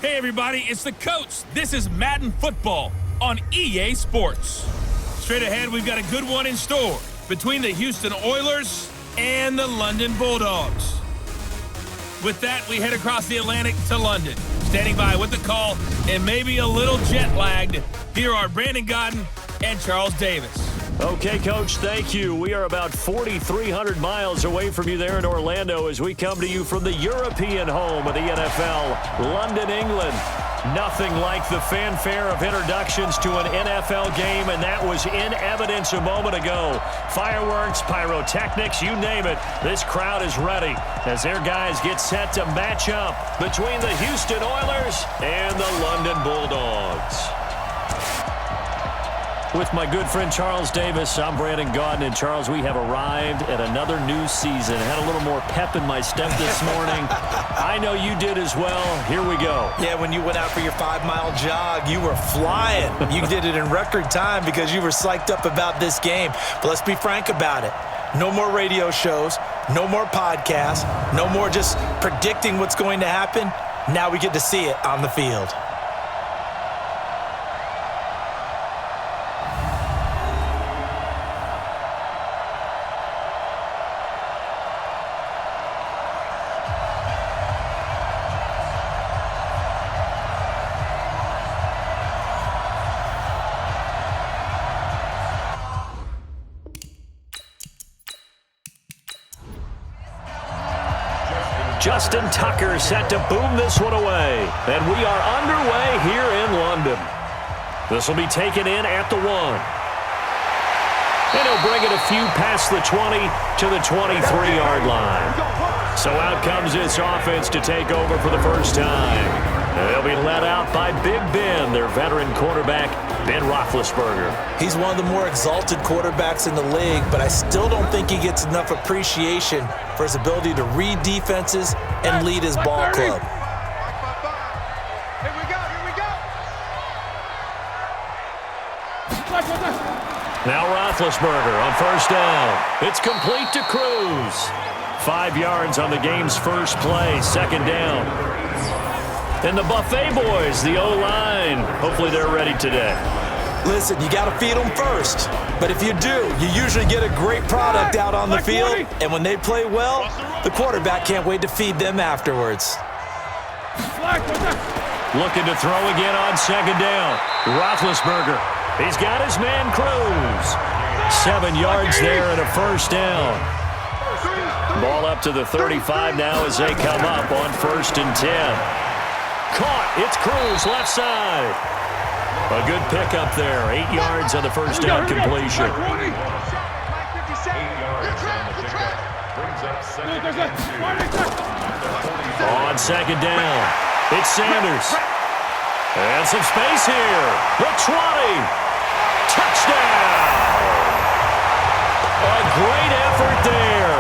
Hey everybody, it's the coach. This is Madden Football on EA Sports. Straight ahead, we've got a good one in store between the Houston Oilers and the London Bulldogs. With that, we head across the Atlantic to London. Standing by with the call and maybe a little jet lagged, here are Brandon Godden and Charles Davis. Okay, Coach, thank you. We are about 4,300 miles away from you there in Orlando as we come to you from the European home of the NFL, London, England. Nothing like the fanfare of introductions to an NFL game, and that was in evidence a moment ago. Fireworks, pyrotechnics, you name it. This crowd is ready as their guys get set to match up between the Houston Oilers and the London Bulldogs. With my good friend Charles Davis, I'm Brandon Godden. And Charles, we have arrived at another new season. Had a little more pep in my step this morning. I know you did as well. Here we go. Yeah, when you went out for your 5-mile jog, you were flying. You did it in record time because you were psyched up about this game. But let's be frank about it. No more radio shows, no more podcasts, no more just predicting what's going to happen. Now we get to see it on the field. Justin Tucker set to boom this one away. And we are underway here in London. This will be taken in at the 1. And he'll bring it a few past the 20 to the 23-yard line. So out comes this offense to take over for the first time. They'll be led out by Big Ben, their veteran quarterback, Ben Roethlisberger. He's one of the more exalted quarterbacks in the league, but I still don't think he gets enough appreciation for his ability to read defenses and lead his ball club. Here we go. Now Roethlisberger on first down. It's complete to Cruz. 5 yards on the game's first play, second down. And the Buffet boys, the O-line, hopefully they're ready today. Listen, you got to feed them first. But if you do, you usually get a great product out on the field. And when they play well, the quarterback can't wait to feed them afterwards. Looking to throw again on second down. Roethlisberger. He's got his man Cruz. 7 yards there and a first down. Ball up to the 35 now as they come up on 1st and 10. Caught. It's Cruz left side. A good pickup there. 8 yards on the first down completion. On second down, it's Sanders. And some space here. The 20. Touchdown. A great effort there.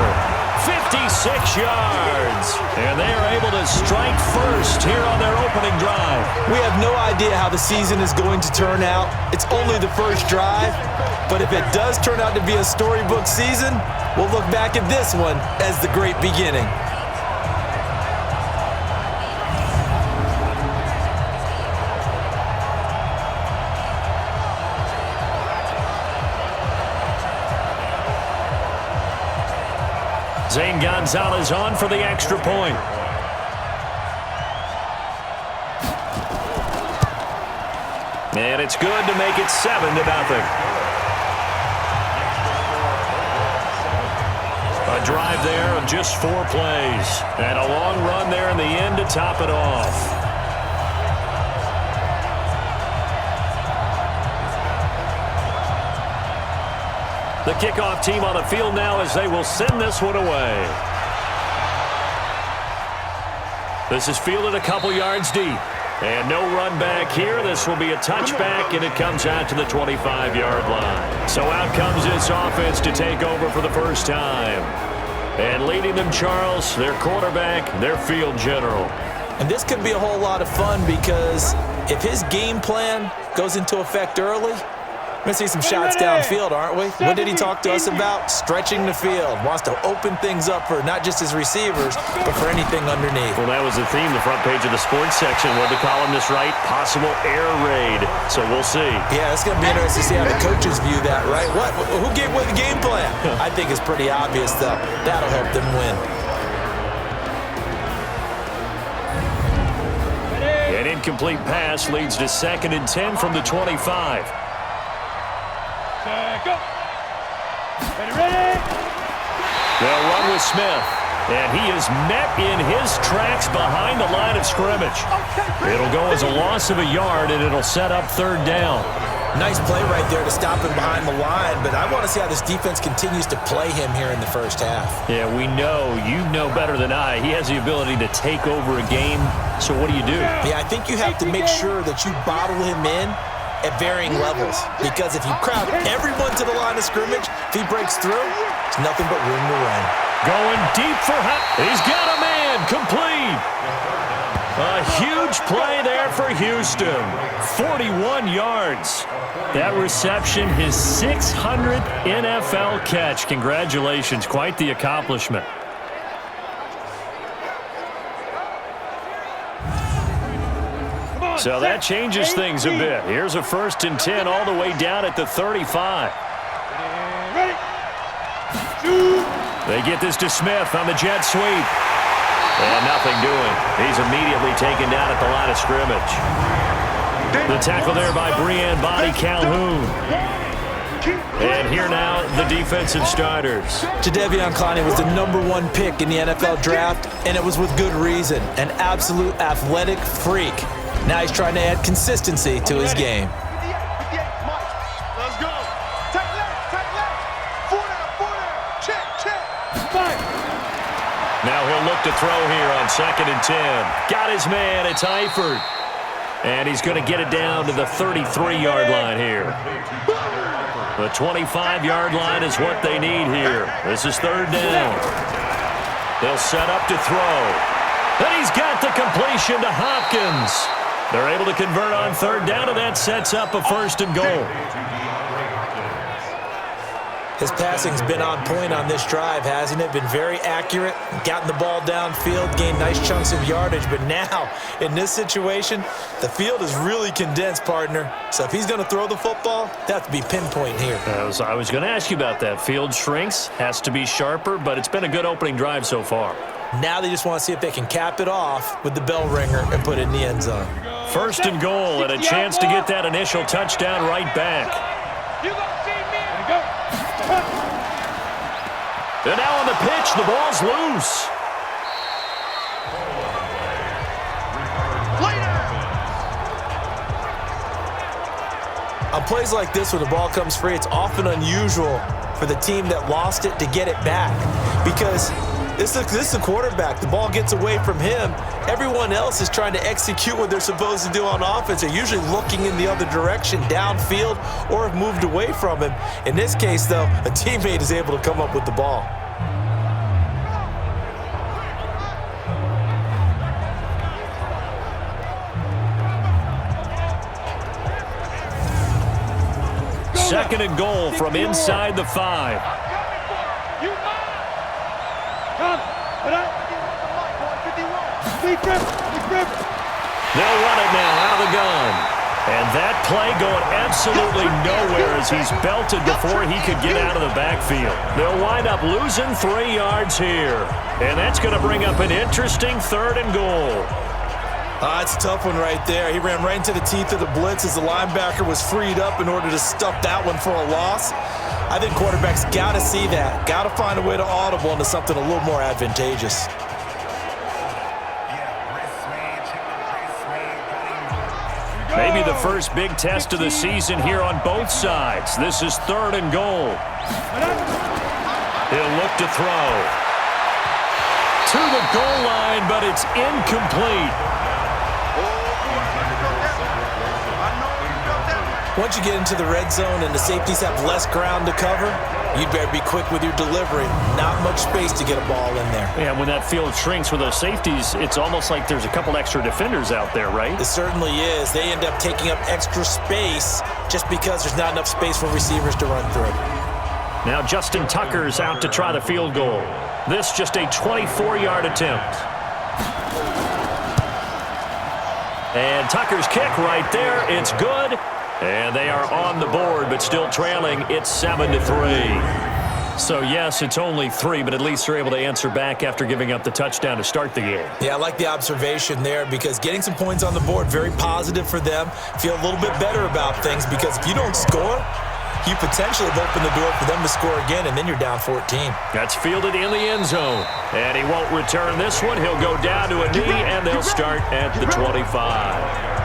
56 yards. And they are able to strike first here on their opening drive. We have no idea how the season is going to turn out. It's only the first drive. But if it does turn out to be a storybook season, we'll look back at this one as the great beginning. Zane Gonzalez on for the extra point. And it's good to make it 7-0. A drive there of just 4 plays. And a long run there in the end to top it off. The kickoff team on the field now as they will send this one away. This is fielded a couple yards deep. And no run back here. This will be a touchback, and it comes out to the 25-yard line. So out comes this offense to take over for the first time. And leading them, Charles, their quarterback, their field general. And this could be a whole lot of fun because if his game plan goes into effect early, We're going to see some shots downfield, aren't we? What did he talk to us about? Stretching the field. Wants to open things up for not just his receivers, but for anything underneath. Well, that was the theme, the front page of the sports section. What the columnist write? Possible air raid. So we'll see. Yeah, it's going to be interesting to see how the coaches view that, right? Who gave away the game plan? I think it's pretty obvious, though. That'll help them win. An incomplete pass leads to 2nd and 10 from the 25. They'll run with Smith, and he is met in his tracks behind the line of scrimmage. It'll go as a loss of a yard, and it'll set up 3rd down. Nice play right there to stop him behind the line, but I want to see how this defense continues to play him here in the first half. Yeah, we know. You know better than I. He has the ability to take over a game, so what do you do? Yeah, I think you have to make sure that you bottle him in at varying levels, because if you crowd everyone to the line of scrimmage, if he breaks through, it's nothing but room to run. Going deep for he's got a man, complete. A huge play there for Houston. 41 yards. That reception, his 600th NFL catch. Congratulations, quite the accomplishment. So that changes things a bit. Here's a 1st and 10 all the way down at the 35. They get this to Smith on the jet sweep. And nothing doing. He's immediately taken down at the line of scrimmage. The tackle there by Breann Body Calhoun. And here now, the defensive starters. Jadeveon Clowney was the #1 pick in the NFL draft, and it was with good reason. An absolute athletic freak. Now he's trying to add consistency to his game. Let's go. Take left. 4 down. Check. Now he'll look to throw here on 2nd and 10. Got his man. It's Eifert. And he's going to get it down to the 33-yard line here. The 25-yard line is what they need here. This is 3rd down. They'll set up to throw. And he's got the completion to Hopkins. They're able to convert on 3rd down, and that sets up a 1st and goal. His passing's been on point on this drive, hasn't it? Been very accurate, gotten the ball downfield, gained nice chunks of yardage. But now, in this situation, the field is really condensed, partner. So if he's going to throw the football, that has to be pinpoint here. I was going to ask you about that. Field shrinks, has to be sharper, but it's been a good opening drive so far. Now they just want to see if they can cap it off with the bell ringer and put it in the end zone. 1st and goal, and a chance to get that initial touchdown right back. And now on the pitch, the ball's loose. On plays like this where the ball comes free, it's often unusual for the team that lost it to get it back, because this is the quarterback. The ball gets away from him. Everyone else is trying to execute what they're supposed to do on offense. They're usually looking in the other direction, downfield, or have moved away from him. In this case, though, a teammate is able to come up with the ball. Second and goal from inside the 5. They'll run it now out of the gun. And that play going absolutely nowhere as he's belted before he could get out of the backfield. They'll wind up losing 3 yards here. And that's going to bring up an interesting 3rd and goal. It's a tough one right there. He ran right into the teeth of the blitz as the linebacker was freed up in order to stuff that one for a loss. I think quarterbacks got to see that. Got to find a way to audible into something a little more advantageous. Maybe the first big test of the season here on both sides. This is 3rd and goal. He'll look to throw. To the goal line, but it's incomplete. Once you get into the red zone and the safeties have less ground to cover, you'd better be quick with your delivery. Not much space to get a ball in there. Yeah, when that field shrinks with those safeties, it's almost like there's a couple extra defenders out there, right? It certainly is. They end up taking up extra space just because there's not enough space for receivers to run through. Now Justin Tucker's out to try the field goal. This just a 24-yard attempt. And Tucker's kick right there. It's good. And they are on the board, but still trailing. It's 7-3. So, yes, it's only 3, but at least they're able to answer back after giving up the touchdown to start the game. Yeah, I like the observation there because getting some points on the board, very positive for them. Feel a little bit better about things because if you don't score, you potentially have opened the door for them to score again, and then you're down 14. That's fielded in the end zone. And he won't return this one. He'll go down to a knee, and they'll start at the 25.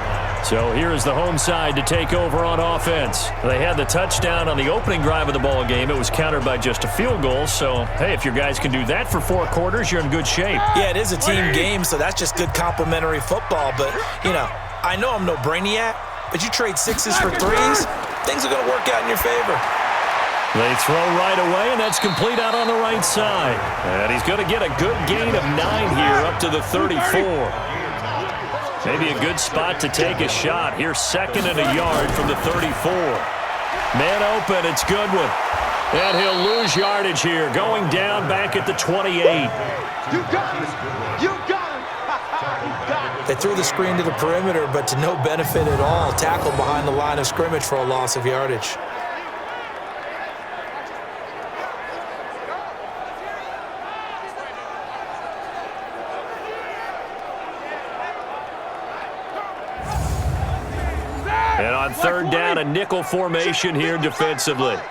So here is the home side to take over on offense. They had the touchdown on the opening drive of the ball game. It was countered by just a field goal. So, hey, if your guys can do that for 4 quarters, you're in good shape. Yeah, it is a team game, so that's just good complimentary football. But, I know I'm no brainiac, but you trade 6s for 3s, things are going to work out in your favor. They throw right away, and that's complete out on the right side. And he's going to get a good gain of 9 here up to the 34. Maybe a good spot to take a shot. Here's 2nd and a yard from the 34. Man open, it's Goodwin. And he'll lose yardage here, going down back at the 28. You got it! You got it! They threw the screen to the perimeter, but to no benefit at all. Tackle behind the line of scrimmage for a loss of yardage. And on 3rd down, a nickel formation here defensively. Oh,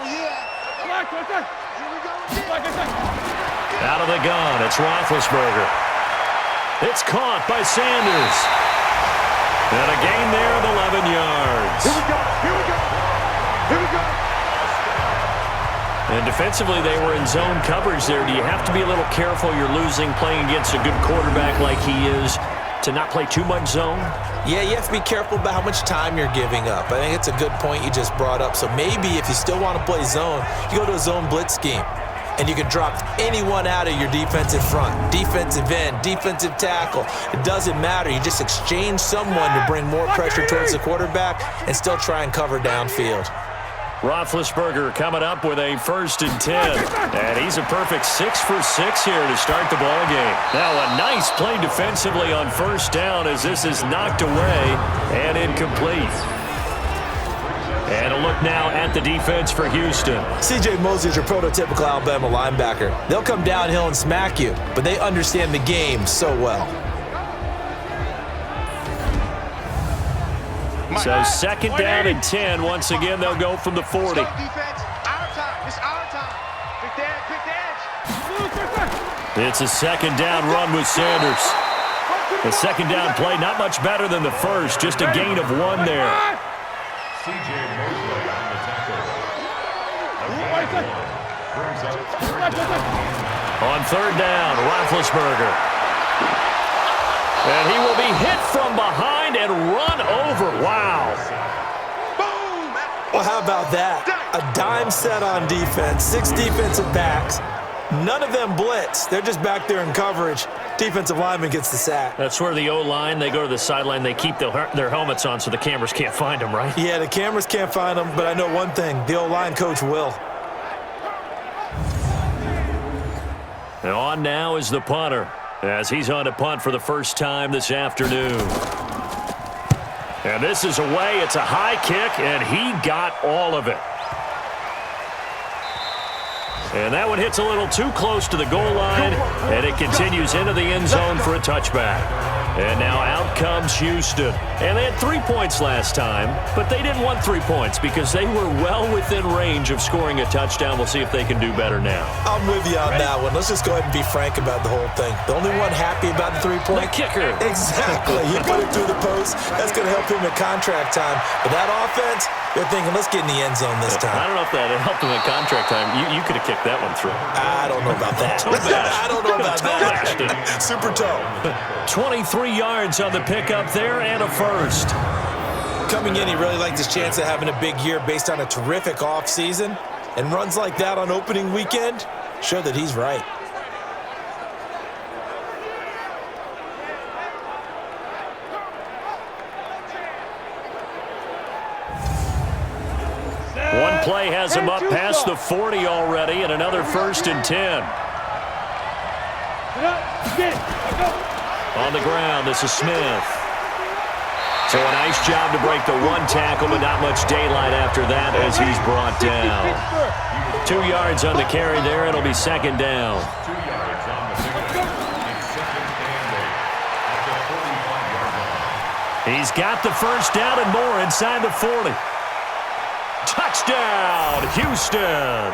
yeah. Out of the gun, it's Roethlisberger. It's caught by Sanders. And a gain there of 11 yards. Here we go. Here we go. Here we go. And defensively, they were in zone coverage there. Do you have to be a little careful? You're losing playing against a good quarterback like he is to not play too much zone? Yeah, you have to be careful about how much time you're giving up. I think it's a good point you just brought up. So maybe if you still want to play zone, you go to a zone blitz scheme. And you can drop anyone out of your defensive front, defensive end, defensive tackle. It doesn't matter. You just exchange someone to bring more pressure towards the quarterback and still try and cover downfield. Roethlisberger coming up with a 1st and 10. And he's a perfect 6 for 6 here to start the ball game. Now a nice play defensively on 1st down as this is knocked away and incomplete. And a look now at the defense for Houston. C.J. Mosley's your prototypical Alabama linebacker. They'll come downhill and smack you, but they understand the game so well. So 2nd down and 10. Once again, they'll go from the 40. Defense, our time. It's our time. Pick the edge. It's a 2nd down run with Sanders. The 2nd down play, not much better than the first. Just a gain of 1 there. C.J. Mosley on the tackle. On 3rd down, Roethlisberger. And he will be hit from behind and run over. Wow. Boom! Well, how about that? A dime set on defense, 6 defensive backs. None of them blitz. They're just back there in coverage. Defensive lineman gets the sack. That's where the O-line, they go to the sideline, they keep their helmets on so the cameras can't find them, right? Yeah, the cameras can't find them, but I know one thing. The O-line coach will. And on now is the punter as he's on to punt for the first time this afternoon. And this is away. It's a high kick, and he got all of it. And that one hits a little too close to the goal line, and it continues into the end zone for a touchback. And now out comes Houston. And they had 3 points last time, but they didn't want 3 points because they were well within range of scoring a touchdown. We'll see if they can do better now. I'm with you on that one. Let's just go ahead and be frank about the whole thing. The only one happy about the 3-point? The kicker. Exactly. He put it through the post. That's going to help him at contract time. But that offense, they're thinking, let's get in the end zone this time. I don't know if that helped him at contract time. You could have kicked that one through. I don't know about that. I don't know about that. Super toe. 23 yards on the pickup there and a first. coming in, he really liked his chance of having a big year based on a terrific offseason. And runs like that on opening weekend show that he's right. One play has him up past the 40 already, and another 1st and 10. On the ground, this is Smith. So a nice job to break the one tackle, but not much daylight after that as he's brought down. 2 yards on the carry there. It'll be 2nd down. 2 yards on the pickup. It's 2nd and 8 at the 45-yard line. He's got the 1st down and more inside the 40. Touchdown, Houston.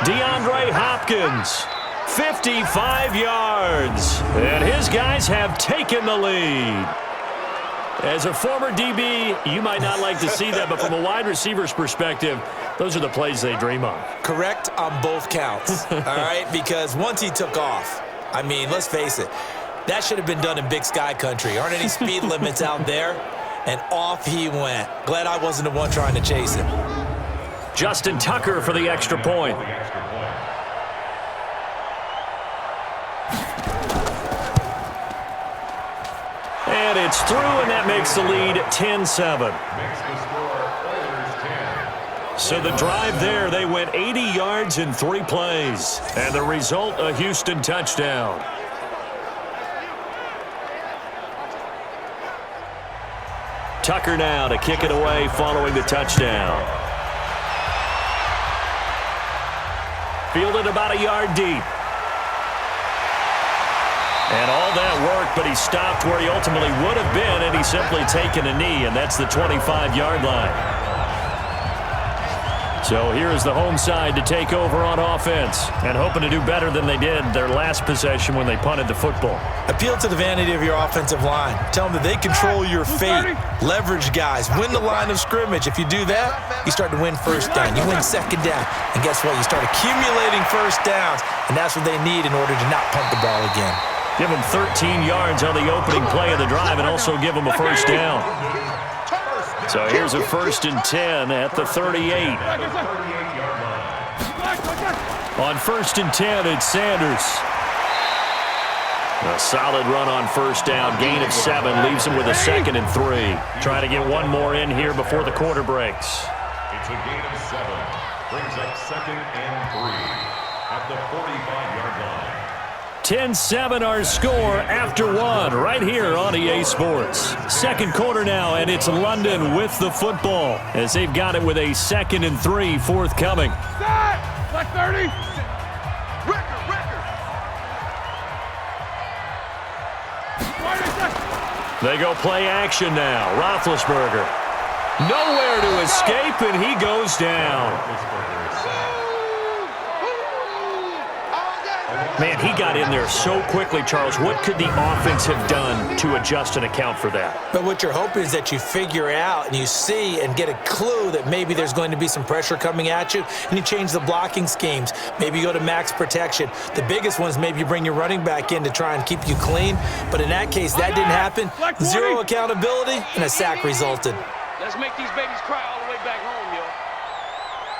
DeAndre Hopkins, 55 yards. And his guys have taken the lead. As a former DB, you might not like to see that, but from a wide receiver's perspective, those are the plays they dream of. Correct on both counts, all right? Because once he took off, I mean, let's face it, that should have been done in Big Sky country. Aren't any speed limits out there? And off he went. Glad I wasn't the one trying to chase him. Justin Tucker for the extra point. And it's through, and that makes the lead 10-7. So the drive there, they went 80 yards in 3 plays. And the result, a Houston touchdown. Tucker now to kick it away following the touchdown. Fielded about a yard deep. And all that work, but he stopped where he ultimately would have been, and he's simply taken a knee, and that's the 25-yard line. So here's the home side to take over on offense, and hoping to do better than they did their last possession when they punted the football. Appeal to the vanity of your offensive line. Tell them that they control your fate. Leverage guys. Win the line of scrimmage. If you do that, you start to win 1st down. You win 2nd down. And guess what? You start accumulating 1st downs, and that's what they need in order to not punt the ball again. Give them 13 yards on the opening play of the drive and also give them a 1st down. So here's a 1st and 10 at the 38. On 1st and 10, it's Sanders. A solid run on 1st down. Gain of 7 leaves him with a 2nd and 3. Trying to get one more in here before the quarter breaks. It's a gain of 7. Brings up 2nd and 3 at the 45-yard line. 10-7 our score after 1 right here on EA Sports. 2nd quarter now, and it's London with the football as they've got it with a 2nd and 3 forthcoming. Like 30. They go play action now. Roethlisberger. Nowhere to escape, and he goes down. Man, he got in there so quickly, Charles. What could the offense have done to adjust and account for that? But what you're hoping is that you figure out and you see and get a clue that maybe there's going to be some pressure coming at you, and you change the blocking schemes. Maybe you go to max protection. The biggest one is maybe you bring your running back in to try and keep you clean. But in that case, that didn't happen. 0 accountability, and a sack resulted. Let's make these babies cry all the way back home, yo.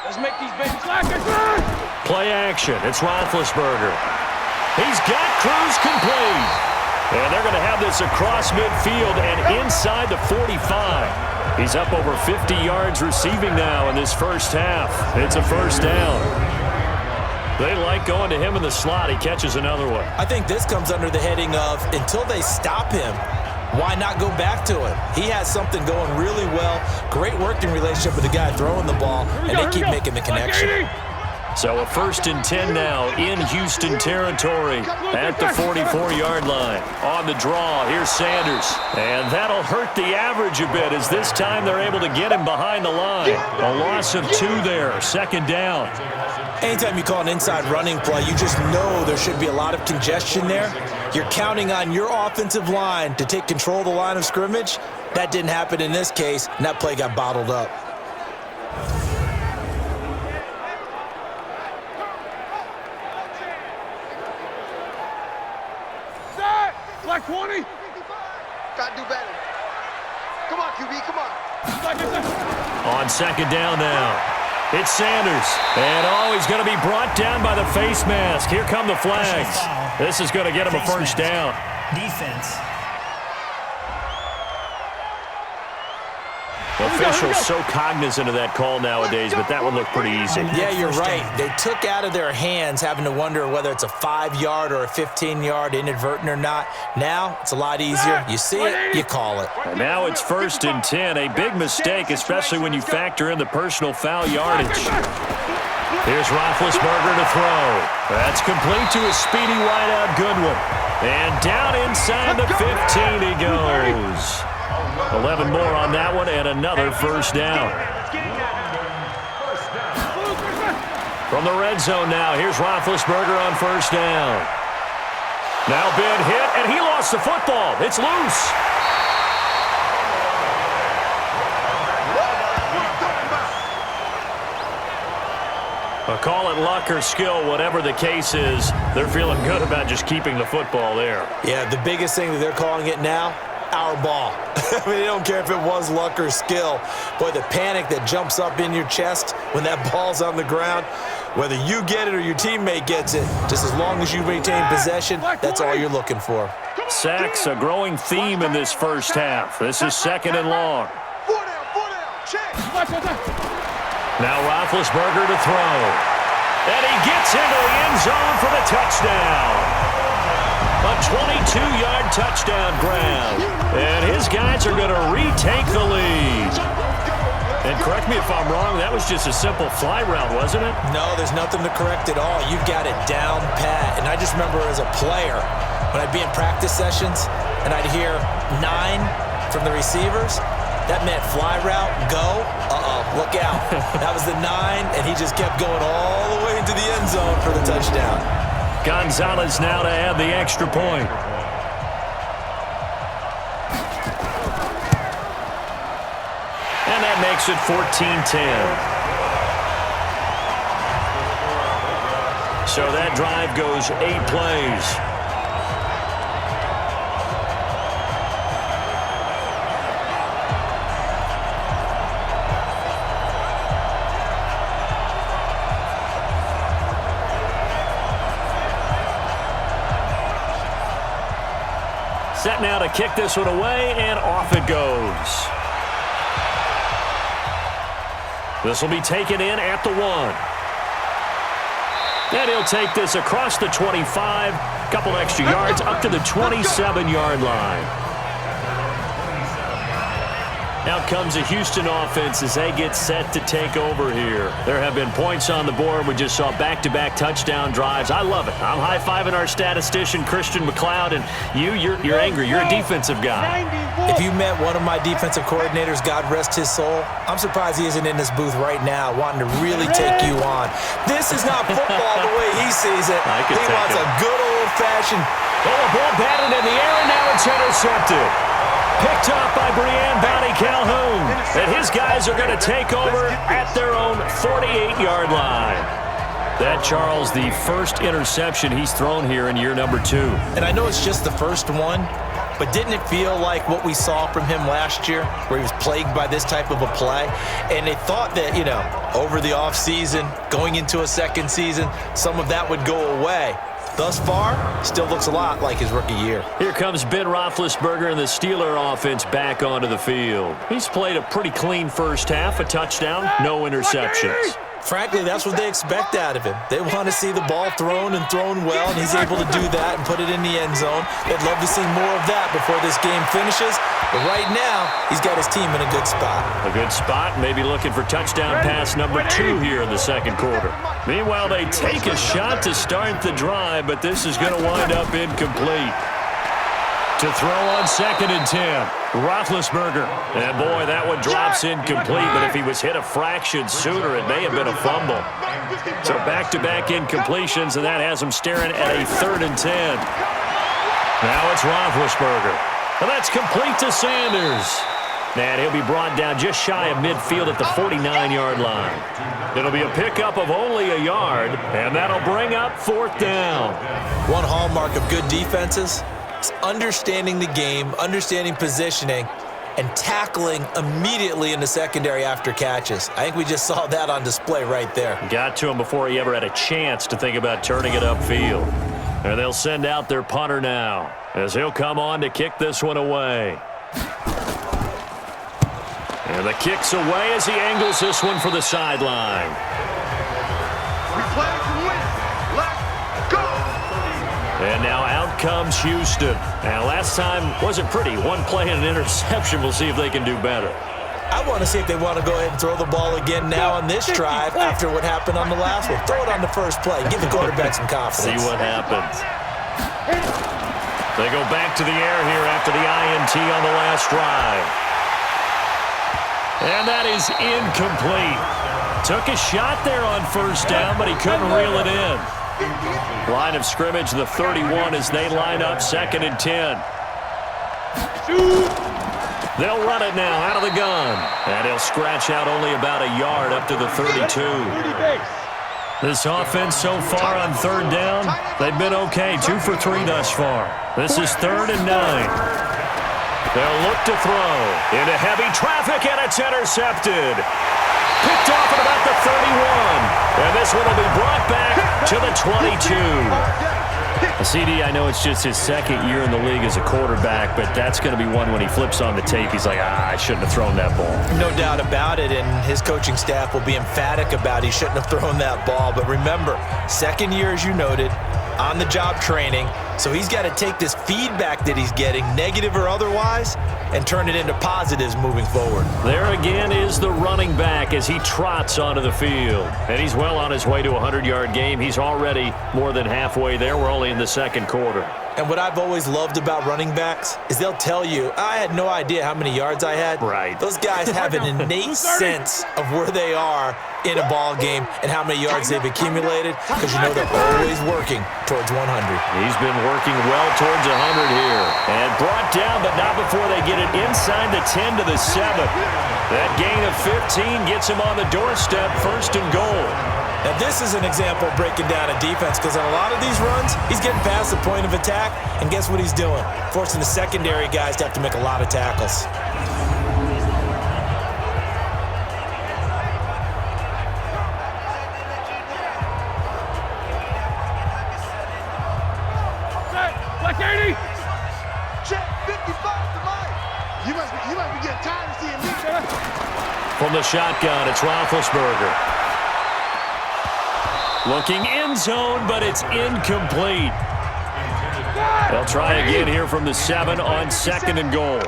Let's make these babies laugh. Play action. It's Roethlisberger. He's got Cruz complete. And they're going to have this across midfield and inside the 45. He's up over 50 yards receiving now in this 1st half. It's a 1st down. They like going to him in the slot. He catches another one. I think this comes under the heading of until they stop him, why not go back to him? He has something going really well. Great working relationship with the guy throwing the ball, and they keep making the connection. So a 1st and 10 now in Houston territory at the 44-yard line. On the draw, here's Sanders. And that'll hurt the average a bit as this time they're able to get him behind the line. A loss of 2 there, 2nd down. Anytime you call an inside running play, you just know there should be a lot of congestion there. You're counting on your offensive line to take control of the line of scrimmage. That didn't happen in this case, and that play got bottled up. Like 20. Gotta do better. Come on, QB, come on. On second down now. It's Sanders. And, he's going to be brought down by the face mask. Here come the flags. This is going to get him a first down. Defense. Officials so cognizant of that call nowadays, but that one looked pretty easy. Yeah, you're right. They took out of their hands having to wonder whether it's a 5-yard or a 15-yard inadvertent or not. Now it's a lot easier. You see it, you call it. And now it's 1st and 10. A big mistake, especially when you factor in the personal foul yardage. Here's Roethlisberger to throw. That's complete to a speedy wideout Goodwin. And down inside the 15 he goes. 11 more on that one and another first down. From the red zone now, here's Roethlisberger on first down. Now big hit, and he lost the football. It's loose. Call it luck or skill, whatever the case is, they're feeling good about just keeping the football there. Yeah, the biggest thing that they're calling it now, our ball. I mean, they don't care if it was luck or skill. Boy, the panic that jumps up in your chest when that ball's on the ground, whether you get it or your teammate gets it, just as long as you maintain possession, that's all you're looking for. Sacks, a growing theme in this first half. This is 2nd and long. Now Roethlisberger to throw. And he gets into the end zone for the touchdown. A 22-yard touchdown grab. And his guys are going to retake the lead. And correct me if I'm wrong, that was just a simple fly route, wasn't it? No, there's nothing to correct at all. You've got it down pat. And I just remember as a player, when I'd be in practice sessions and I'd hear 9 from the receivers, that meant fly route, go, look out. That was the 9, and he just kept going all the way into the end zone for the touchdown. Gonzalez now to add the extra point. And that makes it 14-10. So that drive goes 8 plays. Set now to kick this one away, and off it goes. This will be taken in at the 1. And he'll take this across the 25, couple extra yards, up to the 27-yard line. Out comes the Houston offense as they get set to take over here. There have been points on the board. We just saw back-to-back touchdown drives. I love it. I'm high-fiving our statistician, Christian McLeod, and you're angry. You're a defensive guy. If you met one of my defensive coordinators, God rest his soul, I'm surprised he isn't in this booth right now wanting to really take you on. This is not football the way he sees it. He wants a good old-fashioned... Oh, a ball batted in the air, and now it's intercepted. Picked off by Brianne Bounty Calhoun. And his guys are going to take over at their own 48-yard line. That, Charles, the first interception he's thrown here in year number 2. And I know it's just the first one, but didn't it feel like what we saw from him last year, where he was plagued by this type of a play? And they thought that, over the offseason, going into a second season, some of that would go away. Thus far, still looks a lot like his rookie year. Here comes Ben Roethlisberger and the Steeler offense back onto the field. He's played a pretty clean first half, a touchdown, no interceptions. Frankly, that's what they expect out of him. They want to see the ball thrown and thrown well, and he's able to do that and put it in the end zone. They'd love to see more of that before this game finishes. But right now, he's got his team in a good spot. A good spot, maybe looking for touchdown pass number 2 here in the second quarter. Meanwhile, they take a shot to start the drive, but this is going to wind up incomplete. To throw on 2nd and 10, Roethlisberger. And boy, that one drops incomplete, but if he was hit a fraction sooner, it may have been a fumble. So back-to-back incompletions, and that has him staring at a 3rd and 10. Now it's Roethlisberger. And that's complete to Sanders. And he'll be brought down just shy of midfield at the 49-yard line. It'll be a pickup of only a yard, and that'll bring up 4th down. One hallmark of good defenses is understanding the game, understanding positioning, and tackling immediately in the secondary after catches. I think we just saw that on display right there. Got to him before he ever had a chance to think about turning it upfield. And they'll send out their punter now as he'll come on to kick this one away. And the kick's away as he angles this one for the sideline. We play to win. Let's go. And now out comes Houston. Now last time wasn't pretty. One play and an interception. We'll see if they can do better. I want to see if they want to go ahead and throw the ball again now on this drive after what happened on the last one. Throw it on the first play. Give the quarterback some confidence. See what happens. They go back to the air here after the INT on the last drive. And that is incomplete. Took a shot there on first down, but he couldn't reel it in. Line of scrimmage, the 31, as they line up 2nd and 10. They'll run it now out of the gun. And he'll scratch out only about a yard up to the 32. This offense so far on 3rd down, they've been okay. 2 for 3 thus far. This is 3rd and 9. They'll look to throw into heavy traffic, and it's intercepted. Picked off at about the 31. And this one will be brought back to the 22. CD, I know it's just his 2nd year in the league as a quarterback, but that's going to be one when he flips on the tape. He's like, I shouldn't have thrown that ball. No doubt about it, and his coaching staff will be emphatic about he shouldn't have thrown that ball. But remember, 2nd year, as you noted, on-the-job training, so he's got to take this feedback that he's getting, negative or otherwise, and turn it into positives moving forward. There again is the running back as he trots onto the field. And he's well on his way to a 100-yard game. He's already more than halfway there. We're only in the 2nd quarter. And what I've always loved about running backs is they'll tell you, I had no idea how many yards I had. Right. Those guys have an innate sense of where they are in a ball game and how many yards they've accumulated, because you know they're always working towards 100. He's been working well towards 100 here. And brought down, but not before they get it inside the 10 to the 7. That gain of 15 gets him on the doorstep, 1st and goal. Now this is an example of breaking down a defense, because on a lot of these runs, he's getting past the point of attack, and guess what he's doing? Forcing the secondary guys to have to make a lot of tackles. Black 80. Check 55 to Mike. You must be getting tired of seeing me. From the shotgun, it's Roethlisberger. Looking end zone, but it's incomplete. They'll try again here from the 7 on 2nd and goal.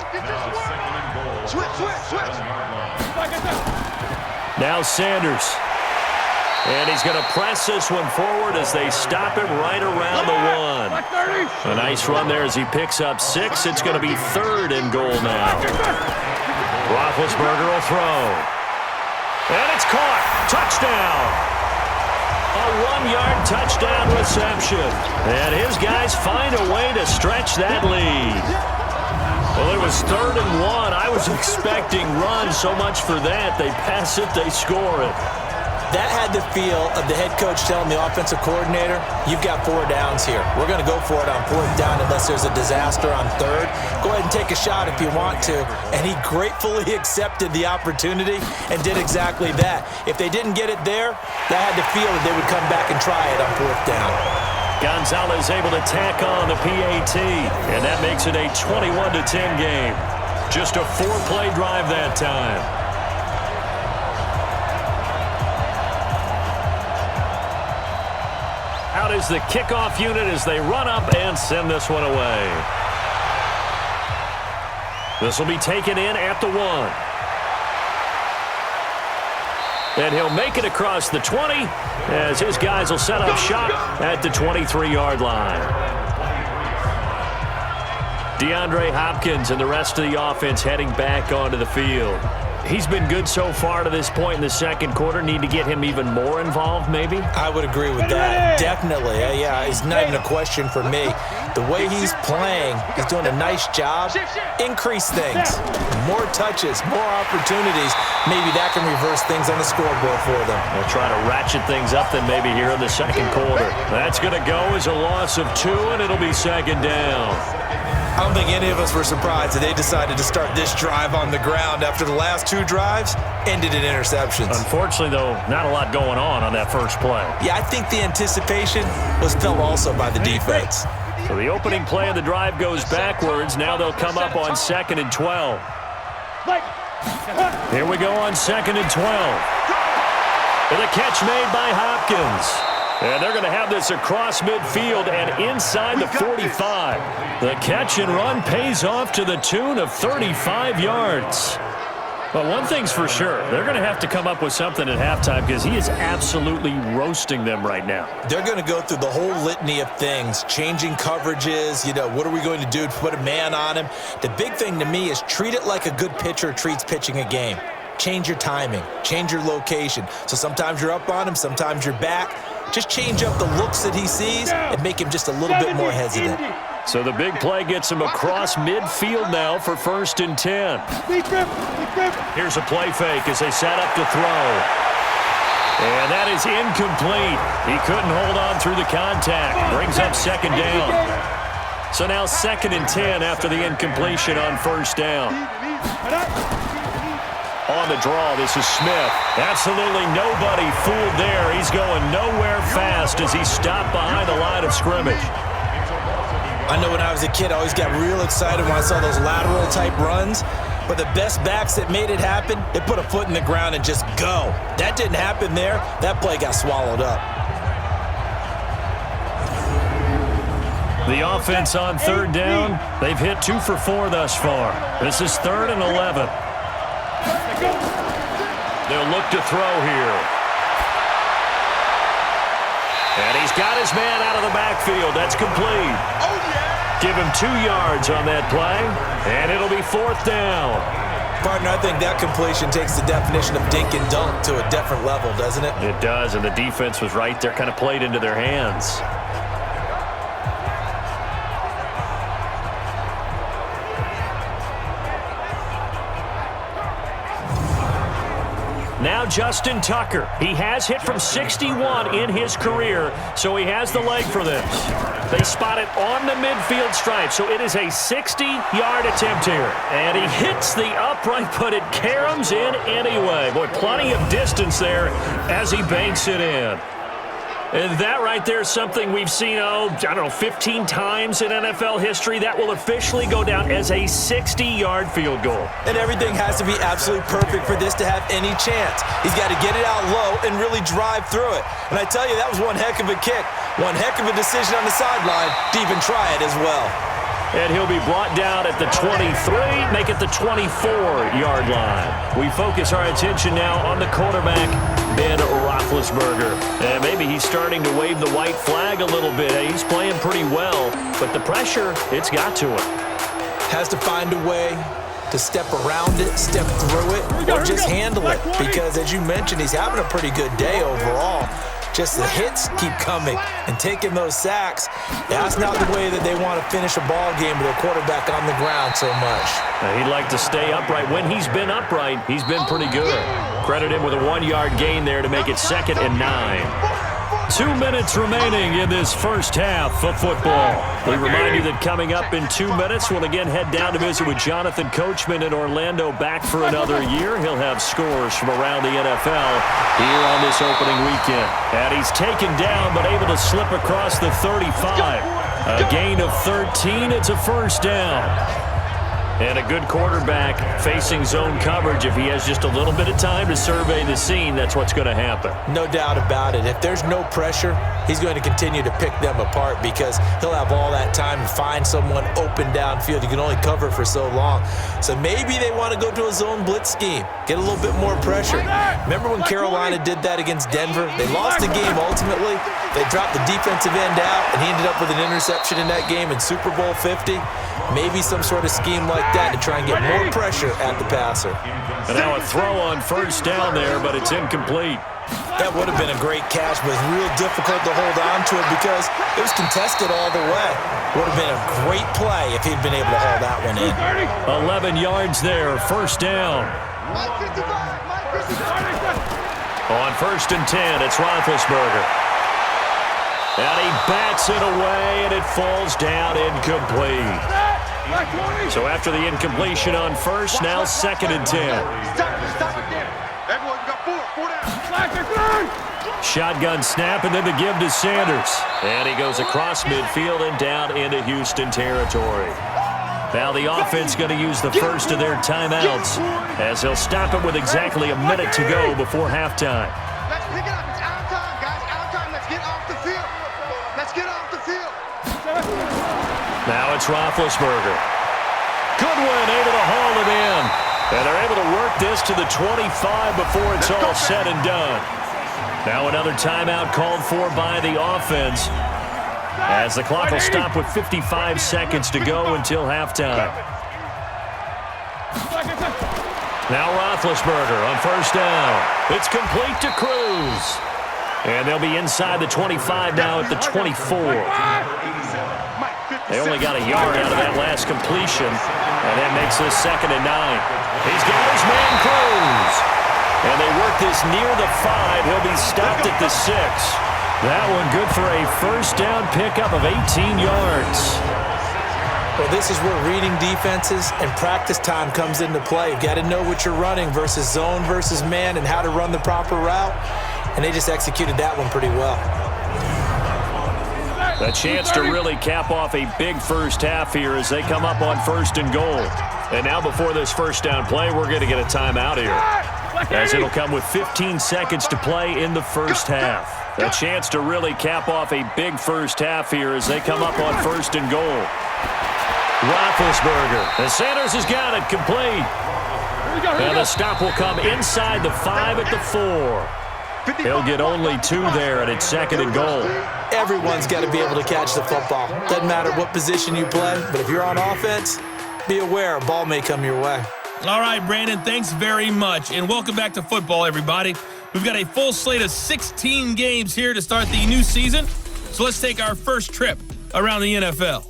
Switch. Now Sanders. And he's going to press this one forward as they stop him right around the 1. A nice run there as he picks up 6. It's going to be 3rd and goal now. Roethlisberger will throw. And it's caught. Touchdown. A 1-yard touchdown reception. And his guys find a way to stretch that lead. Well, it was 3rd and 1. I was expecting runs, so much for that. They pass it, they score it. That had the feel of the head coach telling the offensive coordinator, you've got 4 downs here. We're going to go for it on 4th down unless there's a disaster on 3rd. Go ahead and take a shot if you want to. And he gratefully accepted the opportunity and did exactly that. If they didn't get it there, that had the feel that they would come back and try it on 4th down. Gonzalez able to tack on the PAT, and that makes it a 21-10 game. Just a 4-play drive that time. Out is the kickoff unit as they run up and send this one away. This will be taken in at the 1. And he'll make it across the 20 as his guys will set up shop at the 23-yard line. DeAndre Hopkins and the rest of the offense heading back onto the field. He's been good so far to this point in the 2nd quarter. Need to get him even more involved, maybe? I would agree with that. Definitely. Yeah, it's not even a question for me. The way he's playing, he's doing a nice job. Increase things. More touches, more opportunities. Maybe that can reverse things on the scoreboard for them. They'll try to ratchet things up then maybe here in the 2nd quarter. That's going to go as a loss of 2, and it'll be 2nd down. I don't think any of us were surprised that they decided to start this drive on the ground after the last 2 drives ended in interceptions. Unfortunately, though, not a lot going on that first play. Yeah, I think the anticipation was felt also by the defense. So the opening play of the drive goes backwards. Now they'll come up on 2nd and 12. Here we go on 2nd and 12. And a catch made by Hopkins. And they're going to have this across midfield and inside the 45. The catch and run pays off to the tune of 35 yards. But one thing's for sure, they're going to have to come up with something at halftime because he is absolutely roasting them right now. They're going to go through the whole litany of things, changing coverages, what are we going to do to put a man on him? The big thing to me is treat it like a good pitcher treats pitching a game. Change your timing, change your location. So sometimes you're up on him, sometimes you're back. Just change up the looks that he sees and make him just a little bit more hesitant. So the big play gets him across midfield now for 1st and 10. Here's a play fake as they set up to throw. And that is incomplete. He couldn't hold on through the contact. Brings up 2nd down. So now 2nd and 10 after the incompletion on 1st down. On the draw, this is Smith. Absolutely nobody fooled there. He's going nowhere fast as he stopped behind the line of scrimmage. I know when I was a kid, I always got real excited when I saw those lateral-type runs. But the best backs that made it happen, they put a foot in the ground and just go. That didn't happen there. That play got swallowed up. The offense on 3rd down, they've hit 2 for 4 thus far. This is 3rd and 11. They'll look to throw here. And he's got his man out of the backfield. That's complete. Give him 2 yards on that play, and it'll be 4th down. Partner, I think that completion takes the definition of dink and dunk to a different level, doesn't it? It does, and the defense was right there, kind of played into their hands. Now Justin Tucker. He has hit from 61 in his career, so he has the leg for this. They spot it on the midfield stripe, so it is a 60-yard attempt here. And he hits the upright, but it caroms in anyway. Boy, plenty of distance there as he banks it in. And that right there is something we've seen, 15 times in NFL history. That will officially go down as a 60-yard field goal. And everything has to be absolutely perfect for this to have any chance. He's got to get it out low and really drive through it. And I tell you, that was one heck of a kick. One heck of a decision on the sideline to even try it as well. And he'll be brought down at the 23, make it the 24-yard line. We focus our attention now on the quarterback, Ben Roethlisberger. And maybe he's starting to wave the white flag a little bit. He's playing pretty well, but the pressure, it's got to him. Has to find a way to step around it, step through it, or just handle it. Because as you mentioned, he's having a pretty good day overall. Just the hits keep coming and taking those sacks. That's not the way that they want to finish a ball game with a quarterback on the ground so much. He'd like to stay upright. When he's been upright, he's been pretty good. Credit him with a 1-yard gain there to make it 2nd and 9. 2 minutes remaining in this first half of football. We remind you that coming up in 2 minutes, we'll again head down to visit with Jonathan Coachman in Orlando, back for another year. He'll have scores from around the NFL here on this opening weekend. And he's taken down but able to slip across the 35. A gain of 13. It's a 1st down. And a good quarterback facing zone coverage. If he has just a little bit of time to survey the scene, that's what's going to happen. No doubt about it. If there's no pressure, he's going to continue to pick them apart because he'll have all that time to find someone open downfield. You can only cover for so long. So maybe they want to go to a zone blitz scheme, get a little bit more pressure. Remember when Carolina did that against Denver? They lost the game ultimately. They dropped the defensive end out, and he ended up with an interception in that game in Super Bowl 50. Maybe some sort of scheme like that to try and get more pressure at the passer. And now a throw on 1st down there, but it's incomplete. That would have been a great catch, but it's real difficult to hold on to it because it was contested all the way. Would have been a great play if he'd been able to haul that one in. 11 yards there, 1st down. On 1st and 10, it's Roethlisberger. And he bats it away, and it falls down incomplete. So after the incompletion on first, now 2nd and 10. Stop it there. Everyone, we got four down. Shotgun snap and then the give to Sanders. And he goes across midfield and down into Houston territory. Now the offense going to use the first of their timeouts as they'll stop it with exactly a minute to go before halftime. Let's pick it up. It's out time, guys. Out time. Let's get off the field. Let's get off the field. Now it's Roethlisberger. Goodwin able to haul it in. And they're able to work this to the 25 before it's all said and done. Now another timeout called for by the offense as the clock will stop with 55 seconds to go until halftime. Now Roethlisberger on first down. It's complete to Cruz. And they'll be inside the 25 now at the 24. They only got a yard out of that last completion, and that makes this 2nd and 9. He's got his man Cruz. And they work this near the 5. He'll be stopped at the 6. That one good for a first down pickup of 18 yards. Well, this is where reading defenses and practice time comes into play. You've got to know what you're running versus zone versus man and how to run the proper route. And they just executed that one pretty well. A chance to really cap off a big first half here as they come up on 1st and goal. And now before this first down play, we're going to get a timeout here, as it'll come with 15 seconds to play in the first half. A chance to really cap off a big first half here as they come up on 1st and goal. Roethlisberger. And Sanders has got it complete. And the stop will come inside the 5 at the 4. He'll get only 2 there, and it's 2nd and goal. Everyone's got to be able to catch the football. Doesn't matter what position you play, but if you're on offense, be aware a ball may come your way. All right, Brandon, thanks very much, and welcome back to football, everybody. We've got a full slate of 16 games here to start the new season, so let's take our first trip around the NFL.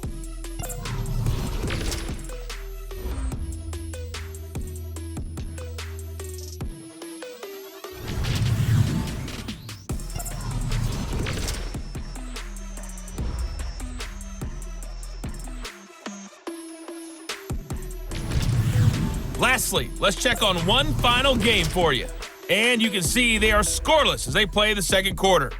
Lastly, let's check on one final game for you. And you can see they are scoreless as they play the second quarter.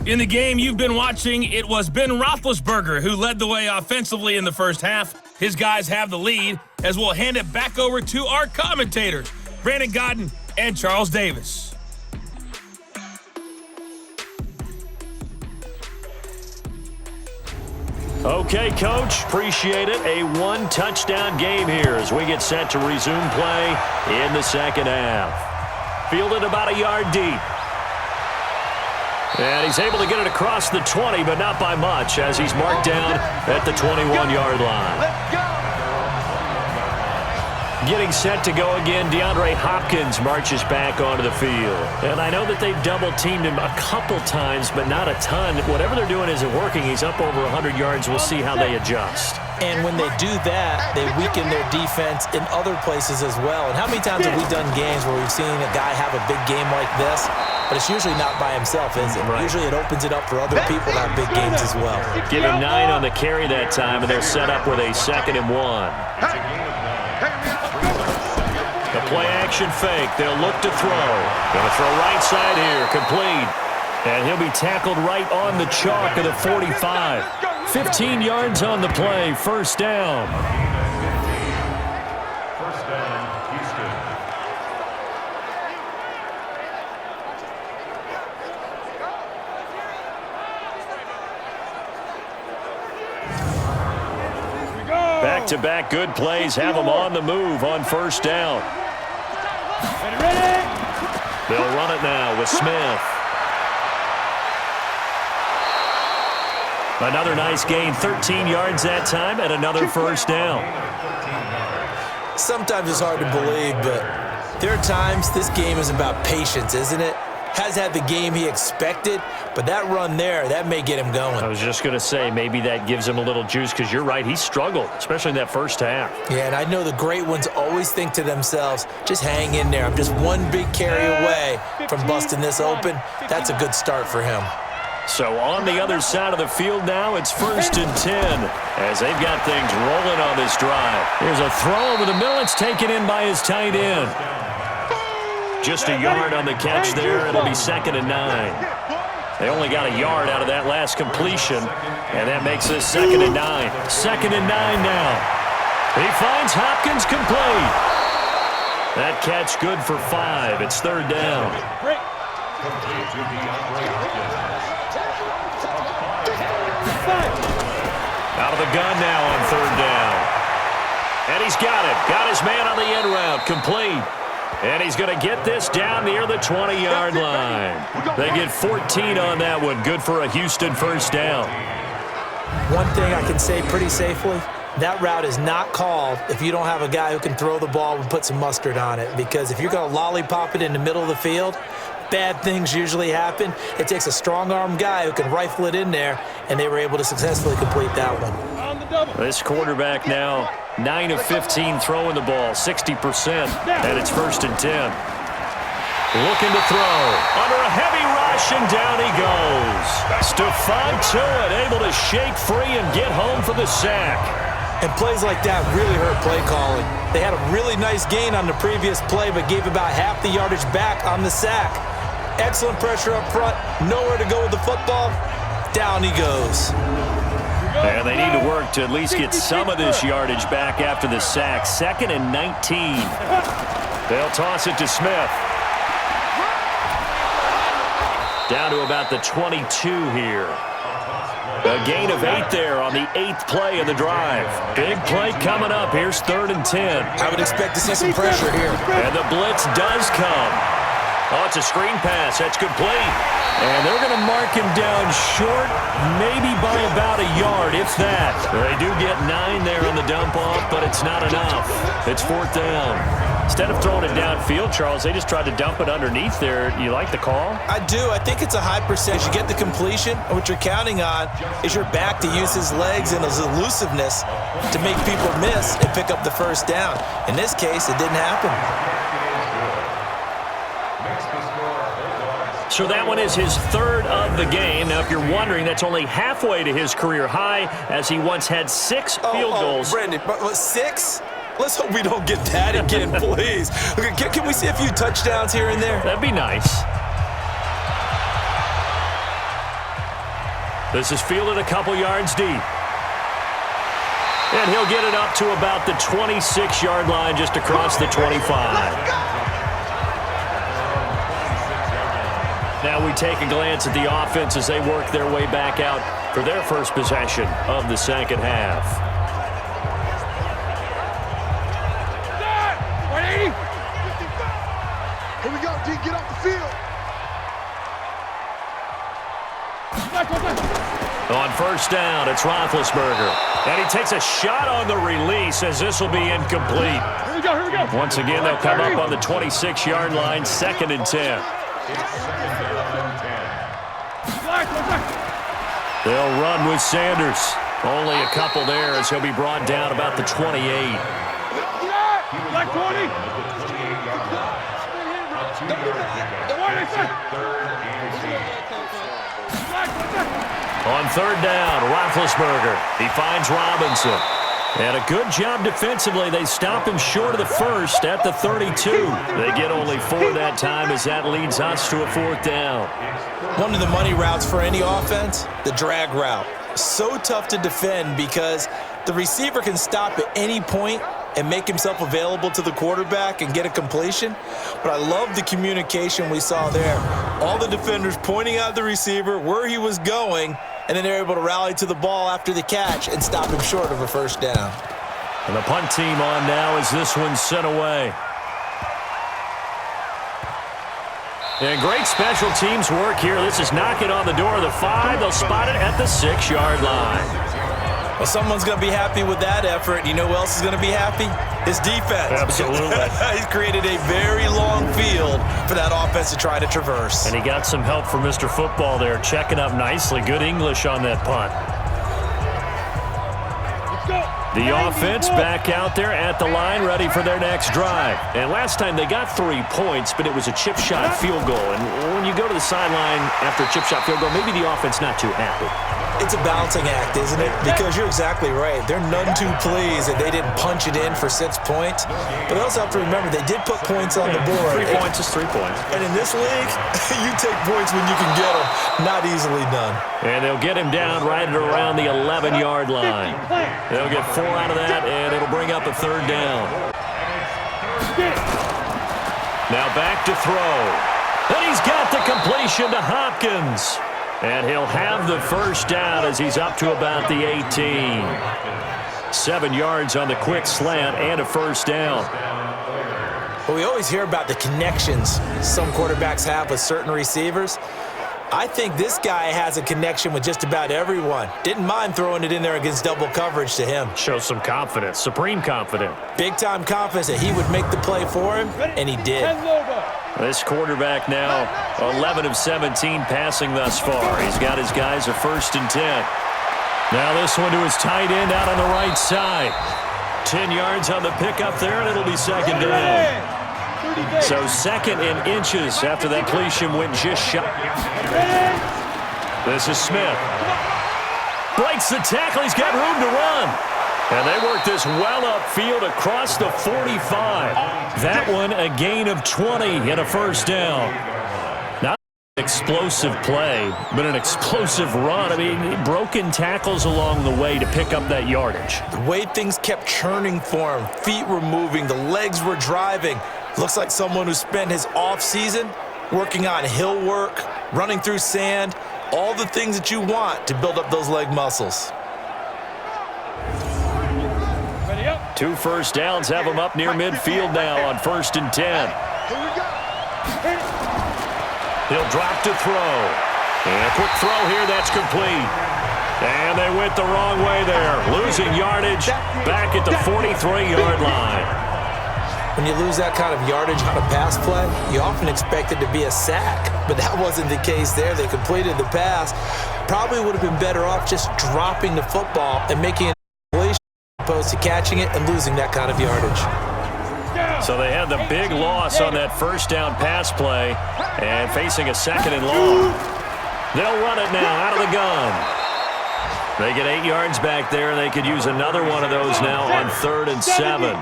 In the game you've been watching, it was Ben Roethlisberger who led the way offensively in the first half. His guys have the lead as we'll hand it back over to our commentators, Brandon Godden and Charles Davis. Okay, Coach, appreciate it. A one-touchdown game here as we get set to resume play in the second half. Fielded about a yard deep. And he's able to get it across the 20, but not by much as he's marked down at the 21-yard line. Let's go. Getting set to go again, DeAndre Hopkins marches back onto the field. And I know that they've double-teamed him a couple times, but not a ton. Whatever they're doing isn't working. He's up over 100 yards. We'll see how they adjust. And when they do that, they weaken their defense in other places as well. And how many times have we done games where we've seen a guy have a big game like this, but it's usually not by himself, is it? Right. Usually it opens it up for other people to have big games as well. Give him 9 on the carry that time, and they're set up with a 2nd and 1. The play-action fake. They'll look to throw. Going to throw right side here. Complete. And he'll be tackled right on the chalk of the 45. 15 yards on the play. First down. First down, Houston. Back-to-back good plays have them on the move on first down. They'll run it now with Smith. Another nice gain, 13 yards that time, and another first down. Sometimes it's hard to believe, but there are times this game is about patience, isn't it? Has had the game he expected, but that run there, that may get him going. I was just going to say, maybe that gives him a little juice, because you're right, he struggled, especially in that first half. Yeah, and I know the great ones always think to themselves, just hang in there. I'm just one big carry away from busting this open. That's a good start for him. So on the other side of the field now, it's 1st and 10 as they've got things rolling on this drive. Here's a throw over the middle. It's taken in by his tight end. Just a yard on the catch there. It'll be 2nd and 9. They only got a yard out of that last completion, and that makes this 2nd and 9. 2nd and 9 now. He finds Hopkins complete. That catch good for 5. It's 3rd down. Out of the gun now on 3rd down. And he's got it. Got his man on the end route. Complete. And he's going to get this down near the 20-yard line. They get 14 on that one. Good for a Houston 1st down. One thing I can say pretty safely, that route is not called if you don't have a guy who can throw the ball and put some mustard on it. Because if you're going to lollipop it in the middle of the field, bad things usually happen. It takes a strong-arm guy who can rifle it in there, and they were able to successfully complete that one. This quarterback now 9 of 15 throwing the ball, 60%, and it's 1st and 10. Looking to throw. Under a heavy rush, and down he goes. Stephon Tuitt able to shake free and get home for the sack. And plays like that really hurt play calling. They had a really nice gain on the previous play, but gave about half the yardage back on the sack. Excellent pressure up front. Nowhere to go with the football. Down he goes. And they need to work to at least get some of this yardage back after the sack. 2nd and 19. They'll toss it to Smith. Down to about the 22 here. A gain of 8 there on the 8th play of the drive. Big play coming up. Here's 3rd and 10. I would expect to see some pressure here. And the blitz does come. Oh, it's a screen pass. That's complete. And they're going to mark him down short, maybe by about a yard, if that. They do get 9 there on the dump-off, but it's not enough. It's 4th down. Instead of throwing it downfield, Charles, they just tried to dump it underneath there. You like the call? I do. I think it's a high percentage. You get the completion, and what you're counting on is your back to use his legs and his elusiveness to make people miss and pick up the 1st down. In this case, it didn't happen. So that one is his 3rd of the game. Now, if you're wondering, that's only halfway to his career high, as he once had 6 field goals. Brandon, 6? Let's hope we don't get that again, please. Can we see a few touchdowns here and there? That'd be nice. This is fielded a couple yards deep. And he'll get it up to about the 26-yard line, just across the 25. Now we take a glance at the offense as they work their way back out for their first possession of the 2nd half. Here we go, D, get off the field. On 1st down, it's Roethlisberger. And he takes a shot on the release as this will be incomplete. Here we go. Once again, they'll come up on the 26-yard line, 2nd and 10. They'll run with Sanders. Only a couple there as he'll be brought down about the 28. Black 20. On 3rd down, Roethlisberger. He finds Robinson. And a good job defensively. They stop him short of the 1st at the 32. They get only 4 that time as that leads us to a 4th down. One of the money routes for any offense, the drag route. So tough to defend because the receiver can stop at any point and make himself available to the quarterback and get a completion. But I love the communication we saw there. All the defenders pointing out the receiver, where he was going, and then they're able to rally to the ball after the catch and stop him short of a 1st down. And the punt team on now as this one's sent away. And great special teams work here. This is knocking on the door of the 5. They'll spot it at the 6-yard line. Well, someone's going to be happy with that effort. You know who else is going to be happy? His defense. Absolutely. He's created a very long field for that offense to try to traverse. And he got some help from Mr. Football there, checking up nicely. Good English on that punt. The offense back out there at the line, ready for their next drive. And last time they got 3 points, but it was a chip shot field goal. And when you go to the sideline after a chip shot field goal, maybe the offense not too happy. It's a balancing act, isn't it? Because you're exactly right. They're none too pleased that they didn't punch it in for 6 points. But they also have to remember they did put points on the board. 3 points is 3 points. And in this league, you take points when you can get them. Not easily done. And they'll get him down right at around the 11-yard line. They'll get 4 out of that, and it'll bring up a 3rd down. Now back to throw. And he's got the completion to Hopkins. And he'll have the 1st down as he's up to about the 18. 7 yards on the quick slant and a 1st down. Well, we always hear about the connections some quarterbacks have with certain receivers. I think this guy has a connection with just about everyone. Didn't mind throwing it in there against double coverage to him. Shows some confidence, supreme confidence. Big-time confidence that he would make the play for him, and he did. This quarterback now 11 of 17 passing thus far. He's got his guys a 1st and 10. Now this one to his tight end out on the right side. 10 yards on the pickup there, and it'll be 2nd down. So 2nd in inches after that completion went just shy. This is Smith. Breaks the tackle. He's got room to run. And they work this well upfield across the 45. That one a gain of 20 and a 1st down. Not an explosive play, but an explosive run. I mean, broken tackles along the way to pick up that yardage. The way things kept churning for him, feet were moving, the legs were driving. Looks like someone who spent his off-season working on hill work, running through sand, all the things that you want to build up those leg muscles. 2 1st downs have him up near midfield now on 1st and 10. He'll drop to throw. And a quick throw here, that's complete. And they went the wrong way there, losing yardage back at the 43-yard line. When you lose that kind of yardage on a pass play, you often expect it to be a sack, but that wasn't the case there. They completed the pass. Probably would have been better off just dropping the football and making it completion as opposed to catching it and losing that kind of yardage. So they had the big loss on that 1st down pass play and facing a 2nd and long. They'll run it now out of the gun. They get 8 yards back there. They could use another one of those now on 3rd and 7.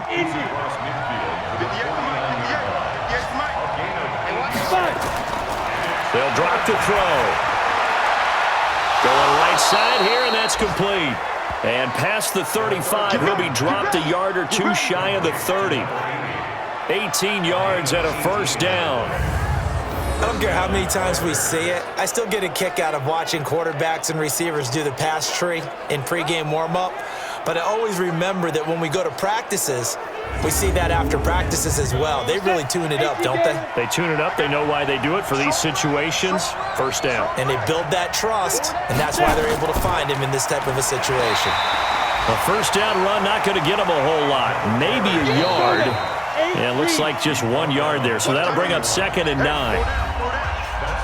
They'll drop to throw. Going right side here, and that's complete. And past the 35, he'll be dropped a yard or 2 shy of the 30. 18 yards and a 1st down. I don't care how many times we see it. I still get a kick out of watching quarterbacks and receivers do the pass tree in pregame warm-up. But I always remember that when we go to practices, we see that after practices as well. They really tune it up, don't they? They tune it up. They know why they do it for these situations. 1st down. And they build that trust, and that's why they're able to find him in this type of a situation. A 1st down run, not going to get him a whole lot. Maybe a yard. And it looks like just 1 yard there. So that'll bring up 2nd and 9.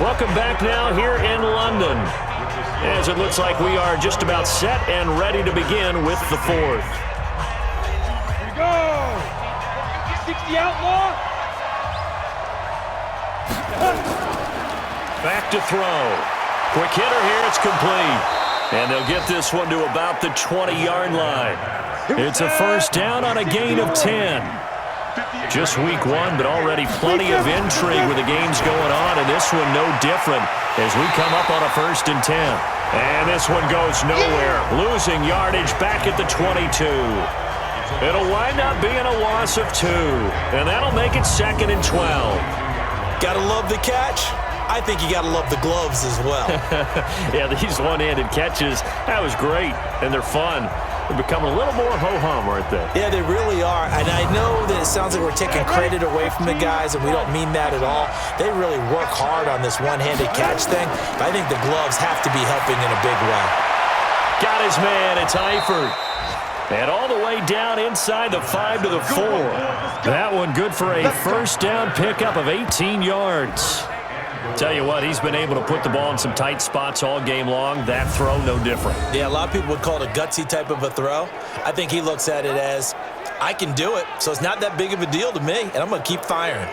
Welcome back now here in London, as it looks like we are just about set and ready to begin with the 4th. Here we go. 60 outlaw. Back to throw. Quick hitter here, it's complete. And they'll get this one to about the 20-yard line. It's a 1st down on a gain of 10. Just week 1, but already plenty of intrigue with the games going on, and this one no different as we come up on a 1st and 10. And this one goes nowhere, losing yardage back at the 22. It'll wind up being a loss of 2, and that'll make it 2nd and 12. Gotta love the catch. I think you gotta love the gloves as well. Yeah, these one-handed catches, that was great, and they're fun. They've become a little more ho-hum, aren't they? Yeah, they really are. And I know that it sounds like we're taking credit away from the guys, and we don't mean that at all. They really work hard on this one-handed catch thing, but I think the gloves have to be helping in a big way. Got his man, it's Eifert. And all the way down inside the 5 to the 4. That one good for a 1st down pickup of 18 yards. Tell you what, he's been able to put the ball in some tight spots all game long. That throw, no different. Yeah, a lot of people would call it a gutsy type of a throw. I think he looks at it as, I can do it, so it's not that big of a deal to me, and I'm going to keep firing.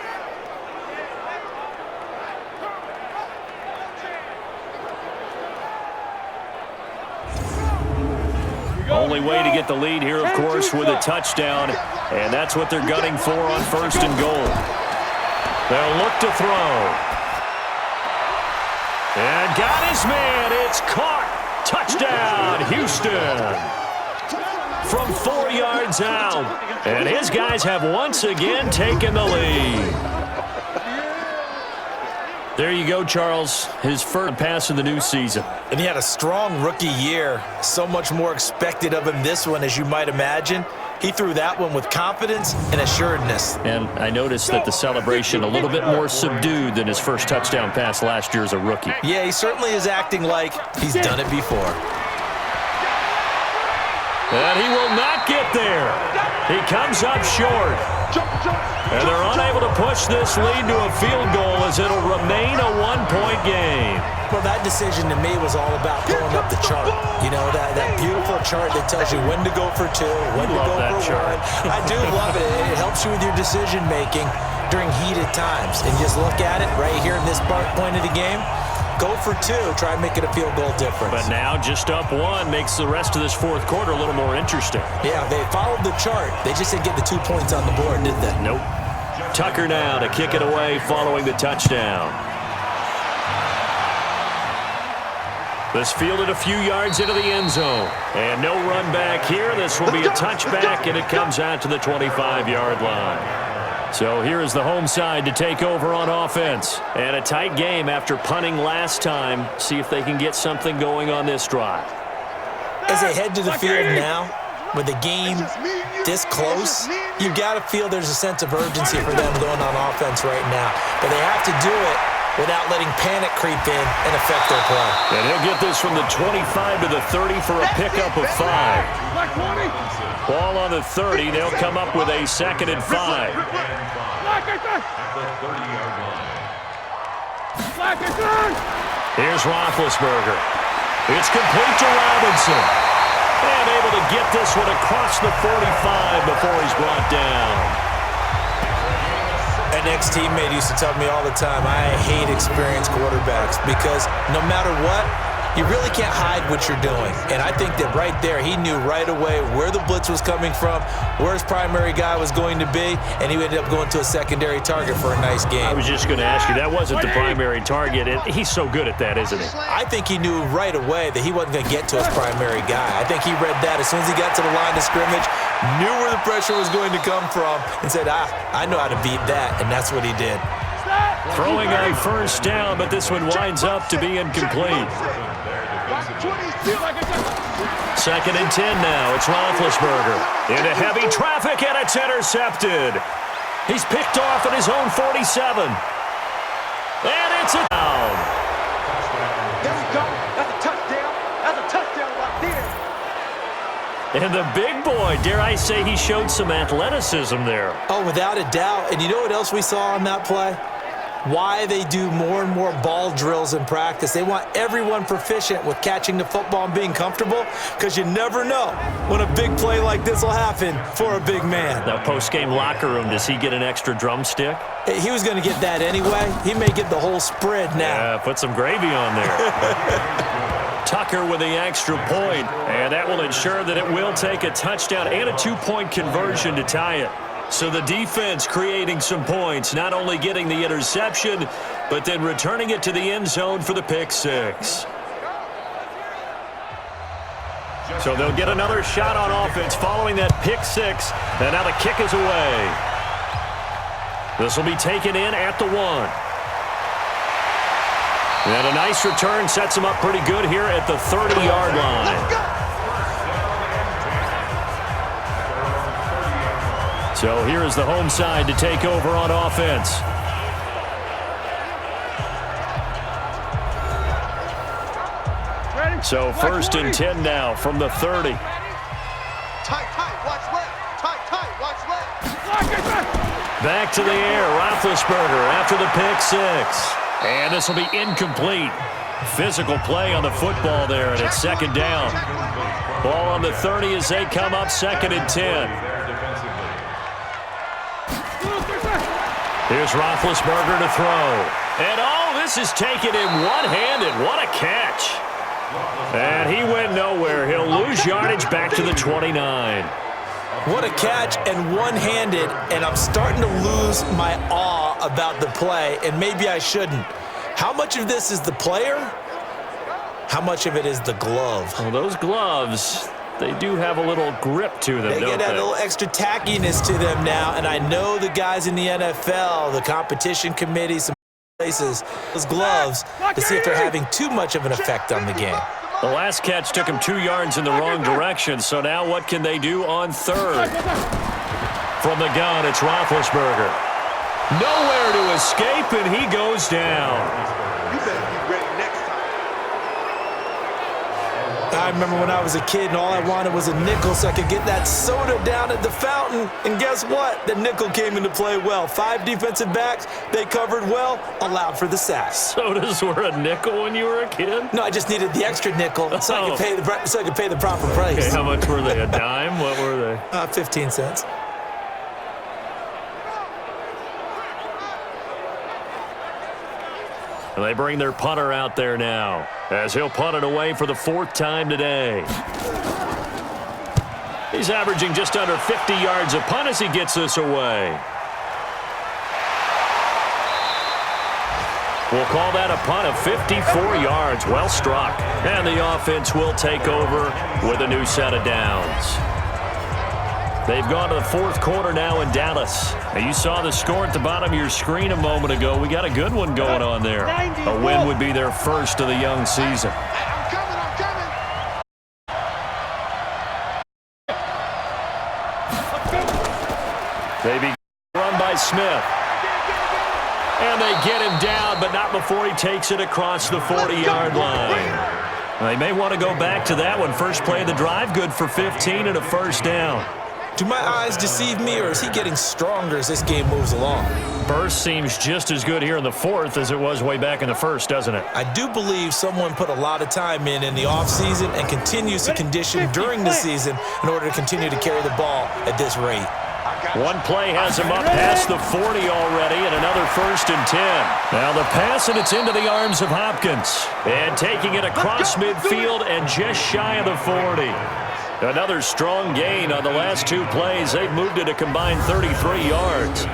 Only way to get the lead here, of course, with a touchdown, and that's what they're gunning for on 1st and goal. They'll look to throw. And got his man. It's caught. Touchdown, Houston. From 4 yards out. And his guys have once again taken the lead. There you go, Charles. His first pass of the new season. And he had a strong rookie year. So much more expected of him this one, as you might imagine. He threw that one with confidence and assuredness. And I noticed that the celebration a little bit more subdued than his first touchdown pass last year as a rookie. Yeah, he certainly is acting like he's done it before. And he will not get there. He comes up short. And they're unable to push this lead to a field goal as it'll remain a one-point game. Well, that decision to me was all about pulling up the chart. You know, that beautiful chart that tells you when to go for 2, when to go for 1. I do love it. It helps you with your decision-making during heated times. And just look at it right here in this point of the game. Go for 2. Try and make it a field goal difference. But now just up 1 makes the rest of this fourth quarter a little more interesting. Yeah, they followed the chart. They just didn't get the 2 points on the board, did they? Nope. Tucker now to kick it away following the touchdown. This fielded a few yards into the end zone. And no run back here. This will be a touchback, and it comes out to the 25-yard line. So here is the home side to take over on offense. And a tight game after punting last time. See if they can get something going on this drive. As they head to the field now, with the game this close, you've got to feel there's a sense of urgency for them going on offense right now. But they have to do it without letting panic creep in and affect their play. And he'll get this from the 25 to the 30 for a pickup of 5. Ball on the 30. They'll come up with a 2nd and 5. Here's Roethlisberger. It's complete to Robinson. And able to get this one across the 45 before he's brought down. An ex-teammate used to tell me all the time, I hate experienced quarterbacks because no matter what, you really can't hide what you're doing. And I think that right there, he knew right away where the blitz was coming from, where his primary guy was going to be, and he ended up going to a secondary target for a nice game. I was just going to ask you, that wasn't the primary target. He's so good at that, isn't he? I think he knew right away that he wasn't going to get to his primary guy. I think he read that as soon as he got to the line of scrimmage, knew where the pressure was going to come from, and said, I know how to beat that, and that's what he did. Throwing a first down, but this one winds up to be incomplete. 2nd and 10 now. It's Roethlisberger into heavy traffic, and it's intercepted. He's picked off at his own 47. And it's a down. There we go. That's a touchdown. That's a touchdown right there. And the big boy, dare I say, he showed some athleticism there. Oh, without a doubt. And you know what else we saw on that play? Why they do more and more ball drills in practice. They want everyone proficient with catching the football and being comfortable, because you never know when a big play like this will happen for a big man. Now, post-game locker room, does he get an extra drumstick? He was going to get that anyway. He may get the whole spread now. Yeah, put some gravy on there. Tucker with the extra point, and that will ensure that it will take a touchdown and a 2-point conversion to tie it. So the defense creating some points, not only getting the interception, but then returning it to the end zone for the pick 6. So they'll get another shot on offense following that pick 6, and now the kick is away. This will be taken in at the 1. And a nice return sets him up pretty good here at the 30-yard line. So here is the home side to take over on offense. So 1st and 10 now from the 30. Tight, watch left. Watch left. Back to the air, Roethlisberger after the pick 6. And this will be incomplete. Physical play on the football there, and it's second down. Ball on the 30 as they come up, 2nd and 10. Here's Roethlisberger to throw. And this is taken in one-handed. What a catch. And he went nowhere. He'll lose yardage back to the 29. What a catch and one-handed, and I'm starting to lose my awe about the play, and maybe I shouldn't. How much of this is the player? How much of it is the glove? Well, those gloves, they do have a little grip to them, They don't get that they? little extra tackiness to them now, and I know the guys in the NFL, the competition committee, some places, those gloves to see if they're having too much of an effect on the game. The last catch took him 2 yards in the wrong direction, so now what can they do on 3rd? From the gun, it's Roethlisberger. Nowhere to escape, and he goes down. You better be ready next time. I remember when I was a kid and all I wanted was a nickel so I could get that soda down at the fountain. And guess what? The nickel came into play well. 5 defensive backs, they covered well, allowed for the sacks. Sodas were a nickel when you were a kid? No, I just needed the extra nickel so I could pay the proper price. Okay, how much were they? A dime? What were they? 15 cents. And they bring their punter out there now as he'll punt it away for the 4th time today. He's averaging just under 50 yards a punt as he gets this away. We'll call that a punt of 54 yards. Well struck. And the offense will take over with a new set of downs. They've gone to the 4th quarter now in Dallas. Now you saw the score at the bottom of your screen a moment ago. We got a good one going on there. A win would be their first of the young season. I'm coming. They begin run by Smith. And they get him down, but not before he takes it across the 40-yard line. They may want to go back to that one. First play of the drive, good for 15 and a first down. Do my eyes deceive me, or is he getting stronger as this game moves along? Burst seems just as good here in the 4th as it was way back in the 1st, doesn't it? I do believe someone put a lot of time in the offseason and continues to condition during the season in order to continue to carry the ball at this rate. One play has him up past the 40 already, and another 1st and 10. Now the pass, and it's into the arms of Hopkins. And taking it across midfield and just shy of the 40. Another strong gain on the last 2 plays. They've moved it a combined 33 yards.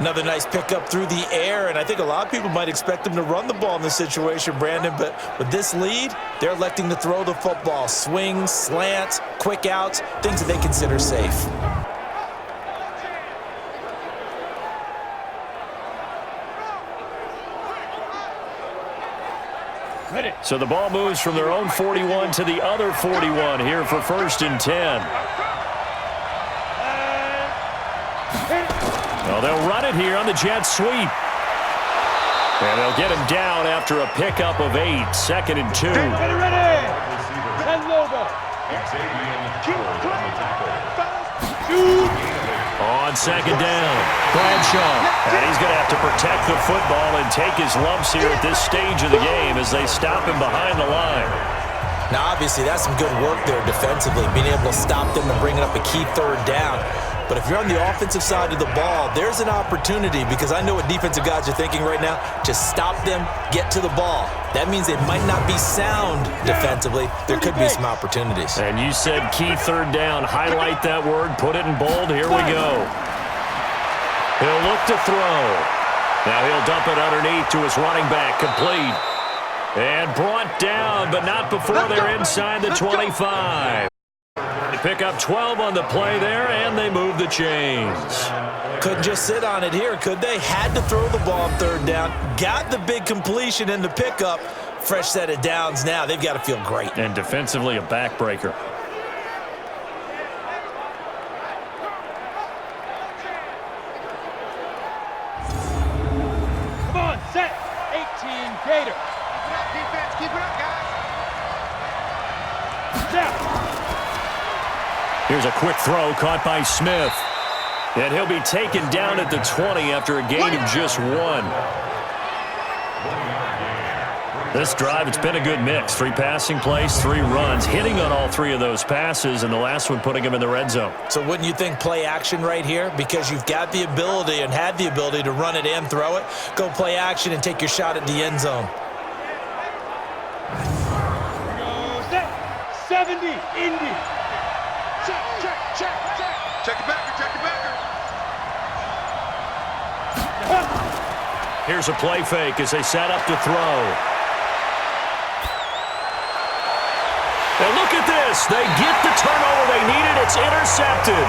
Another nice pickup through the air, and I think a lot of people might expect them to run the ball in this situation, Brandon, but with this lead, they're electing to throw the football. Swings, slants, quick outs, things that they consider safe. So the ball moves from their own 41 to the other 41 here for 1st and 10. Well, they'll run it here on the jet sweep. And they'll get him down after a pickup of 8, 2nd and 2. Ready. And Lobo. On 2nd down, Bradshaw. And he's going to have to protect the football and take his lumps here at this stage of the game as they stop him behind the line. Now, obviously, that's some good work there defensively, being able to stop them and bringing up a key 3rd down. But if you're on the offensive side of the ball, there's an opportunity, because I know what defensive guys are thinking right now. Just stop them, get to the ball. That means they might not be sound defensively. There could be some opportunities. And you said key 3rd down. Highlight that word. Put it in bold. Here we go. He'll look to throw. Now he'll dump it underneath to his running back. Complete. And brought down, but not before they're inside the 25. They pick up 12 on the play there, and they move the chains. Couldn't just sit on it here, could they? Had to throw the ball on 3rd down. Got the big completion in the pickup. Fresh set of downs now. They've got to feel great. And defensively, a backbreaker. Come on, set. 18 Gator. Defense, keep it up, guys. Set. Here's a quick throw caught by Smith. And he'll be taken down at the 20 after a gain of just 1. This drive, it's been a good mix. 3 passing plays, 3 runs, hitting on all 3 of those passes, and the last one putting him in the red zone. So wouldn't you think play action right here? Because you've got the ability and had the ability to run it and throw it. Go play action and take your shot at the end zone. 70, Indy. Check. Check it back. Here's a play fake as they set up to throw. And look at this. They get the turnover they needed. It's intercepted.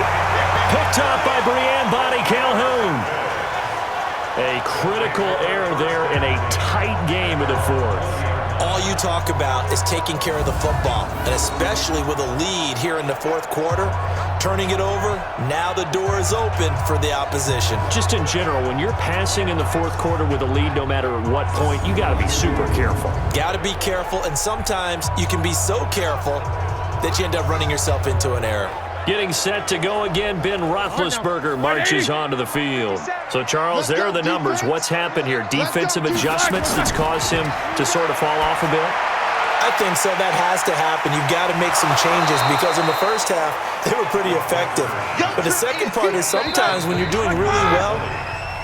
Picked up by Brianne Bonnie Calhoun. A critical error there in a tight game of the 4th. All you talk about is taking care of the football, and especially with a lead here in the 4th quarter, turning it over, now the door is open for the opposition. Just in general, when you're passing in the 4th quarter with a lead, no matter at what point, you got to be super careful. Got to be careful, and sometimes you can be so careful that you end up running yourself into an error. Getting set to go again, Ben Roethlisberger marches onto the field. So, Charles, there are the numbers. What's happened here? Defensive adjustments that's caused him to sort of fall off a bit? I think so. That has to happen. You've got to make some changes because in the first half, they were pretty effective. But the second part is sometimes when you're doing really well,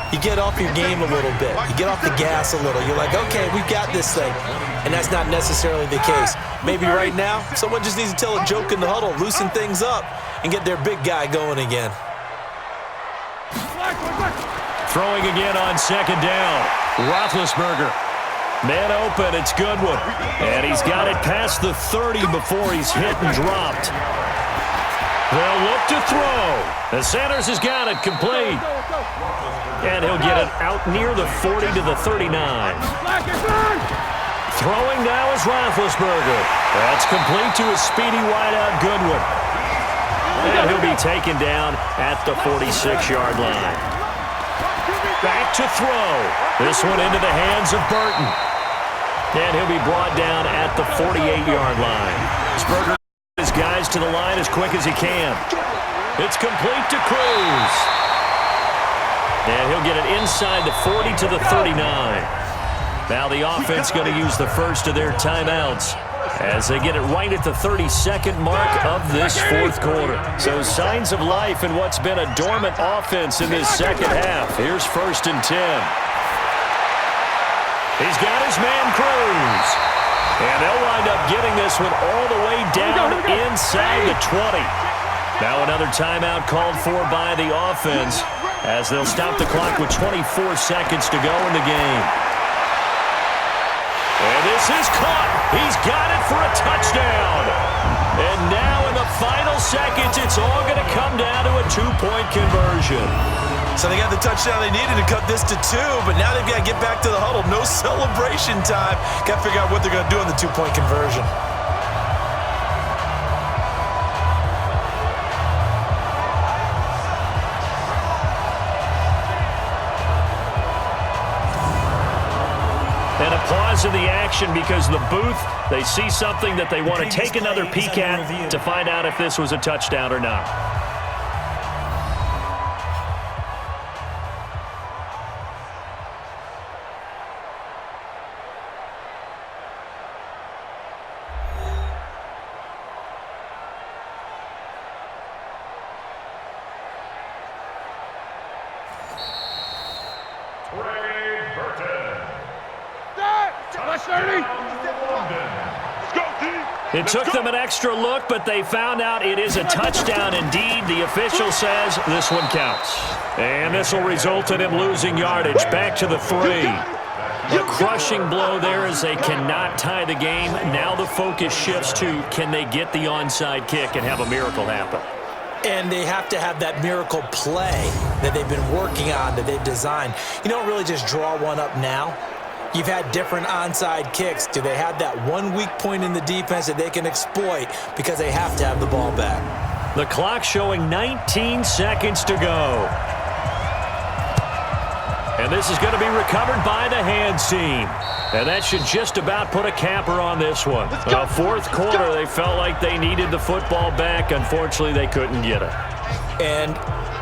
you get off your game a little bit. You get off the gas a little. You're like, okay, we've got this thing. And that's not necessarily the case. Maybe right now, someone just needs to tell a joke in the huddle, loosen things up, and get their big guy going again. Throwing again on 2nd down. Roethlisberger. Man open, it's Goodwin. And he's got it past the 30 before he's hit and dropped. They'll look to throw. And Sanders has got it complete. And he'll get it out near the 40 to the 39. Throwing now is Roethlisberger. That's complete to his speedy wideout Goodwin. And he'll be taken down at the 46-yard line. Back to throw. This one into the hands of Burton. And he'll be brought down at the 48-yard line. Roethlisberger his guys to the line as quick as he can. It's complete to Cruz. And he'll get it inside the 40 to the 39. Now the offense going to use the first of their timeouts as they get it right at the 32nd mark of this 4th quarter. So signs of life in what's been a dormant offense in this second half. Here's 1st and 10. He's got his man Cruz. And they'll wind up getting this one all the way down inside the 20. Now another timeout called for by the offense as they'll stop the clock with 24 seconds to go in the game. And this is caught. He's got it for a touchdown. And now in the final seconds, it's all going to come down to a 2-point conversion. So they got the touchdown they needed to cut this to 2, but now they've got to get back to the huddle. No celebration time. Got to figure out what they're going to do on the 2-point conversion. And a pause in the action because the booth, they see something that they want to take another peek at to find out if this was a touchdown or not. It took them an extra look, but they found out it is a touchdown indeed. The official says this one counts. And this will result in him losing yardage back to the 3. A crushing blow there as they cannot tie the game. Now the focus shifts to can they get the onside kick and have a miracle happen. And they have to have that miracle play that they've been working on, that they've designed. You don't really just draw one up now. You've had different onside kicks. Do they have that one weak point in the defense that they can exploit because they have to have the ball back? The clock showing 19 seconds to go. And this is going to be recovered by the hands team. And that should just about put a capper on this one. The 4th quarter, they felt like they needed the football back. Unfortunately, they couldn't get it. And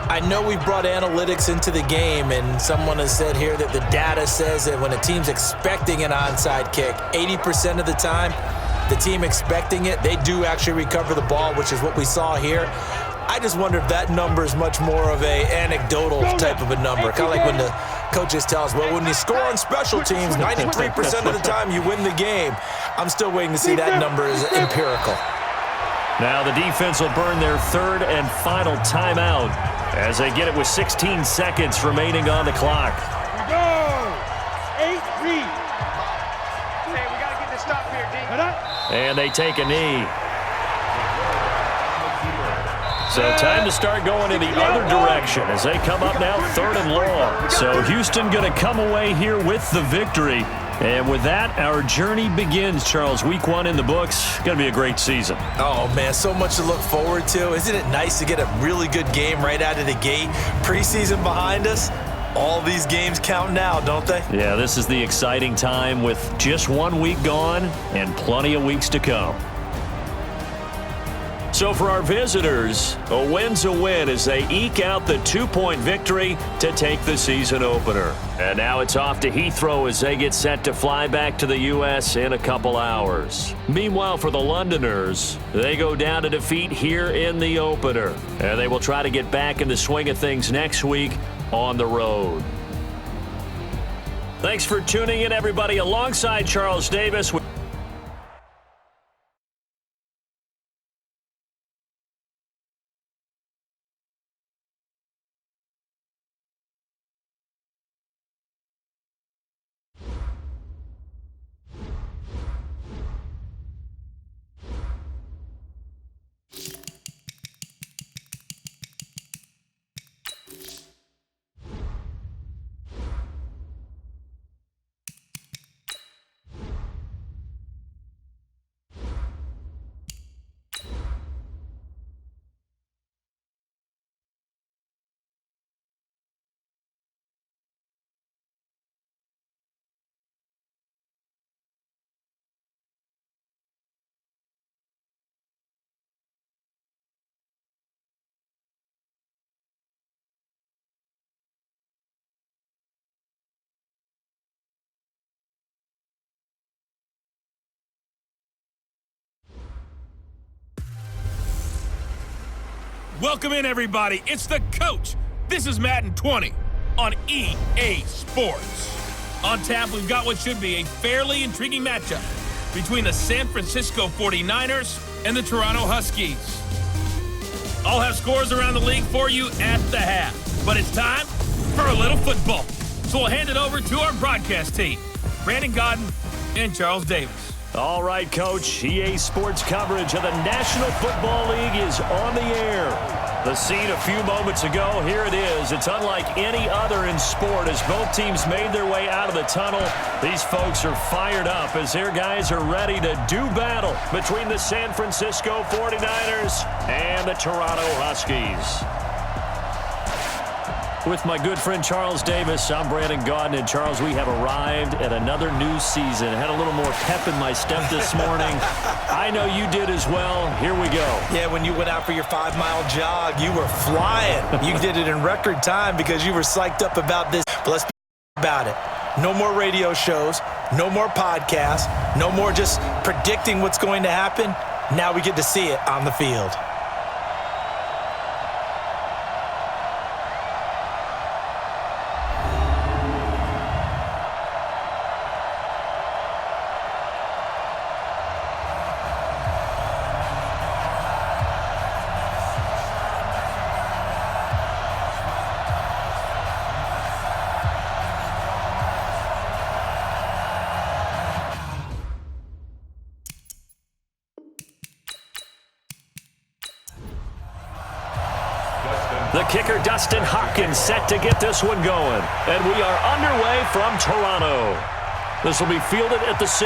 I know we brought analytics into the game, and someone has said here that the data says that when a team's expecting an onside kick, 80% of the time, the team expecting it, they do actually recover the ball, which is what we saw here. I just wonder if that number is much more of a anecdotal type of a number. Kind of like when the coaches tell us, well, when you score on special teams, 93% of the time you win the game. I'm still waiting to see that number is empirical. Now the defense will burn their third and final timeout as they get it with 16 seconds remaining on the clock. Go! 8-3. Hey, we got to get this stop here, D. And they take a knee. So time to start going in the other direction as they come up now 3rd and long. So Houston going to come away here with the victory. And with that, our journey begins, Charles. Week 1 in the books. Going to be a great season. Oh, man, so much to look forward to. Isn't it nice to get a really good game right out of the gate? Preseason behind us. All these games count now, don't they? Yeah, this is the exciting time with just 1 week gone and plenty of weeks to come. So for our visitors, a win's a win as they eke out the 2-point victory to take the season opener. And now it's off to Heathrow as they get set to fly back to the U.S. in a couple hours. Meanwhile, for the Londoners, they go down to defeat here in the opener. And they will try to get back in the swing of things next week on the road. Thanks for tuning in, everybody. Alongside Charles Davis. Welcome in, everybody. It's the coach. This is Madden 20 on EA Sports. On tap, we've got what should be a fairly intriguing matchup between the San Francisco 49ers and the Toronto Huskies. I'll have scores around the league for you at the half, but it's time for a little football. So we'll hand it over to our broadcast team, Brandon Godden and Charles Davis. All right, Coach. EA Sports coverage of the National Football League is on the air. The scene a few moments ago, here it is. It's unlike any other in sport as both teams made their way out of the tunnel. These folks are fired up as their guys are ready to do battle between the San Francisco 49ers and the Toronto Huskies. With my good friend Charles Davis, I'm Brandon Godden. And Charles, we have arrived at another new season. Had a little more pep in my step this morning. I know you did as well. Here we go. Yeah, when you went out for your 5-mile jog, you were flying. You did it in record time because you were psyched up about this. But let's be about it. No more radio shows, no more podcasts, no more just predicting what's going to happen. Now we get to see it on the field. The kicker, Dustin Hopkins, set to get this one going. And we are underway from Toronto. This will be fielded at the 6.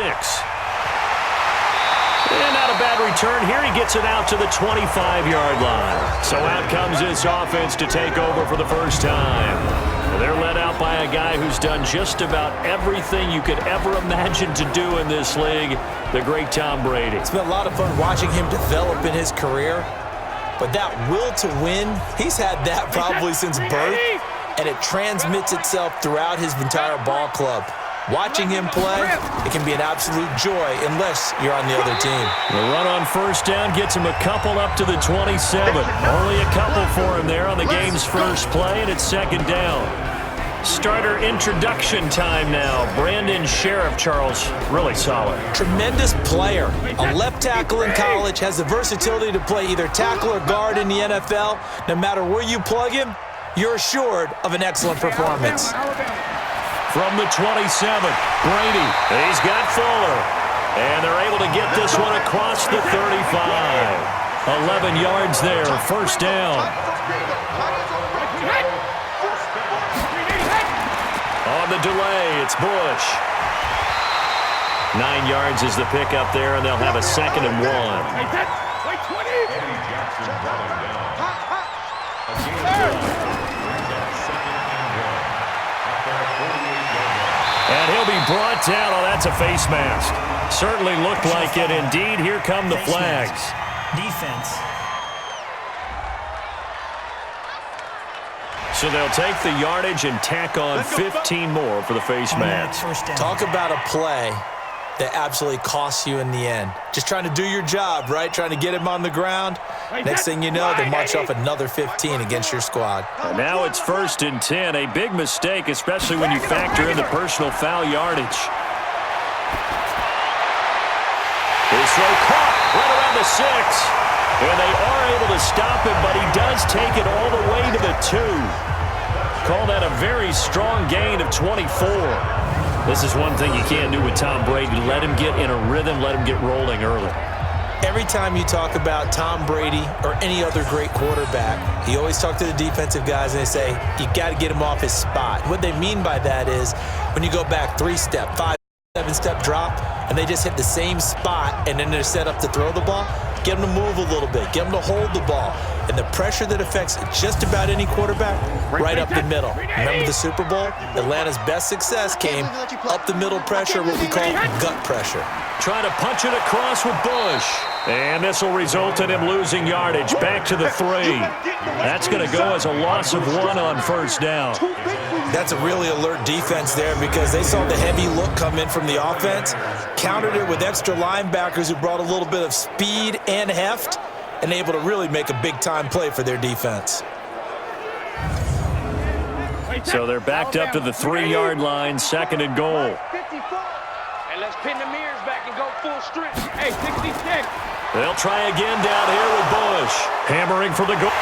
And not a bad return here. He gets it out to the 25-yard line. So out comes this offense to take over for the first time. They're led out by a guy who's done just about everything you could ever imagine to do in this league, the great Tom Brady. It's been a lot of fun watching him develop in his career. But that will to win, he's had that probably since birth, and it transmits itself throughout his entire ball club. Watching him play, it can be an absolute joy unless you're on the other team. The run on first down gets him a couple up to the 27. Only a couple for him there on the game's first play, and it's second down. Starter introduction time now. Brandon Sheriff, Charles, really solid. Tremendous player. A left tackle in college, has the versatility to play either tackle or guard in the NFL. No matter where you plug him, you're assured of an excellent performance. From the 27, Brady. He's got Fuller. And they're able to get this one across the 35. 11 yards there, first down. On the delay, it's Bush. 9 yards is the pickup there, and they'll have a 2nd and 1. And he'll be brought down. Oh, that's a face mask. Certainly looked like it. Indeed, here come the flags. Defense. So they'll take the yardage and tack on 15 more for the face mask. Talk about a play that absolutely costs you in the end. Just trying to do your job, right? Trying to get him on the ground. Next thing you know, they march off another 15 against your squad. And now it's 1st and 10. A big mistake, especially when you factor in the personal foul yardage. His throw caught right around the 6. And they are able to stop him, but he does take it all the way to the 2. Call that a very strong gain of 24. This is one thing you can't do with Tom Brady. Let him get in a rhythm, let him get rolling early. Every time you talk about Tom Brady or any other great quarterback, you always talk to the defensive guys and they say, you got to get him off his spot. What they mean by that is when you go back 3-step, 5, 7-step drop, and they just hit the same spot and then they're set up to throw the ball, get them to move a little bit, get them to hold the ball. And the pressure that affects just about any quarterback, right up the middle. Remember the Super Bowl? Atlanta's best success came up the middle pressure, what we call gut pressure. Trying to punch it across with Bush. And this will result in him losing yardage back to the 3. That's going to go as a loss of 1 on first down. That's a really alert defense there because they saw the heavy look come in from the offense, countered it with extra linebackers who brought a little bit of speed and heft, and able to really make a big-time play for their defense. So they're backed up to the 3-yard line, 2nd and goal. And let's pin the mirrors back and go full strength. Hey, 66. They'll try again down here with Bush. Hammering for the goal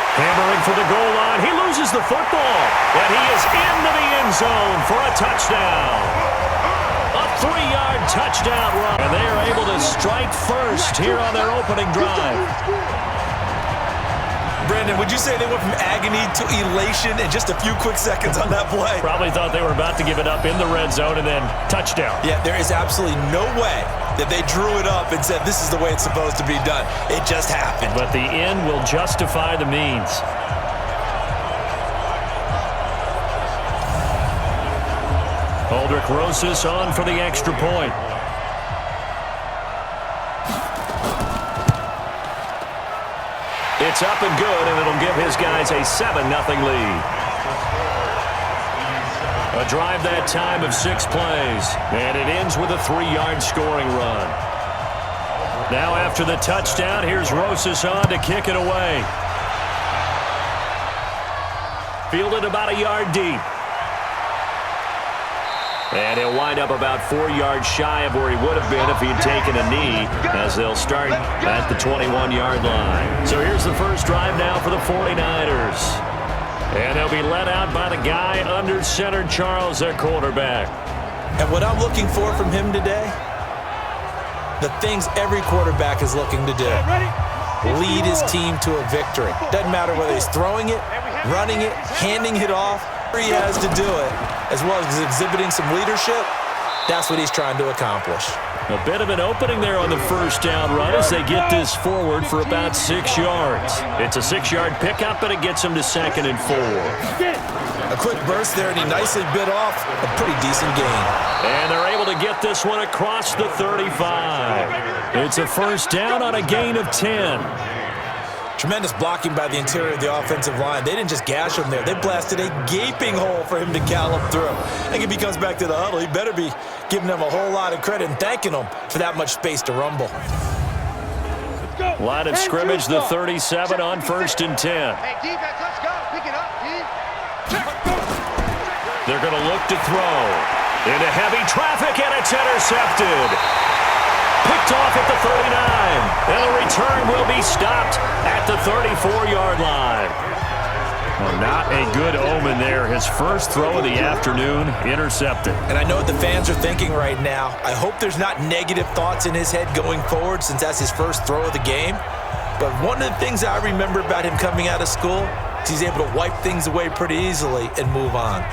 line. He loses the football. And he is into the end zone for a touchdown. A 3-yard touchdown run. And they are able to strike first here on their opening drive. Brandon, would you say they went from agony to elation in just a few quick seconds on that play? Probably thought they were about to give it up in the red zone and then touchdown. Yeah, there is absolutely no way that they drew it up and said this is the way it's supposed to be done. It just happened. But the end will justify the means. Aldrich Rosas on for the extra point. It's up and good, and it'll give his guys a 7-0 lead. A drive that time of 6 plays, and it ends with a 3-yard scoring run. Now after the touchdown, here's Rosas on to kick it away. Fielded about a yard deep. And he'll wind up about 4 yards shy of where he would have been if he'd taken a knee, as they'll start at the 21-yard line. So here's the first drive now for the 49ers. And they'll be led out by the guy under center, Charles, their quarterback. And what I'm looking for from him today, the things every quarterback is looking to do. Lead his team to a victory. Doesn't matter whether he's throwing it, running it, handing it off, he has to do it, as well as exhibiting some leadership. That's what he's trying to accomplish. A bit of an opening there on the first down run as they get this forward for about 6 yards. It's a 6-yard pickup, and it gets them to 2nd and 4. A quick burst there, and he nicely bit off a pretty decent gain. And they're able to get this one across the 35. It's a first down on a gain of 10. Tremendous blocking by the interior of the offensive line. They didn't just gash him there. They blasted a gaping hole for him to gallop through. I think if he comes back to the huddle, he better be giving them a whole lot of credit and thanking them for that much space to rumble. Line of scrimmage, the 37 on 1st and 10. Hey, defense, let's go. Pick it up, D. They're going to look to throw. Into heavy traffic, and it's intercepted. Picked off at the 39. And the return will be stopped at the 34-yard line. Well, not a good omen there. His first throw of the afternoon, intercepted. And I know what the fans are thinking right now. I hope there's not negative thoughts in his head going forward since that's his first throw of the game. But one of the things I remember about him coming out of school is he's able to wipe things away pretty easily and move on.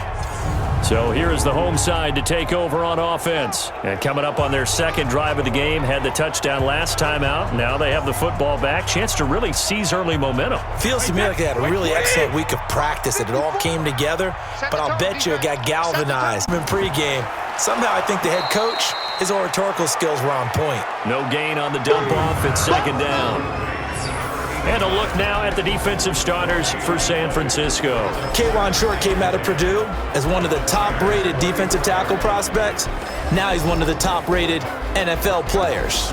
So here is the home side to take over on offense. And coming up on their second drive of the game, had the touchdown last time out. Now they have the football back. Chance to really seize early momentum. Feels to me like they had a really excellent week of practice, that it all came together. But I'll bet you it got galvanized in pregame. Somehow I think the head coach, his oratorical skills were on point. No gain on the dump off. It's second down. And a look now at the defensive starters for San Francisco. K'Wan Short came out of Purdue as one of the top-rated defensive tackle prospects. Now he's one of the top-rated NFL players.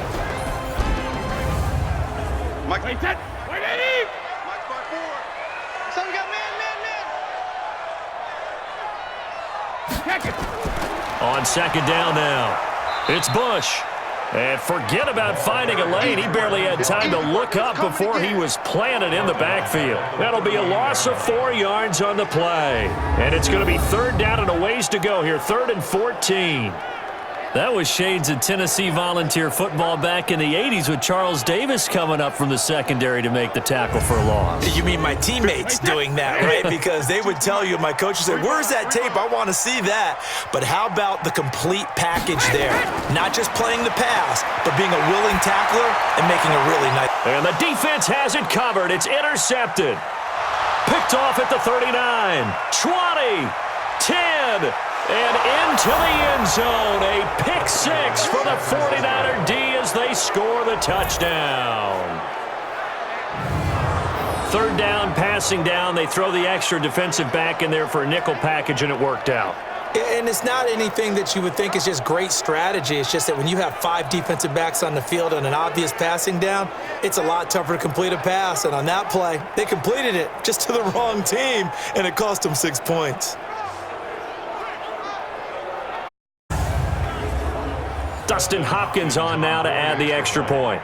Mike, wait, set. Wait, Eddie. Mike, spot forward. Son, we got man. Check it. On second down now, it's Bush. And forget about finding a lane. He barely had time to look up before he was planted in the backfield. That'll be a loss of 4 yards on the play. And it's going to be third down and a ways to go here, 3rd and 14. That was shades of Tennessee volunteer football back in the 80s with Charles Davis coming up from the secondary to make the tackle for a loss. You mean my teammates doing that, right? Because they would tell you, my coach would say, where's that tape? I want to see that. But how about the complete package there? Not just playing the pass, but being a willing tackler and making a really nice. And the defense has it covered. It's intercepted. Picked off at the 39, 20, 10, and into the end zone. A pick six for the 49er D as they score the touchdown. Third down, passing down. They throw the extra defensive back in there for a nickel package, and it worked out. And it's not anything that you would think is just great strategy. It's just that when you have 5 defensive backs on the field and an obvious passing down, it's a lot tougher to complete a pass. And on that play, they completed it just to the wrong team, and it cost them 6 points. Dustin Hopkins on now to add the extra point.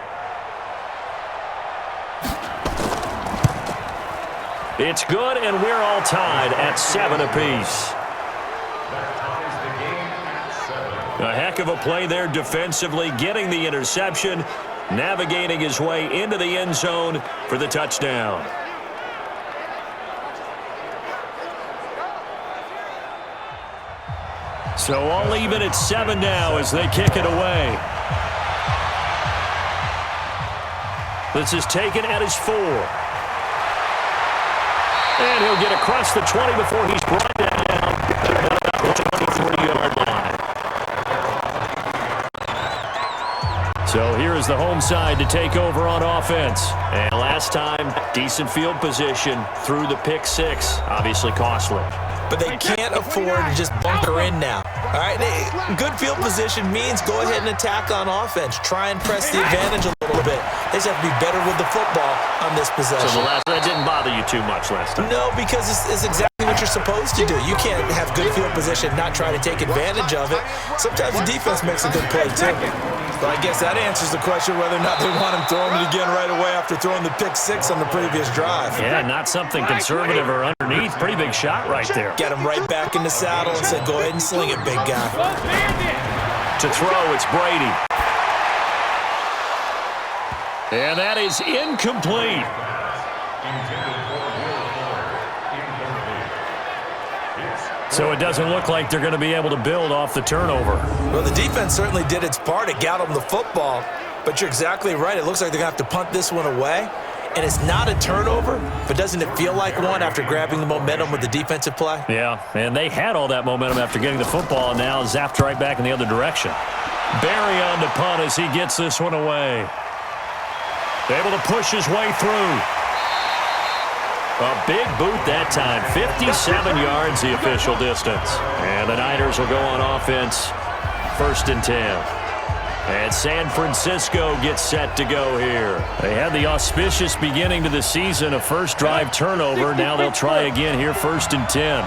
It's good, and we're all tied at 7 apiece. A heck of a play there defensively, getting the interception, navigating his way into the end zone for the touchdown. So all even at 7 now as they kick it away. This is taken at his 4. And he'll get across the 20 before he's brought down at the 23-yard line. So here is the home side to take over on offense. And last time, decent field position through the pick 6. Obviously costly. But they can't afford to just bunker in now. All right, good field position means go ahead and attack on offense. Try and press the advantage a little bit. They just have to be better with the football on this possession. So that didn't bother you too much last time? No, because it's exactly what you're supposed to do. You can't have good field position, not try to take advantage of it. Sometimes the defense makes a good play, too. But I guess that answers the question whether or not they want him throwing it again right away after throwing the pick 6 on the previous drive. Yeah, not something conservative or underneath. Pretty big shot right there. Get him right back in the saddle and said, go ahead and sling it, big guy. To throw, it's Brady. And that is incomplete. So it doesn't look like they're going to be able to build off the turnover. Well, the defense certainly did its part. It got them the football. But you're exactly right. It looks like they're going to have to punt this one away. And it's not a turnover, but doesn't it feel like one after grabbing the momentum with the defensive play? Yeah, and they had all that momentum after getting the football, and now zapped right back in the other direction. Barry on the punt as he gets this one away. Able to push his way through. A big boot that time. 57 yards the official distance. And the Niners will go on offense. 1st and 10. And San Francisco gets set to go here. They had the auspicious beginning to the season, a first drive turnover. Now they'll try again here, 1st and 10.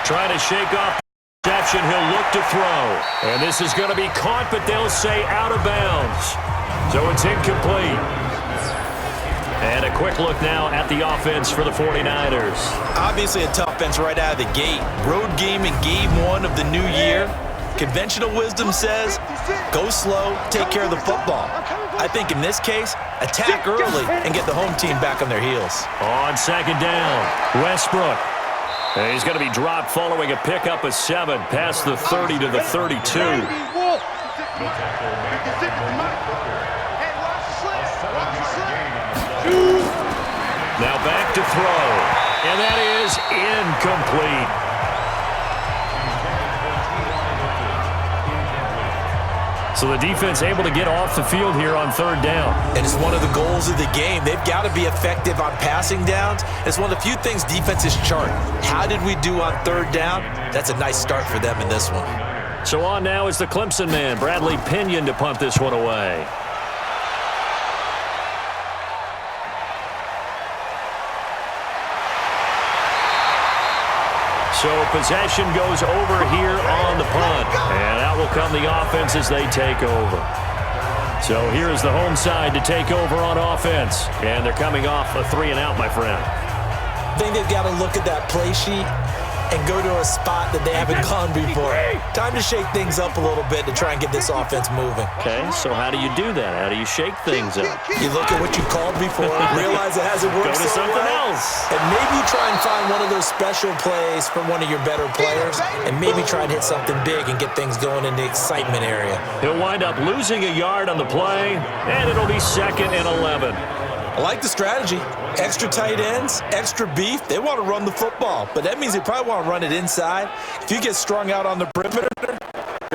Trying to shake off the reception. He'll look to throw. And this is going to be caught, but they'll say out of bounds. So it's incomplete. And a quick look now at the offense for the 49ers. Obviously a tough offense right out of the gate. Road game in game 1 of the new year. Conventional wisdom says, go slow, take care of the football. I think in this case, attack early and get the home team back on their heels. On 2nd down, Westbrook. And he's going to be dropped following a pickup of 7 past the 30 to the 32. Now back to throw. And that is incomplete. So the defense able to get off the field here on 3rd down. And it's one of the goals of the game. They've got to be effective on passing downs. It's one of the few things defenses chart. How did we do on 3rd down? That's a nice start for them in this one. So on now is the Clemson man, Bradley Pinion, to punt this one away. So possession goes over here on the punt. And out will come the offense as they take over. So here is the home side to take over on offense. And they're coming off a 3-and-out, my friend. I think they've got to look at that play sheet and go to a spot that they haven't gone before. Time to shake things up a little bit to try and get this offense moving. Okay, so how do you do that? How do you shake things up? You look at what you called before, realize it hasn't worked Go to so something well, else. and maybe try and find one of those special plays from one of your better players, and maybe try and hit something big and get things going in the excitement area. He'll wind up losing a yard on the play, and it'll be 2nd and 11. I like the strategy. Extra tight ends, extra beef. They want to run the football, but that means they probably want to run it inside. If you get strung out on the perimeter,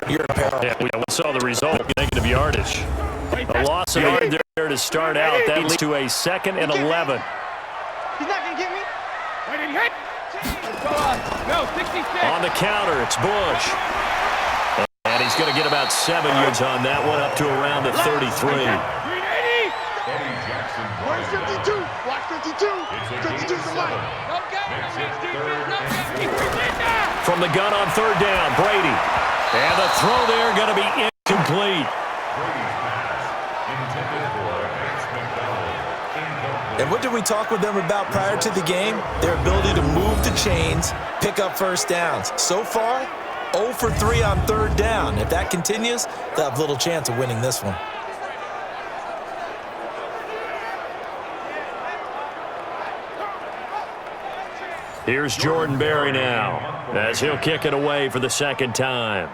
you're in peril. Yeah, we saw the result, negative yardage. A loss of a yard there to start out. That leads to a 2nd and 11. He's not going to get me. Wait, did he hit? No, 66. On the counter, it's Bush. And he's going to get about 7 yards on that one, up to around the 33. Where's 52? Watch 52. 52's the money. From the gun on 3rd down, Brady. And the throw there going to be incomplete. And what did we talk with them about prior to the game? Their ability to move the chains, pick up first downs. So far, 0 for 3 on 3rd down. If that continues, they'll have little chance of winning this one. Here's Jordan Berry now, as he'll kick it away for the 2nd time.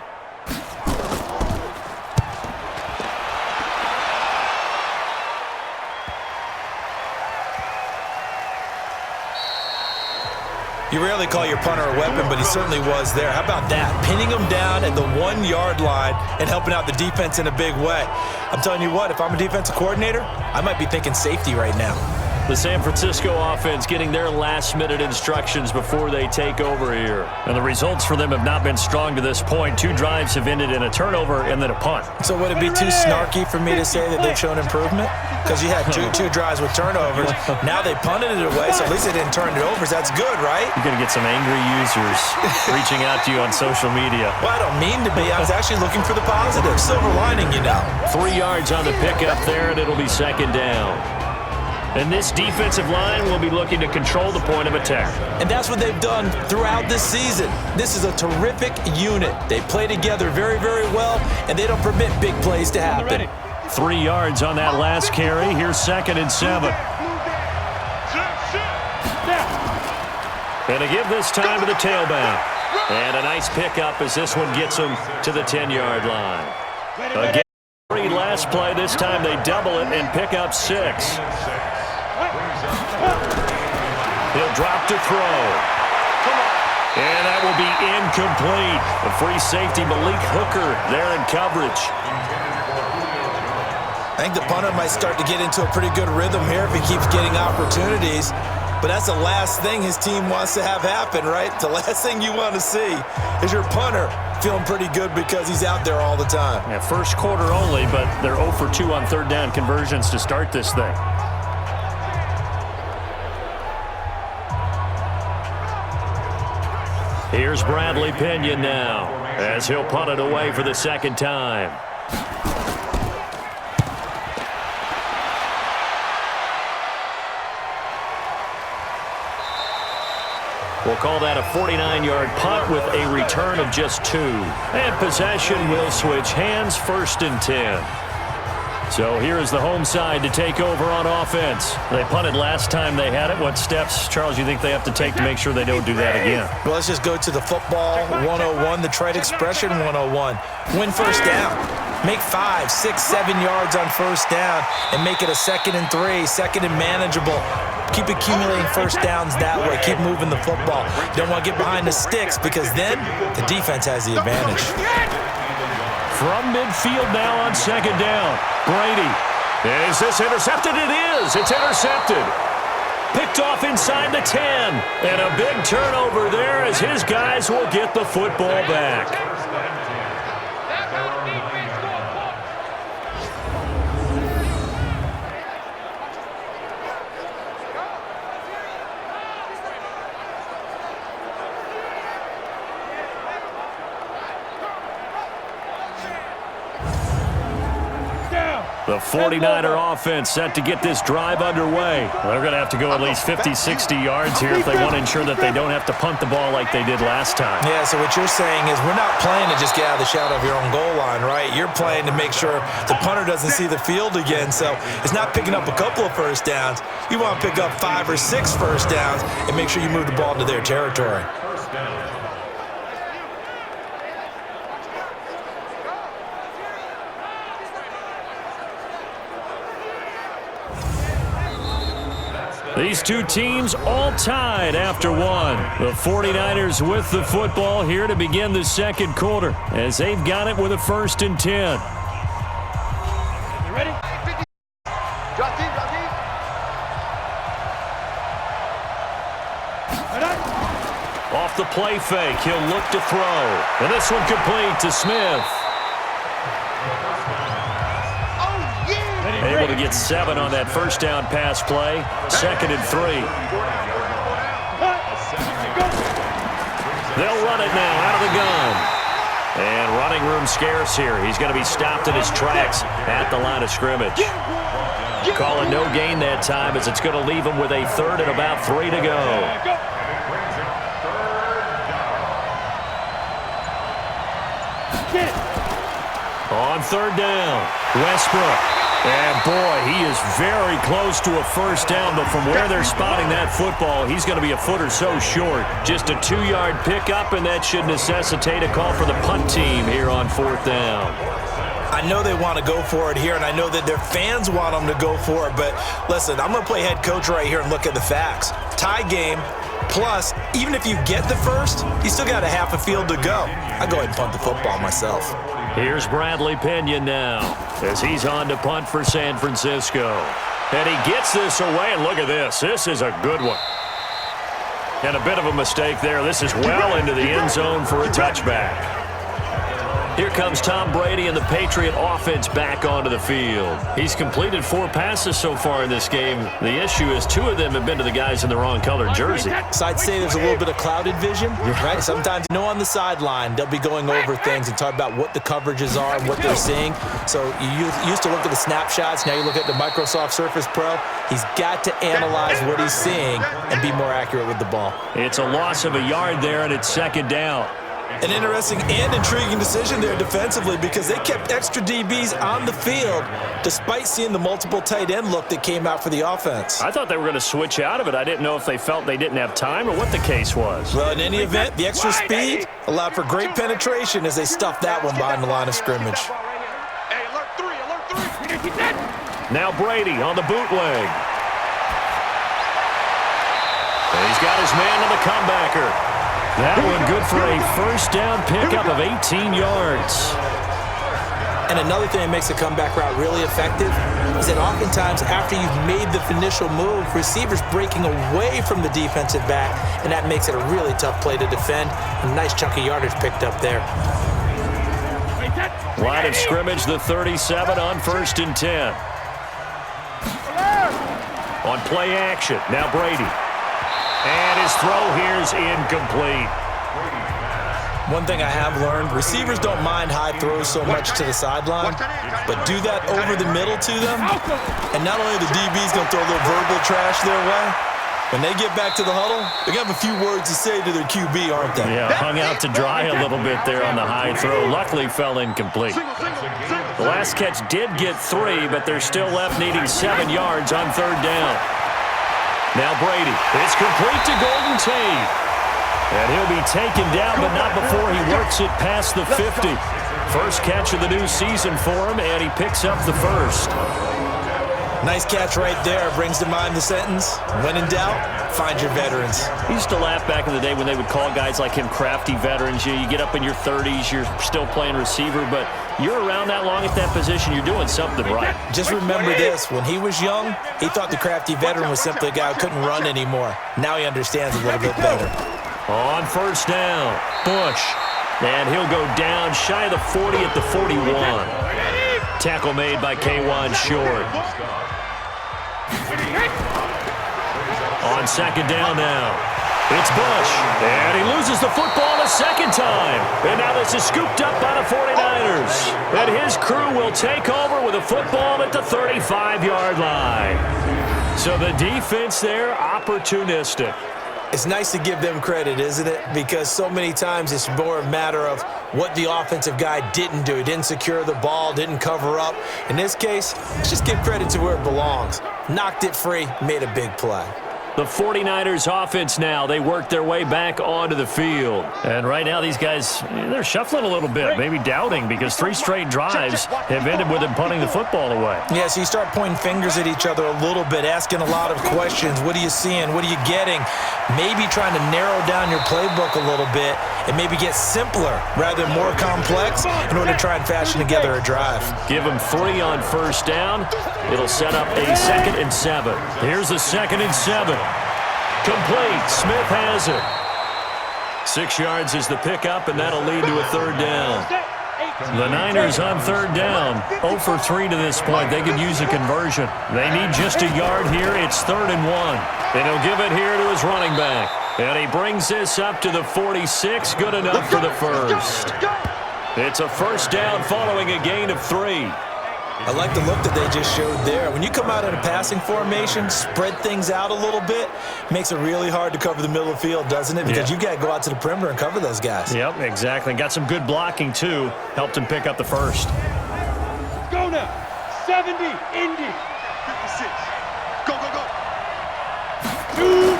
You rarely call your punter a weapon, but he certainly was there. How about that? Pinning him down at the 1-yard line and helping out the defense in a big way. I'm telling you what, if I'm a defensive coordinator, I might be thinking safety right now. The San Francisco offense getting their last-minute instructions before they take over here. And the results for them have not been strong to this point. 2 drives have ended in a turnover and then a punt. So would it be too snarky for me to say that they've shown improvement? Because you had two drives with turnovers. Now they punted it away, so at least they didn't turn it over. So that's good, right? You're going to get some angry users reaching out to you on social media. Well, I don't mean to be. I was actually looking for the positive. Silver lining, you know. 3 yards on the pickup there, and it'll be 2nd down. And this defensive line will be looking to control the point of attack. And that's what they've done throughout this season. This is a terrific unit. They play together very, very well, and they don't permit big plays to happen. 3 yards on that last carry. Here's 2nd and 7. And to give this time to the tailback. And a nice pickup as this one gets them to the 10-yard line. Again, last play. This time they double it and pick up 6. He'll drop to throw. And that will be incomplete. The free safety, Malik Hooker, there in coverage. I think the punter might start to get into a pretty good rhythm here if he keeps getting opportunities. But that's the last thing his team wants to have happen, right? The last thing you want to see is your punter feeling pretty good because he's out there all the time. Yeah, first quarter only, but they're 0 for 2 on third down conversions to start this thing. Here's Bradley Pinion now as he'll punt it away for the second time. We'll call that a 49-yard punt with a return of just 2. And possession will switch hands, 1st and 10. So here is the home side to take over on offense. They punted last time they had it. What steps, Charles, you think they have to take to make sure they don't do that again? Well, let's just go to the football 101, the trade expression 101. Win first down. Make 5, 6, 7 yards on first down and make it a 2nd and 3, 2nd and manageable. Keep accumulating first downs that way. Keep moving the football. You don't want to get behind the sticks because then the defense has the advantage. From midfield now on 2nd down. Brady. Is this intercepted? It is. It's intercepted. Picked off inside the 10. And a big turnover there as his guys will get the football back. The 49er offense set to get this drive underway. They're going to have to go at least 50, 60 yards here if they want to ensure that they don't have to punt the ball like they did last time. Yeah, so what you're saying is we're not playing to just get out of the shadow of your own goal line, right? You're playing to make sure the punter doesn't see the field again. So it's not picking up a couple of first downs. You want to pick up 5 or 6 first downs and make sure you move the ball into their territory. These two teams all tied after 1. The 49ers with the football here to begin the second quarter as they've got it with a 1st and 10. You ready? Drop deep, drop deep. Off the play fake, he'll look to throw. And this one complete to Smith. Able to get 7 on that first down pass play. 2nd and 3. They'll run it now out of the gun. And running room scarce here. He's going to be stopped in his tracks at the line of scrimmage. Calling no gain that time as it's going to leave him with a 3rd and about 3 to go. On 3rd down, Westbrook. And, boy, he is very close to a first down, but from where they're spotting that football, he's going to be a foot or so short. Just a 2-yard pickup, and that should necessitate a call for the punt team here on 4th down. I know they want to go for it here, and I know that their fans want them to go for it, but listen, I'm going to play head coach right here and look at the facts. Tie game, plus, even if you get the first, you still got a half a field to go. I go ahead and punt the football myself. Here's Bradley Pinion now as he's on to punt for San Francisco. And he gets this away, and look at this. This is a good one. And a bit of a mistake there. This is well into the end zone for a touchback. Here comes Tom Brady and the Patriot offense back onto the field. He's completed 4 passes so far in this game. The issue is 2 of them have been to the guys in the wrong colored jersey. So I'd say there's a little bit of clouded vision, right? Sometimes, on the sideline, they'll be going over things and talk about what the coverages are and what they're seeing. So you used to look at the snapshots. Now you look at the Microsoft Surface Pro. He's got to analyze what he's seeing and be more accurate with the ball. It's a loss of a yard there, and it's 2nd down. An interesting and intriguing decision there defensively because they kept extra DBs on the field despite seeing the multiple tight end look that came out for the offense. I thought they were going to switch out of it. I didn't know if they felt they didn't have time or what the case was. Well, in any event, the extra speed allowed for great penetration as they stuffed that one behind the line of scrimmage. Hey, alert 3, alert 3. Now Brady on the bootleg. And he's got his man on the comebacker. That one good for a first down pickup of 18 yards. And another thing that makes a comeback route really effective is that oftentimes after you've made the initial move, receivers breaking away from the defensive back, and that makes it a really tough play to defend. A nice chunk of yardage picked up there. Line of scrimmage, the 37 on 1st and 10. On play action, now Brady. And his throw here is incomplete. One thing I have learned, receivers don't mind high throws so much to the sideline, but do that over the middle to them, and not only the DB's going to throw a little verbal trash their way, when they get back to the huddle, they're going to have a few words to say to their QB, aren't they? Yeah, hung out to dry a little bit there on the high throw. Luckily fell incomplete. The last catch did get 3, but they're still left needing 7 yards on 3rd down. Now Brady. It's complete to Golden Tate. And he'll be taken down, but not before he works it past the 50. First catch of the new season for him, and he picks up the first. Nice catch right there. Brings to mind the sentence, when in doubt, find your veterans. I used to laugh back in the day when they would call guys like him crafty veterans. You get up in your 30s, you're still playing receiver, but you're around that long at that position, you're doing something right. Just remember this. When he was young, he thought the crafty veteran was simply a guy who couldn't run anymore. Now he understands a little bit better. On 1st down, Bush. And he'll go down shy of the 40 at the 41. Tackle made by K1 Short. On 2nd down now, it's Bush. And he loses the football a second time. And now this is scooped up by the 49ers. And his crew will take over with a football at the 35-yard line. So the defense there, opportunistic. It's nice to give them credit, isn't it? Because so many times it's more a matter of what the offensive guy didn't do. He didn't secure the ball, didn't cover up. In this case, let's just give credit to where it belongs. Knocked it free, made a big play. The 49ers offense now, they work their way back onto the field. And right now these guys, they're shuffling a little bit, maybe doubting, because 3 straight drives have ended with them punting the football away. Yeah, so you start pointing fingers at each other a little bit, asking a lot of questions. What are you seeing? What are you getting? Maybe trying to narrow down your playbook a little bit and maybe get simpler rather than more complex in order to try and fashion together a drive. Give them 3 on 1st down. It'll set up a 2nd and 7. Here's a 2nd and 7. Complete. Smith has it. 6 yards is the pickup, and that'll lead to a 3rd down. The Niners on 3rd down. 0 for 3 to this point. They could use a conversion. They need just a yard here. It's 3rd and 1. And he'll give it here to his running back. And he brings this up to the 46. Good enough for the first. It's a 1st down following a gain of 3. I like the look that they just showed there. When you come out in a passing formation, spread things out a little bit, makes it really hard to cover the middle of the field, doesn't it? Because you got to go out to the perimeter and cover those guys. Yep, exactly. Got some good blocking, too. Helped him pick up the first. Go now. 70, Indy. 56. Go, go, go. 2.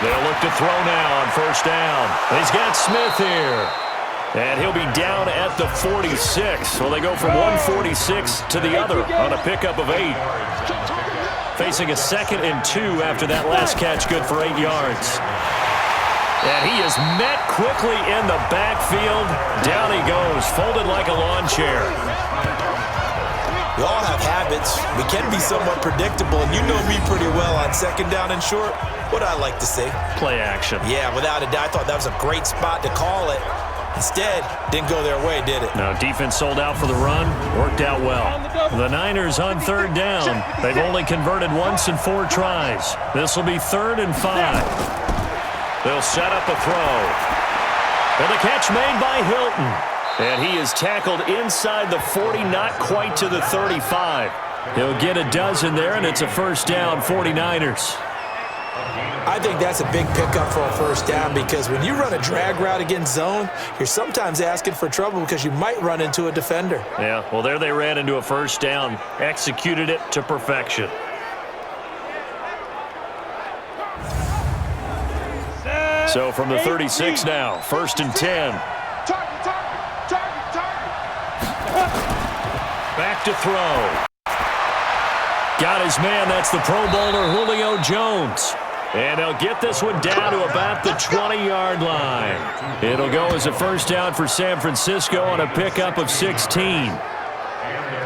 They'll look to throw now on 1st down. He's got Smith here. And he'll be down at the 46. So they go from 146 to the other on a pickup of 8. Facing a 2nd and 2 after that last catch, good for 8 yards. And he is met quickly in the backfield. Down he goes, folded like a lawn chair. We all have habits. We can be somewhat predictable, and you know me pretty well on 2nd down and short. What I like to say? Play action. Yeah, without a doubt. I thought that was a great spot to call it. Instead, didn't go their way, did it? No, defense sold out for the run. Worked out well. The Niners on 3rd down. They've only converted once in 4 tries. This will be 3rd and 5. They'll set up a throw. And the catch made by Hilton. And he is tackled inside the 40, not quite to the 35. He'll get a dozen there, and it's a 1st down, 49ers. I think that's a big pickup for a 1st down because when you run a drag route against zone, you're sometimes asking for trouble because you might run into a defender. Yeah, well, there they ran into a 1st down. Executed it to perfection. So from the 36 now, 1st and 10. Back to throw. Got his man. That's the Pro Bowler Julio Jones. And he'll get this one down to about the 20-yard line. It'll go as a 1st down for San Francisco on a pickup of 16.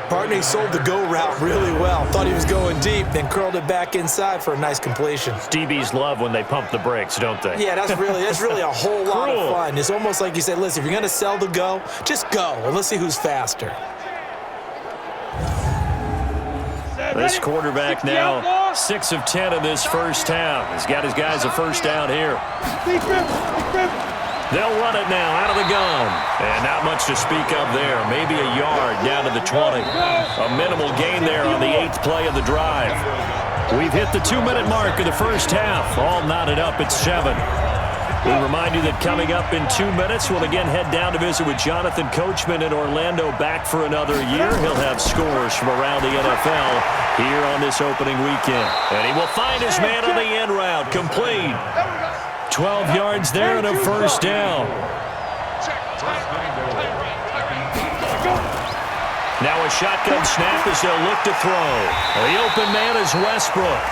Barney sold the go route really well. Thought he was going deep, then curled it back inside for a nice completion. DBs love when they pump the brakes, don't they? Yeah, that's really a whole lot of fun. It's almost like you say, listen, if you're going to sell the go, just go, and let's see who's faster. This quarterback now 6 of 10 in this first half. He's got his guys a first down here. They'll run it now out of the gun. And not much to speak of there. Maybe a yard down to the 20. A minimal gain there on the 8th play of the drive. We've hit the 2-minute mark of the first half. All knotted up at 7. We remind you that coming up in 2 minutes, we'll again head down to visit with Jonathan Coachman in Orlando, back for another year. He'll have scores from around the NFL here on this opening weekend. And he will find his man on the end route, complete. 12 yards there and a first down. Now a shotgun snap as they'll look to throw. The open man is Westbrook.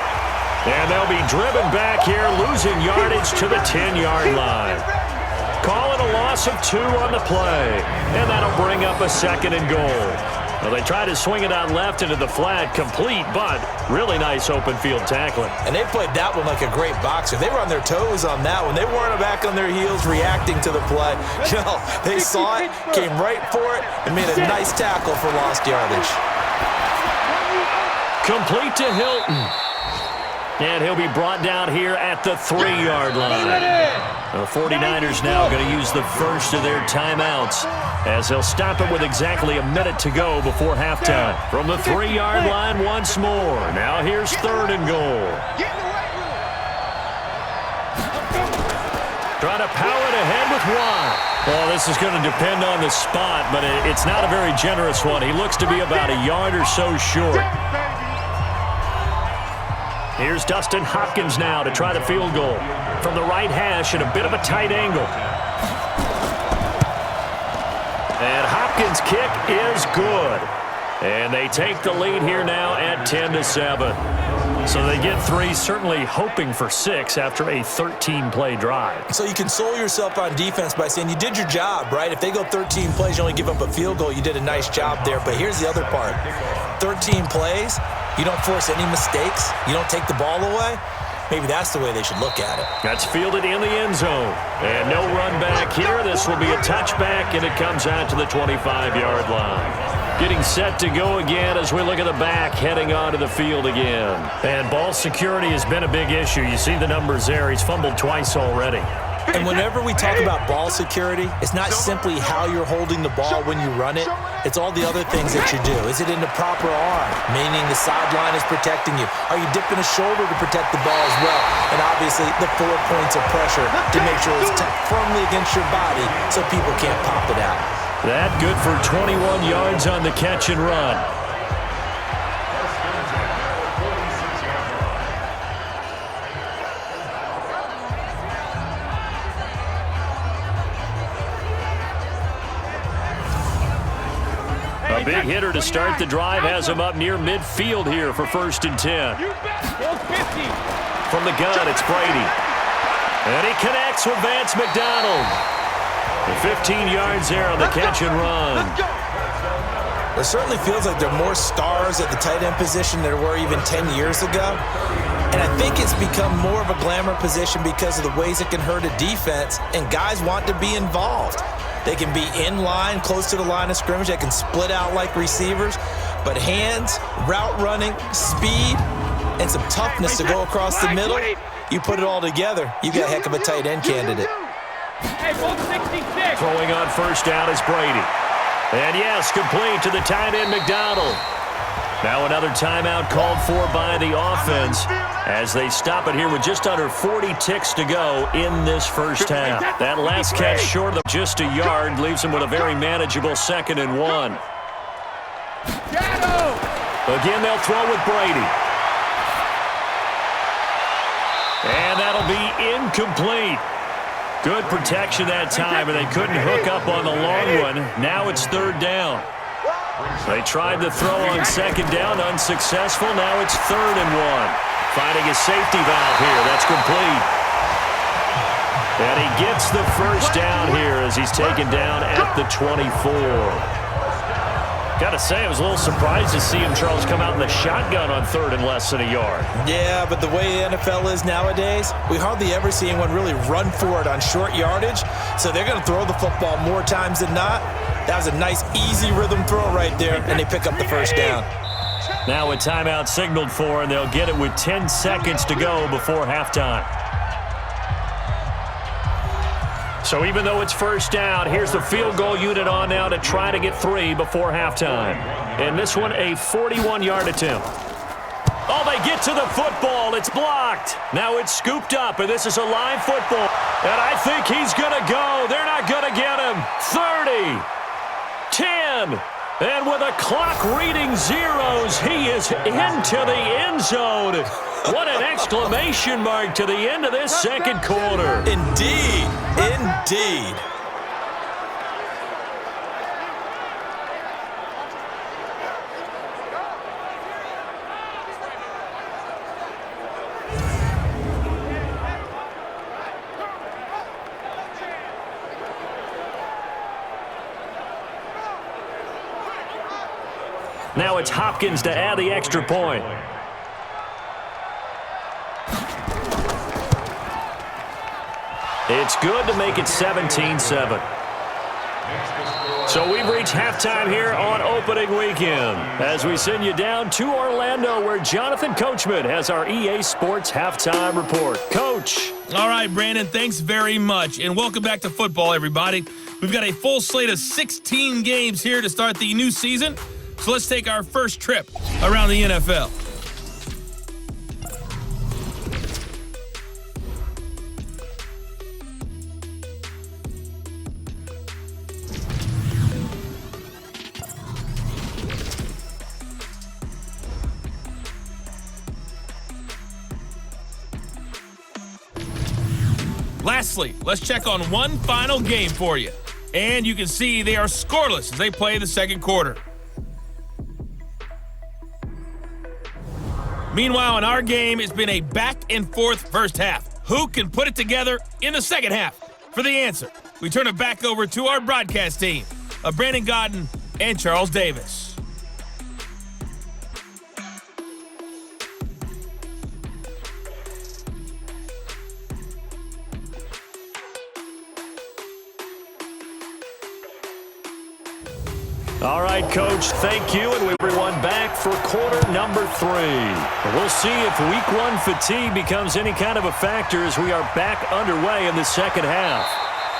And they'll be driven back here, losing yardage to the 10-yard line. Calling a loss of 2 on the play. And that'll bring up a 2nd and goal. Well, they try to swing it out left into the flat, complete, but really nice open field tackling. And they played that one like a great boxer. They were on their toes on that one. They weren't back on their heels reacting to the play. No, they saw it, came right for it, and made a nice tackle for lost yardage. Complete to Hilton. And he'll be brought down here at the 3-yard line. The 49ers now going to use the first of their timeouts as they'll stop it with exactly a minute to go before halftime. From the 3-yard line once more. Now here's 3rd and goal. Trying to power it ahead with Watt. Well, this is going to depend on the spot, but it's not a very generous one. He looks to be about a yard or so short. Here's Dustin Hopkins now to try the field goal from the right hash at a bit of a tight angle. And Hopkins' kick is good. And they take the lead here now at 10-7. So they get 3, certainly hoping for 6 after a 13-play drive. So you console yourself on defense by saying you did your job, right? If they go 13 plays, you only give up a field goal, you did a nice job there. But here's the other part. 13 plays, you don't force any mistakes, you don't take the ball away. Maybe that's the way they should look at it. That's fielded in the end zone. And no run back here. This will be a touchback, and it comes out to the 25-yard line. Getting set to go again as we look at the back, heading onto the field again. And ball security has been a big issue. You see the numbers there. He's fumbled twice already. And whenever we talk about ball security, it's not simply how you're holding the ball when you run it. It's all the other things that you do. Is it in the proper arm, meaning the sideline is protecting you? Are you dipping a shoulder to protect the ball as well? And obviously the 4 points of pressure to make sure it's firmly against your body so people can't pop it out. That good for 21 yards on the catch and run. A big hitter to start the drive has him up near midfield here for 1st and 10. From the gun, it's Brady. And he connects with Vance McDonald. 15 yards there on the catch and run. It certainly feels like there are more stars at the tight end position than there were even 10 years ago. And I think it's become more of a glamour position because of the ways it can hurt a defense, and guys want to be involved. They can be in line, close to the line of scrimmage. They can split out like receivers. But hands, route running, speed, and some toughness to go across the middle, you put it all together, you got a heck of a tight end candidate. Throwing on 1st down is Brady. And yes, complete to the tight end McDonald. Now another timeout called for by the offense as they stop it here with just under 40 ticks to go in this first half. That last catch short of just a yard leaves them with a very manageable 2nd and 1. Again, they'll throw with Brady. And that'll be incomplete. Good protection that time, and they couldn't hook up on the long one. Now it's 3rd down. They tried to throw on 2nd down, unsuccessful. Now it's 3rd and 1. Finding a safety valve here. That's complete. And he gets the first down here as he's taken down at the 24. Got to say, I was a little surprised to see him, Charles, come out in the shotgun on 3rd and less than a yard. Yeah, but the way the NFL is nowadays, we hardly ever see anyone really run for it on short yardage. So they're going to throw the football more times than not. That was a nice, easy rhythm throw right there, and they pick up the first down. Now a timeout signaled for, and they'll get it with 10 seconds to go before halftime. So even though it's first down, here's the field goal unit on now to try to get 3 before halftime. And this one, a 41-yard attempt. Oh, they get to the football. It's blocked. Now it's scooped up, and this is a live football. And I think he's going to go. They're not going to get him. 30, 10, and with a clock reading zeros, he is into the end zone. What an exclamation mark to the end of this second quarter. Indeed. Indeed. Now it's Hopkins to add the extra point. It's good to make it 17-7. So we've reached halftime here on opening weekend as we send you down to Orlando where Jonathan Coachman has our EA Sports halftime report. Coach. All right, Brandon, thanks very much. And welcome back to football, everybody. We've got a full slate of 16 games here to start the new season. So let's take our first trip around the NFL. Lastly, let's check on one final game for you. And you can see they are scoreless as they play the second quarter. Meanwhile, in our game, it's been a back-and-forth first half. Who can put it together in the second half? For the answer, we turn it back over to our broadcast team of Brandon Godden and Charles Davis. All right, Coach, thank you, and we run back for quarter number 3. We'll see if week 1 fatigue becomes any kind of a factor as we are back underway in the second half.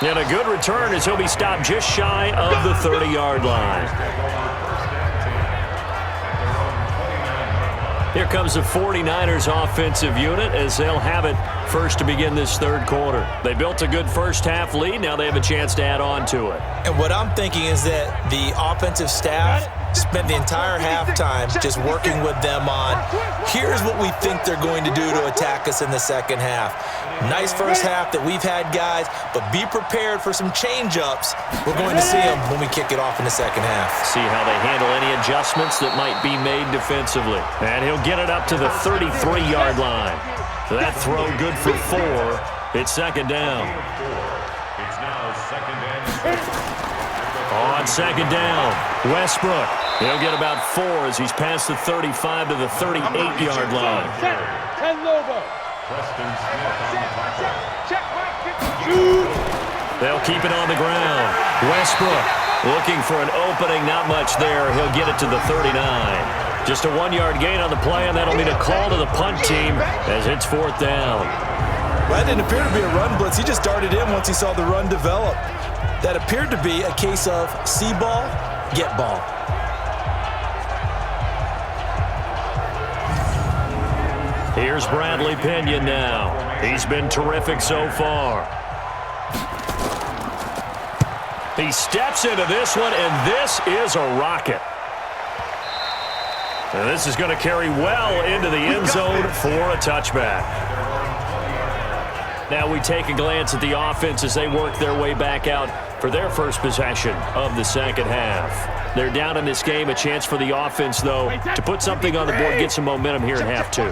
And a good return as he'll be stopped just shy of the 30-yard line. Here comes the 49ers offensive unit as they'll have it first to begin this third quarter. They built a good first half lead. Now they have a chance to add on to it. And what I'm thinking is that the offensive staff spent the entire halftime just working with them on, here's what we think they're going to do to attack us in the second half. Nice first half that we've had, guys, but be prepared for some change-ups. We're going to see them when we kick it off in the second half. See how they handle any adjustments that might be made defensively. And he'll get it up to the 33-yard line. So that throw good for 4. It's second down. It's now second and 6. On second down, Westbrook. He'll get about 4 as he's past the 35 to the 38-yard line. Preston Smith on the tackle. They'll keep it on the ground. Westbrook looking for an opening, not much there. He'll get it to the 39. Just a 1-yard gain on the play, and that'll mean a call to the punt team as it's 4th down. Well, that didn't appear to be a run blitz. He just darted in once he saw the run develop. That appeared to be a case of see ball, get ball. Here's Bradley Pinion now. He's been terrific so far. He steps into this one, and this is a rocket. And this is going to carry well into the end zone for a touchback. Now we take a glance at the offense as they work their way back out for their first possession of the second half. They're down in this game. A chance for the offense, though, to put something on the board, get some momentum here in half two.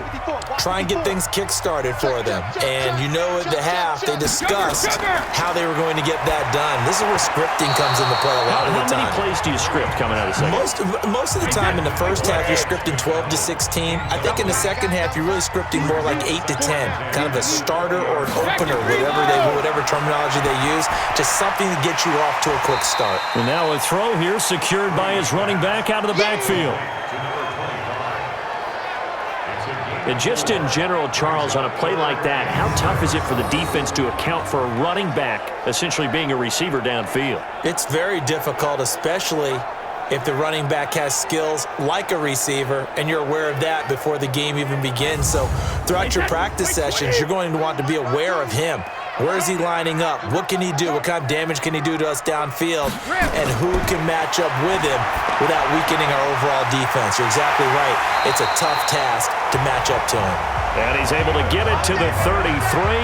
Try and get things kick-started for them. And you know at the half, they discussed how they were going to get that done. This is where scripting comes into play a lot of the time. How many plays do you script coming out of the second? Most of the time in the first half, you're scripting 12 to 16. I think in the second half, you're really scripting more like 8 to 10. Kind of a starter or an opener, whatever terminology they use. Just something to get you off to a quick start. And now a throw here secured by his running back out of the backfield. And just in general, Charles, on a play like that, how tough is it for the defense to account for a running back essentially being a receiver downfield? It's very difficult, especially if the running back has skills like a receiver, and you're aware of that before the game even begins. So throughout your practice sessions, you're going to want to be aware of him. Where is he lining up? What can he do? What kind of damage can he do to us downfield? And who can match up with him without weakening our overall defense? You're exactly right. It's a tough task to match up to him. And he's able to get it to the 33.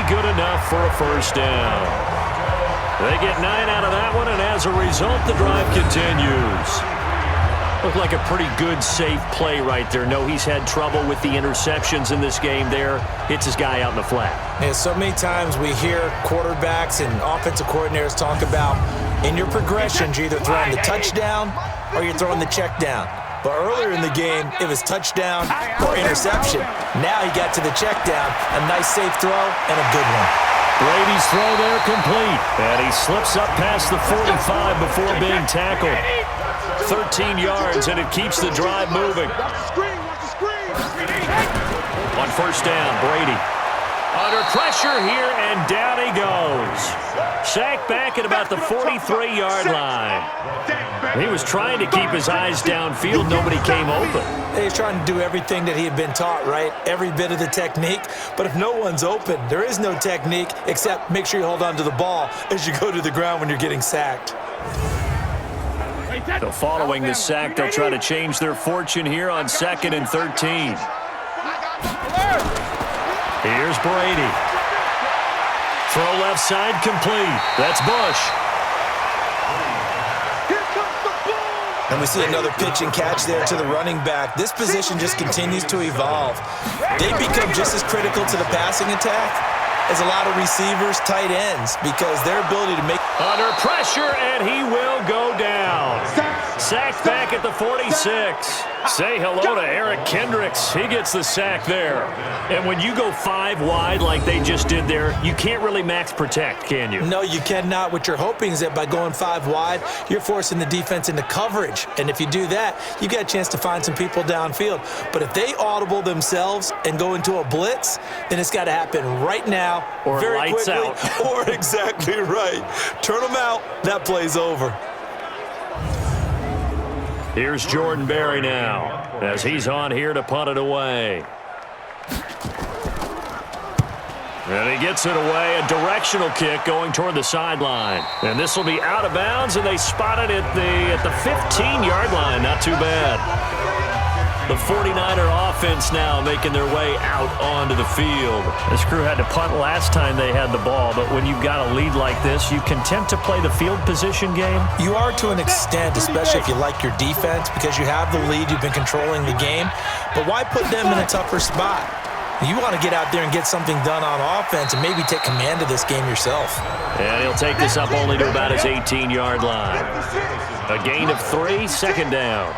Good enough for a first down. They get 9 out of that one, and as a result, the drive continues. Looked like a pretty good, safe play right there. No, he's had trouble with the interceptions in this game there. Hits his guy out in the flat. Yeah, so many times we hear quarterbacks and offensive coordinators talk about in your progressions, you're either throwing the touchdown or you're throwing the check down. But earlier in the game, it was touchdown or interception. Now he got to the check down. A nice, safe throw and a good one. Brady's throw there complete. And he slips up past the 45 before being tackled. 13 yards, and it keeps the drive moving. On first down, Brady. Under pressure here, and down he goes. Sacked back at about the 43-yard line. He was trying to keep his eyes downfield. Nobody came open. He's trying to do everything that he had been taught, right? Every bit of the technique. But if no one's open, there is no technique except make sure you hold on to the ball as you go to the ground when you're getting sacked. So following the sack, they'll try to change their fortune here on 2nd and 13. Here's Brady. Throw left side complete. That's Bush. And we see another pitch and catch there to the running back. This position just continues to evolve. They become just as critical to the passing attack as a lot of receivers, tight ends, because their ability to make... Under pressure, and he will go down. Sacked back at the 46. Say hello to Eric Kendricks. He gets the sack there. And when you go 5 wide like they just did there, you can't really max protect, can you? No, you cannot. What you're hoping is that by going 5 wide, you're forcing the defense into coverage. And if you do that, you get a chance to find some people downfield. But if they audible themselves and go into a blitz, then it's got to happen right now, or very lights quickly, out. Or exactly right. Turn them out, that play's over. Here's Jordan Berry now as he's on here to punt it away. And he gets it away, a directional kick going toward the sideline. And this will be out of bounds, and they spot it at the 15-yard line. Not too bad. The 49er offense now making their way out onto the field. This crew had to punt last time they had the ball, but when you've got a lead like this, you content to play the field position game? You are to an extent, especially if you like your defense, because you have the lead, you've been controlling the game. But why put them in a tougher spot? You want to get out there and get something done on offense and maybe take command of this game yourself. And he'll take this up only to about his 18-yard line. A gain of 3, second down.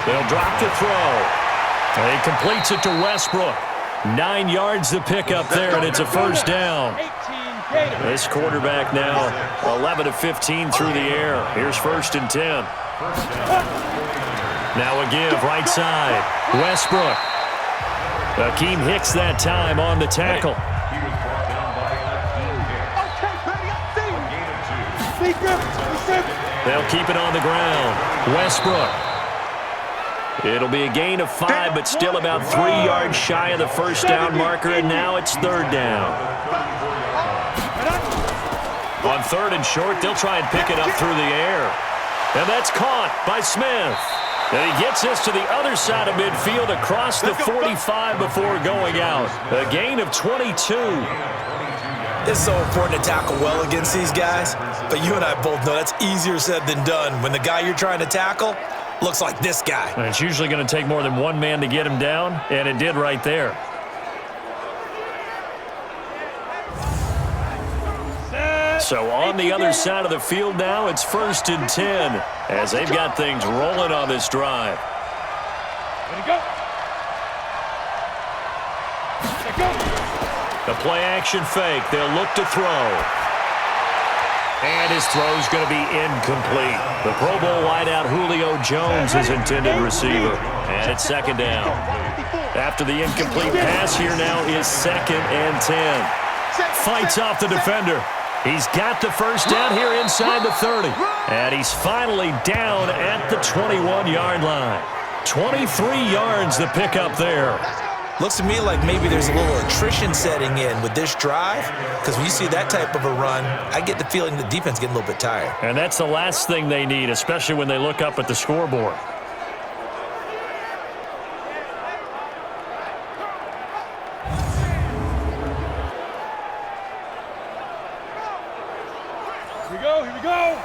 They'll drop the throw. And he completes it to Westbrook. 9 yards to pick up there, and it's a first down. This quarterback now 11 of 15 through the air. Here's 1st and 10. Now a give, right side. Westbrook. Akeem Hicks that time on the tackle. They'll keep it on the ground. Westbrook. It'll be a gain of 5, but still about 3 yards shy of the first down marker, and now it's 3rd down. On 3rd and short, they'll try and pick it up through the air. And that's caught by Smith. And he gets this to the other side of midfield across the 45 before going out. A gain of 22. It's so important to tackle well against these guys, but you and I both know that's easier said than done when the guy you're trying to tackle looks like this guy. And it's usually going to take more than one man to get him down, and it did right there. So on the other side of the field now, it's 1st and 10 as they've got things rolling on this drive. Ready, go. The play-action fake. They'll look to throw. And his throw's going to be incomplete. The Pro Bowl wideout Julio Jones is intended receiver. And it's 2nd down. After the incomplete pass, here now is 2nd and 10. Fights off the defender. He's got the first down here inside the 30. And he's finally down at the 21-yard line. 23 yards to pick up there. Looks to me like maybe there's a little attrition setting in with this drive, because when you see that type of a run, I get the feeling the defense getting a little bit tired. And that's the last thing they need, especially when they look up at the scoreboard. Here we go.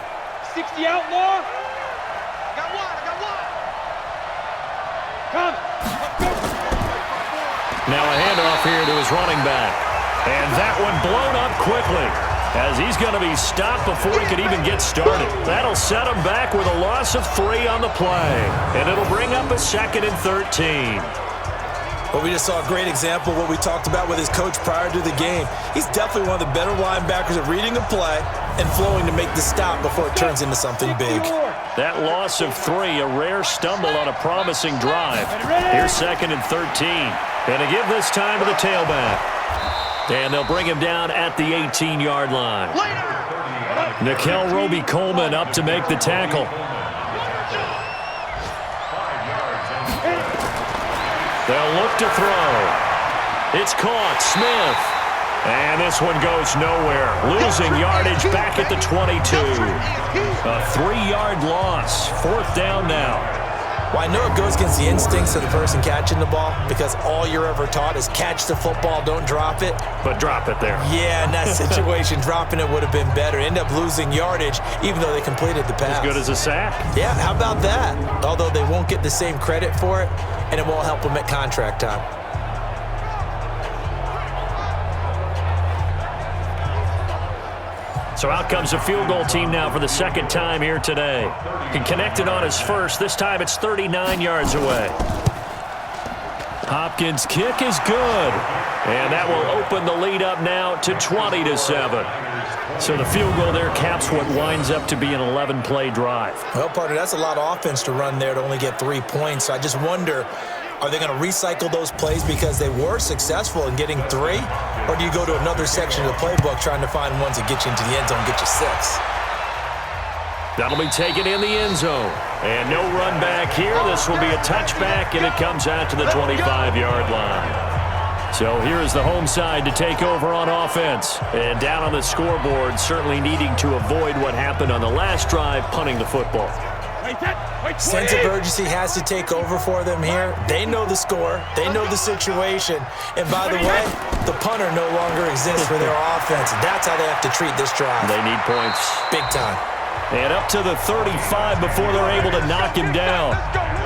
60 outlaw. I got one. Come. Now a handoff here to his running back. And that one blown up quickly as he's going to be stopped before he could even get started. That'll set him back with a loss of 3 on the play. And it'll bring up a 2nd and 13. Well, we just saw a great example of what we talked about with his coach prior to the game. He's definitely one of the better linebackers at reading a play and flowing to make the stop before it turns into something big. That loss of 3, a rare stumble on a promising drive. Here's 2nd and 13. And to give this time to the tailback. And they'll bring him down at the 18-yard line. Nickel Roby-Coleman up to make the tackle. They'll look to throw. It's caught. Smith. And this one goes nowhere. Losing yardage back at the 22. A 3-yard loss. 4th down now. Well, I know it goes against the instincts of the person catching the ball, because all you're ever taught is catch the football, don't drop it. But drop it there. Yeah, in that situation, dropping it would have been better. End up losing yardage, even though they completed the pass. As good as a sack. Yeah, how about that? Although they won't get the same credit for it, and it won't help them at contract time. So out comes a field goal team now for the 2nd time here today. He connected on his first. This time it's 39 yards away. Hopkins' kick is good. And that will open the lead up now to 20-7. So the field goal there caps what winds up to be an 11-play drive. Well, partner, that's a lot of offense to run there to only get 3 points. So I just wonder, are they going to recycle those plays because they were successful in getting 3? Or do you go to another section of the playbook trying to find ones that get you into the end zone and get you 6? That'll be taken in the end zone. And no run back here. This will be a touchback, and it comes out to the 25-yard line. So here is the home side to take over on offense. And down on the scoreboard, certainly needing to avoid what happened on the last drive, punting the football. Sense of urgency has to take over for them here. They know the score. They know the situation. And by the way, the punter no longer exists for their offense. That's how they have to treat this drive. They need points. Big time. And up to the 35 before they're able to knock him down.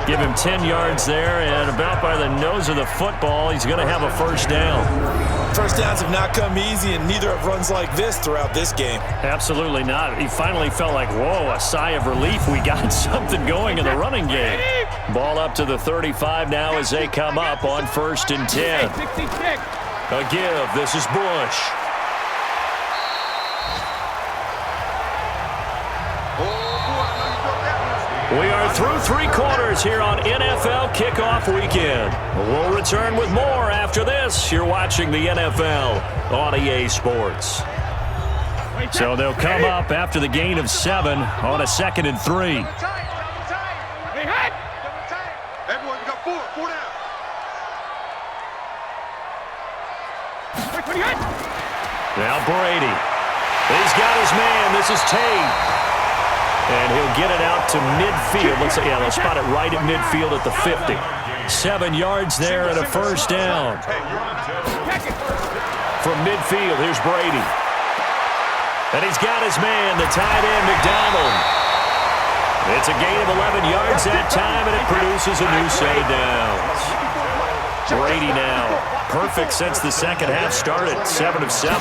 Give him 10 yards there, and about by the nose of the football, he's going to have a first down. First downs have not come easy, and neither have runs like this throughout this game. Absolutely not. He finally felt like, whoa, a sigh of relief. We got something going in the running game. Ball up to the 35 now as they come up on 1st and 10. A give. This is Bush. We are through 3 quarters here on NFL Kickoff Weekend. We'll return with more after this. You're watching the NFL on EA Sports. So they'll come up after the gain of 7 on a 2nd and 3. Everyone, you got 4 down. Now Brady. He's got his man. This is Tate. And he'll get it out to midfield. Looks like, yeah, they'll spot it right at midfield at the 50. 7 yards there and a first down. from midfield. Here's Brady. And he's got his man, the tight end, McDonald. It's a gain of 11 yards that time, and it produces a new set of downs. Brady now, perfect since the second half started, 7 of 7.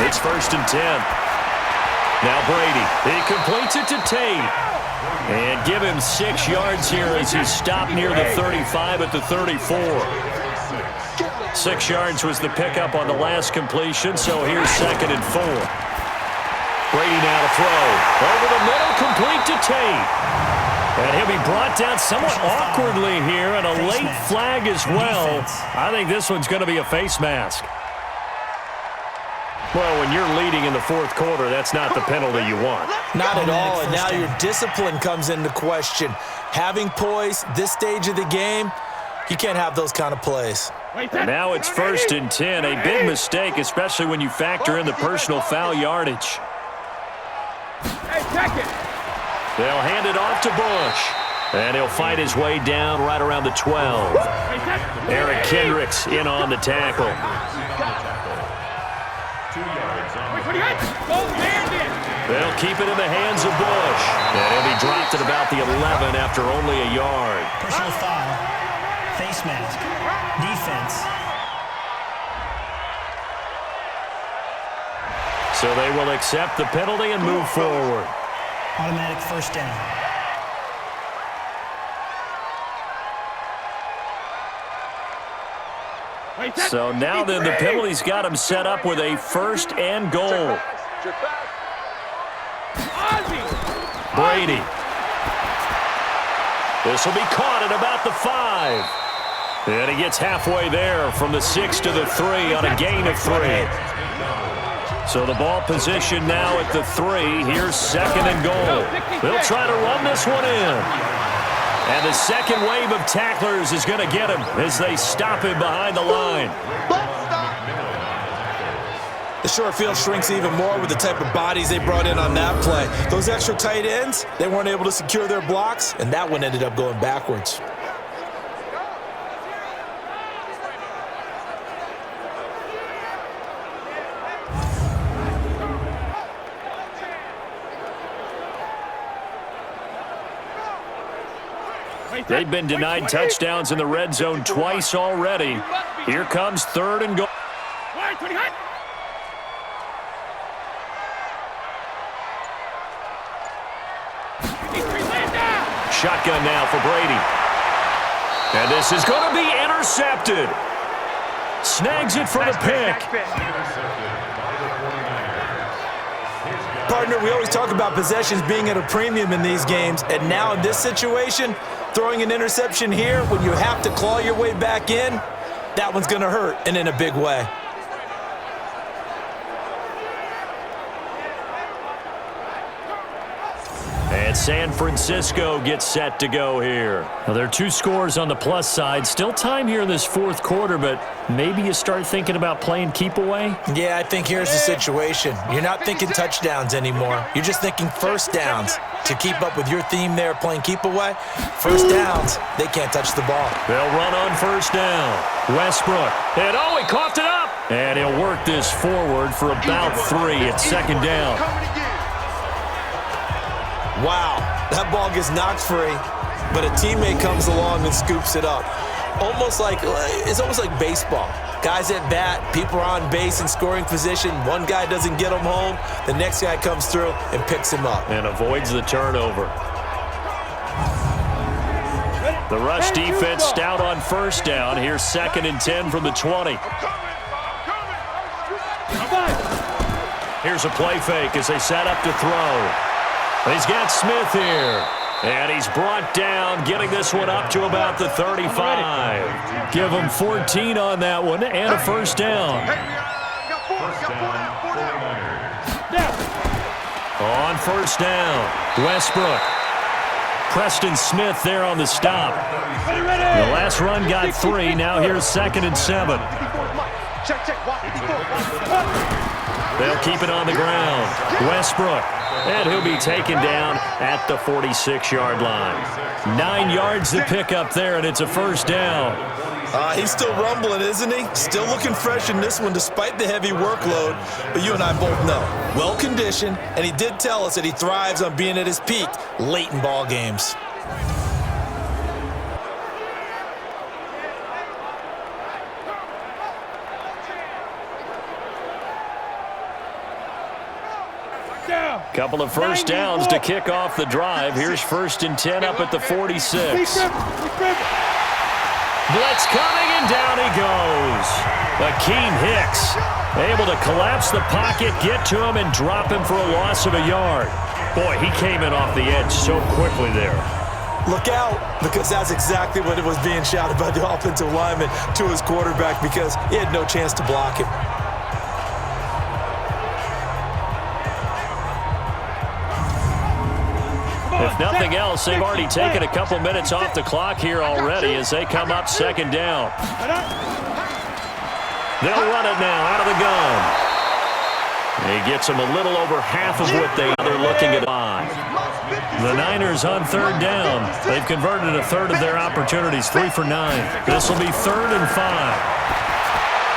It's 1st and 10. Now Brady, he completes it to Tate. And give him 6 yards here as he's stopped near the 35 at the 34. 6 yards was the pickup on the last completion, so here's 2nd and 4. Brady now to throw. Over the middle, complete to Tate. And he'll be brought down somewhat awkwardly here, and a late flag as well. I think this one's going to be a face mask. Well, when you're leading in the 4th quarter, that's not the penalty you want. Not at all, and now your discipline comes into question. Having poise this stage of the game, you can't have those kind of plays. And now it's 1st and 10, a big mistake, especially when you factor in the personal foul yardage. They'll hand it off to Bush. And he'll fight his way down right around the 12. Eric Kendricks in on the tackle. They'll keep it in the hands of Bush. And he'll be dropped at about the 11 after only a yard. Personal foul. Face mask. Defense. So they will accept the penalty and move forward. Automatic 1st down. So now then the penalty's got him set up with a 1st and goal. Brady. This will be caught at about the 5. And he gets halfway there from the 6 to the 3 on a gain of 3. So the ball position now at the 3. Here's 2nd and goal. They'll try to run this one in. And the second wave of tacklers is going to get him as they stop him behind the line. The short field shrinks even more with the type of bodies they brought in on that play. Those extra tight ends, they weren't able to secure their blocks, and that one ended up going backwards. They've been denied touchdowns in the red zone twice already. Here comes 3rd and goal. Shotgun now for Brady. And this is going to be intercepted. Snags it for the pick. Partner, we always talk about possessions being at a premium in these games, and now in this situation, throwing an interception here when you have to claw your way back in, that one's going to hurt, and in a big way. And San Francisco gets set to go here. Well, there are 2 scores on the plus side. Still time here in this 4th quarter, but maybe you start thinking about playing keep away? Yeah, I think here's the situation. You're not thinking touchdowns anymore. You're just thinking 1st downs. To keep up with your theme there, playing keep away, 1st downs, they can't touch the ball. They'll run on 1st down. Westbrook. And he coughed it up. And he'll work this forward for about 3 at 2nd down. Wow, that ball gets knocked free, but a teammate comes along and scoops it up. It's almost like baseball. Guys at bat, people are on base in scoring position. One guy doesn't get him home. The next guy comes through and picks him up. And avoids the turnover. The rush defense stout on 1st down. Here's 2nd and 10 from the 20. Here's a play fake as they set up to throw. He's got Smith here. And he's brought down, getting this one up to about the 35. Give him 14 on that one and a 1st down. On 1st down, Westbrook. Preston Smith there on the stop. The last run got 3. Now here's 2nd and 7. They'll keep it on the ground. Westbrook. And he'll be taken down at the 46-yard line. 9 yards to pick up there, and it's a 1st down. He's still rumbling, isn't he? Still looking fresh in this one despite the heavy workload. But you and I both know, well-conditioned, and he did tell us that he thrives on being at his peak late in ball games. Couple of first downs to kick off the drive. Here's 1st and 10 up at the 46. Blitz coming, and down he goes. Akeem Hicks able to collapse the pocket, get to him, and drop him for a loss of a yard. Boy, he came in off the edge so quickly there. Look out, because that's exactly what it was being shouted by the offensive lineman to his quarterback, because he had no chance to block him. If nothing else, they've already taken a couple minutes off the clock here already as they come up 2nd down. They'll run it now out of the gun. He gets them a little over half of what they're looking at 5. The Niners on 3rd down. They've converted a third of their opportunities, 3 for 9. This will be 3rd and 5.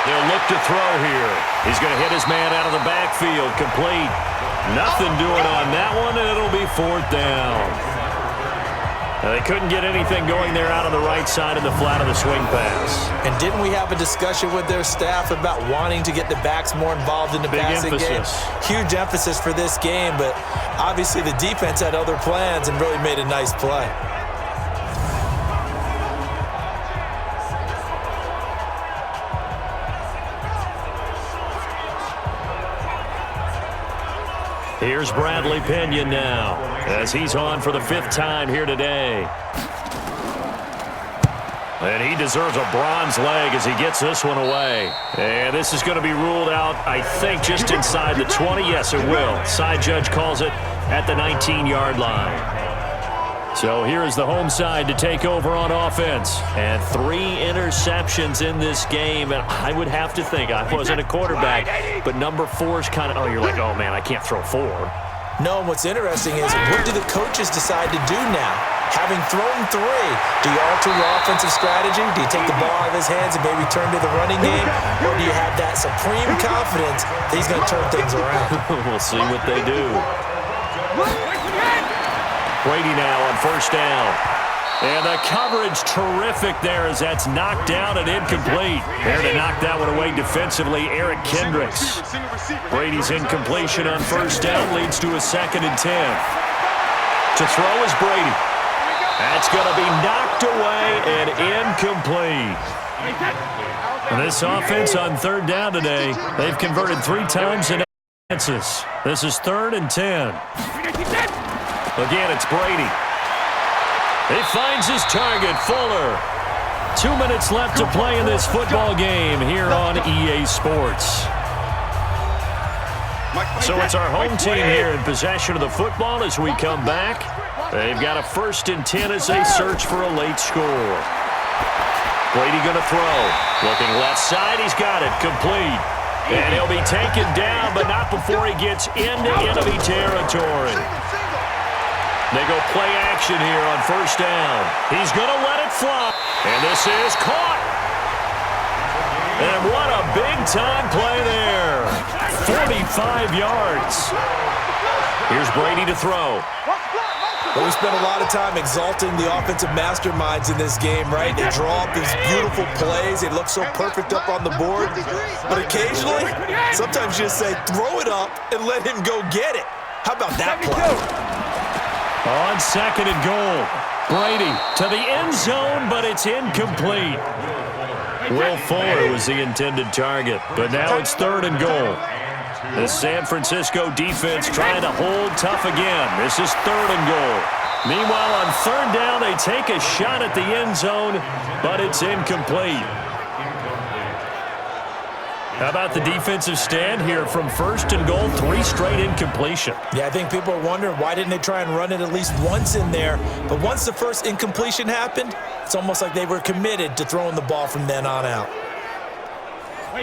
They'll look to throw here. He's going to hit his man out of the backfield, complete. Nothing doing on that one, and it'll be 4th down. Now, they couldn't get anything going there out of the right side of the flat of the swing pass. And didn't we have a discussion with their staff about wanting to get the backs more involved in the passing game? Huge emphasis for this game, but obviously the defense had other plans and really made a nice play. Here's Bradley Pinion now as he's on for the 5th time here today. And he deserves a bronze leg as he gets this one away. And this is going to be ruled out, I think, just inside the 20. Yes, it will. Side judge calls it at the 19-yard line. So here is the home side to take over on offense. And 3 interceptions in this game. And I would have to think, I wasn't a quarterback, but number 4 is kind of, oh, you're like, oh, man, I can't throw 4. No, and what's interesting is, what do the coaches decide to do now? Having thrown 3, do you alter your offensive strategy? Do you take the ball out of his hands and maybe turn to the running game? Or do you have that supreme confidence that he's going to turn things around? We'll see what they do. Brady now on 1st down. And the coverage terrific there as that's knocked down and incomplete. There to knock that one away defensively, Eric Kendricks. Brady's incompletion on 1st down leads to a 2nd and 10. To throw is Brady. That's going to be knocked away and incomplete. This offense on 3rd down today, they've converted 3 times in advances. This is 3rd and 10. Again, it's Brady. He finds his target, Fuller. 2 minutes left to play in this football game here on EA Sports. So it's our home team here in possession of the football as we come back. They've got a 1st and 10 as they search for a late score. Brady going to throw. Looking left side, he's got it, complete. And he'll be taken down, but not before he gets into enemy territory. They go play action here on 1st down. He's going to let it fly. And this is caught. And what a big-time play there. 45 yards. Here's Brady to throw. Well, we spent a lot of time exalting the offensive masterminds in this game, right? They draw up these beautiful plays. They look so perfect up on the board. But occasionally, sometimes you just say, throw it up and let him go get it. How about that play? On 2nd and goal, Brady to the end zone, but it's incomplete. Will Fuller was the intended target, but now it's 3rd and goal. The San Francisco defense trying to hold tough again. This is 3rd and goal. Meanwhile, on 3rd down, they take a shot at the end zone, but it's incomplete. How about the defensive stand here from 1st and goal, 3 straight incompletion? Yeah, I think people are wondering why didn't they try and run it at least once in there. But once the first incompletion happened, it's almost like they were committed to throwing the ball from then on out.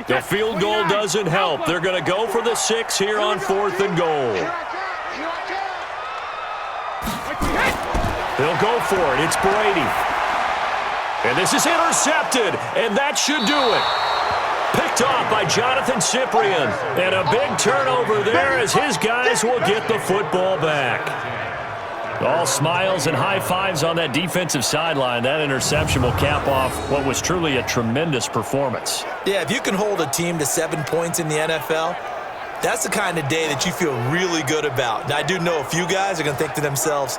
The field goal doesn't help. They're going to go for the 6 here on 4th and goal. They'll go for it. It's Brady. And this is intercepted, and that should do it. Picked off by Jonathan Cyprien. And a big turnover there as his guys will get the football back. All smiles and high fives on that defensive sideline. That interception will cap off what was truly a tremendous performance. Yeah, if you can hold a team to 7 points in the NFL, that's the kind of day that you feel really good about. Now, I do know a few guys are going to think to themselves,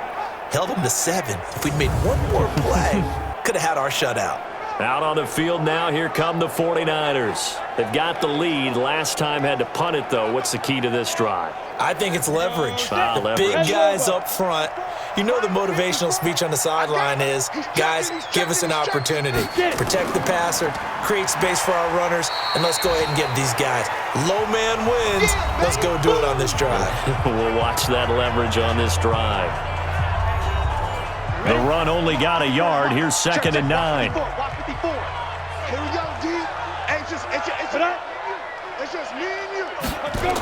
held them to 7. If we'd made one more play, could have had our shutout. Out on the field now, here come the 49ers. They've got the lead. Last time had to punt it, though. What's the key to this drive? I think it's leverage. The Leverage. big guys up front. You know the motivational speech on the sideline is, guys, give us an opportunity. Protect the passer, create space for our runners, and let's go ahead and get these guys. Low man wins. Let's go do it on this drive. We'll watch that leverage on this drive. The run only got a yard. Here's 2nd and 9. Here we go, D. It's just me and you. Let's go.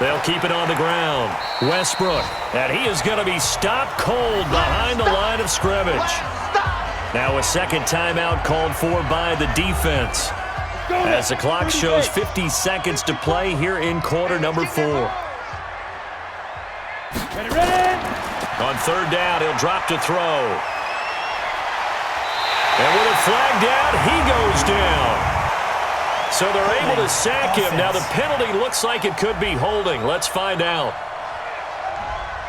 They'll keep it on the ground. Westbrook, and he is going to be stopped cold behind the line of scrimmage. Now a second timeout called for by the defense. As the clock shows 50 seconds to play here in quarter number 4. Ready. On 3rd down, he'll drop to throw. And with it flagged out, he goes down. So they're able to sack him. Now the penalty looks like it could be holding. Let's find out.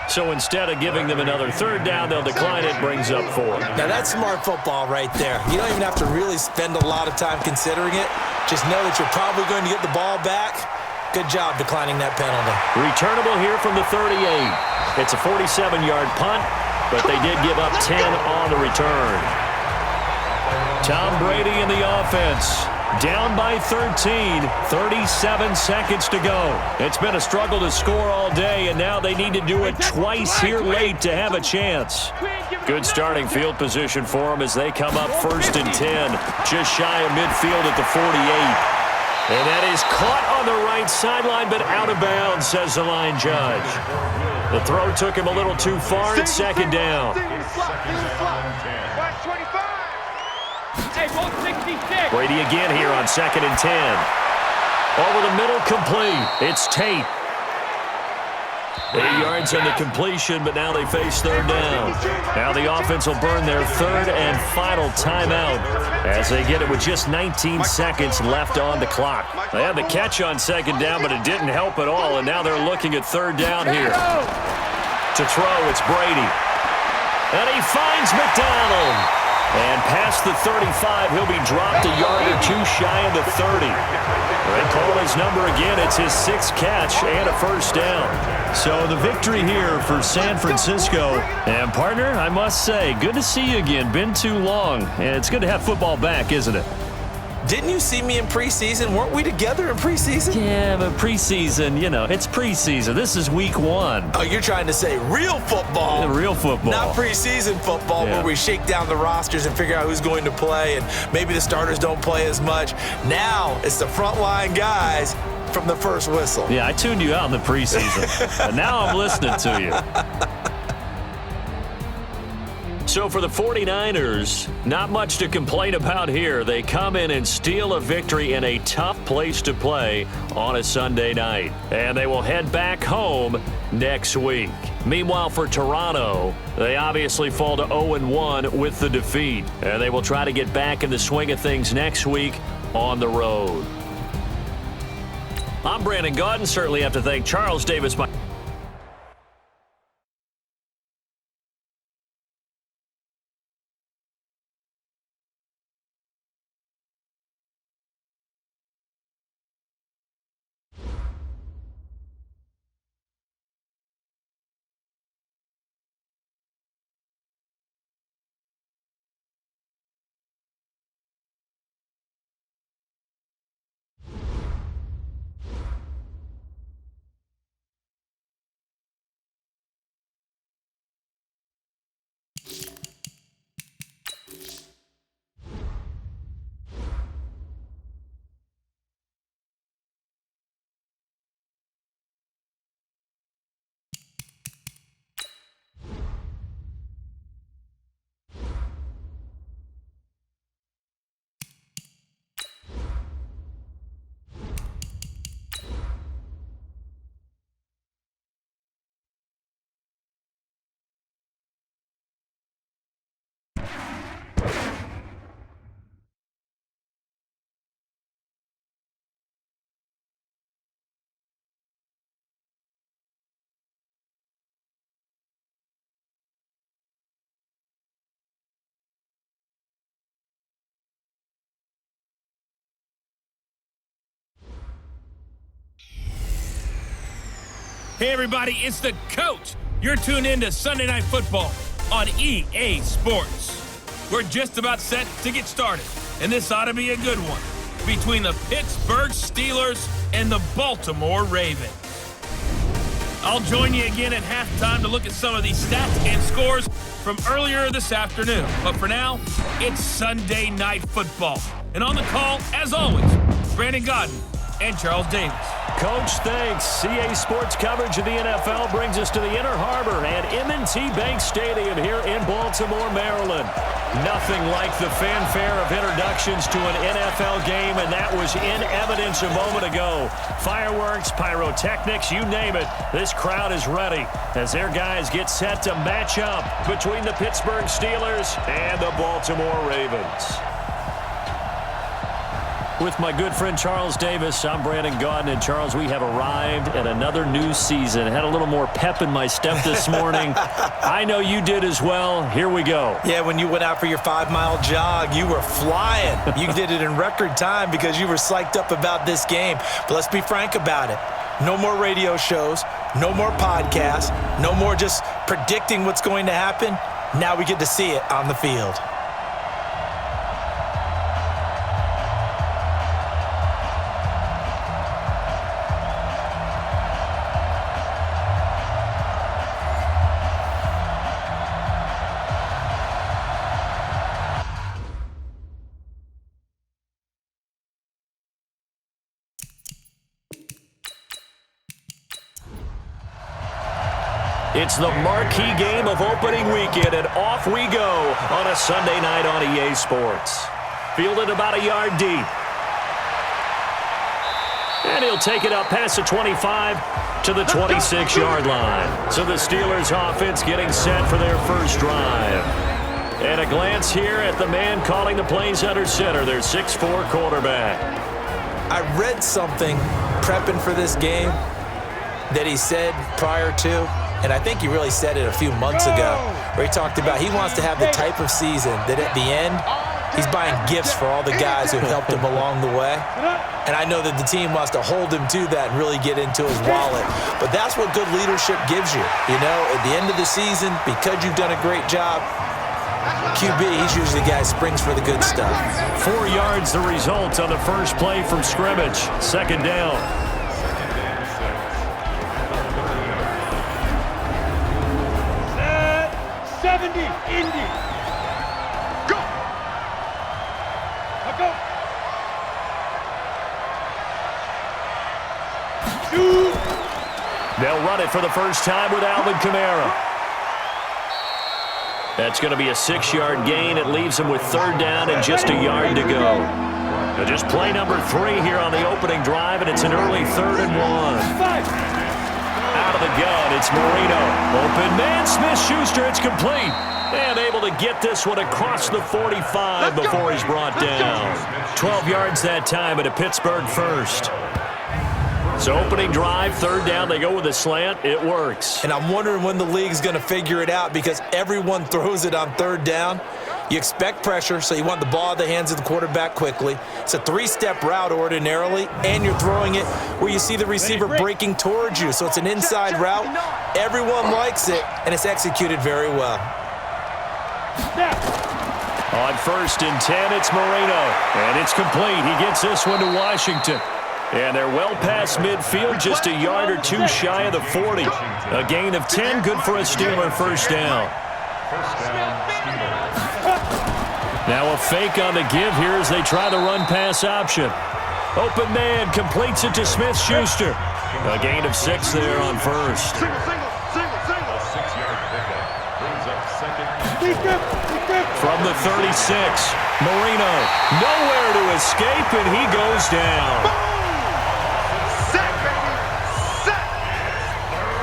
So instead of giving them another 3rd down, they'll decline it. Brings up 4. Now that's smart football right there. You don't even have to really spend a lot of time considering it. Just know that you're probably going to get the ball back. Good job declining that penalty. Returnable here from the 38. It's a 47-yard punt, but they did give up 10 on the return. Tom Brady in the offense. Down by 13, 37 seconds to go. It's been a struggle to score all day, and now they need to do it twice here late to have a chance. Good starting field position for them as they come up 1st and 10, just shy of midfield at the 48. And that is caught on the right sideline, but out of bounds, says the line judge. The throw took him a little too far. It's 2nd down. Brady again here on 2nd and 10. Over the middle, complete. It's Tate. 8 yards on the completion, but now they face 3rd down. Now the offense will burn their 3rd and final timeout as they get it with just 19 seconds left on the clock. They had the catch on 2nd down, but it didn't help at all, and now they're looking at 3rd down here. To throw, it's Brady. And he finds McDonald. And past the 35, he'll be dropped a yard or 2 shy of the 30. They call his number again. It's his 6th catch and a 1st down. So the victory here for San Francisco. And, partner, I must say, good to see you again. Been too long. And it's good to have football back, isn't it? Didn't you see me in preseason? Weren't we together in preseason? Yeah, but preseason, you know, it's preseason. This is week 1. Oh, you're trying to say real football. Yeah, real football. Not preseason football where we shake down the rosters and figure out who's going to play and maybe the starters don't play as much. Now it's the frontline guys from the first whistle. Yeah, I tuned you out in the preseason. And now I'm listening to you. So for the 49ers, not much to complain about here. They come in and steal a victory in a tough place to play on a Sunday night. And they will head back home next week. Meanwhile, for Toronto, they obviously fall to 0-1 with the defeat. And they will try to get back in the swing of things next week on the road. I'm Brandon Gaudin. Certainly have to thank Charles Davis. Hey, everybody, it's the coach. You're tuned in to Sunday Night Football on EA Sports. We're just about set to get started, and this ought to be a good one between the Pittsburgh Steelers and the Baltimore Ravens. I'll join you again at halftime to look at some of these stats and scores from earlier this afternoon. But for now, it's Sunday Night Football. And on the call, as always, Brandon Godden and Charles Davis. Coach, thanks. CA Sports coverage of the NFL brings us to the Inner Harbor at M&T Bank Stadium here in Baltimore, Maryland. Nothing like the fanfare of introductions to an NFL game, and that was in evidence a moment ago. Fireworks, pyrotechnics, you name it. This crowd is ready as their guys get set to match up between the Pittsburgh Steelers and the Baltimore Ravens. With my good friend Charles Davis, I'm Brandon Godden. And Charles, we have arrived at another new season. Had a little more pep in my step this morning. I know you did as well. Here we go. Yeah, when you went out for your 5-mile jog, you were flying. You did it in record time because you were psyched up about this game. But let's be frank about it. No more radio shows, no more podcasts, no more just predicting what's going to happen. Now we get to see it on the field. It's the marquee game of opening weekend, and off we go on a Sunday night on EA Sports. Fielded about a yard deep. And he'll take it up past the 25 to the 26-yard line. So the Steelers offense getting set for their first drive. And a glance here at the man calling the plays under center, their 6'4" quarterback. I read something prepping for this game that he said prior to, and I think he really said it a few months ago, where he talked about he wants to have the type of season that at the end, he's buying gifts for all the guys who have helped him along the way. And I know that the team wants to hold him to that and really get into his wallet. But that's what good leadership gives you. You know, at the end of the season, because you've done a great job, QB, he's usually the guy who springs for the good stuff. 4 yards the result on the first play from scrimmage. Second down. 70, Indy. Go. Now go. Shoot. They'll run it for the first time with Alvin Kamara. That's going to be a 6-yard gain. It leaves them with third down and just a yard to go. Now just play number 3 here on the opening drive, and it's an early 3rd and 1. Out of the gun, it's Marino. Open man, Smith-Schuster, it's complete. And able to get this one across the 45 before he's brought down. 12 yards that time at a Pittsburgh first. So opening drive, third down, they go with a slant. It works. And I'm wondering when the league's going to figure it out because everyone throws it on third down. You expect pressure, so you want the ball in the hands of the quarterback quickly. It's a 3-step route ordinarily, and you're throwing it where you see the receiver breaking towards you. So it's an inside route. Everyone likes it, and it's executed very well. On 1st and 10, it's Marino, and it's complete. He gets this one to Washington. And they're well past midfield, just a yard or 2 shy of the 40. A gain of 10, good for a Steeler first down. Now a fake on the give here as they try the run-pass option. Open man completes it to Smith-Schuster. A gain of 6 there on first. Single. 6-yard pickup brings up second. From the 36, Marino nowhere to escape, and he goes down.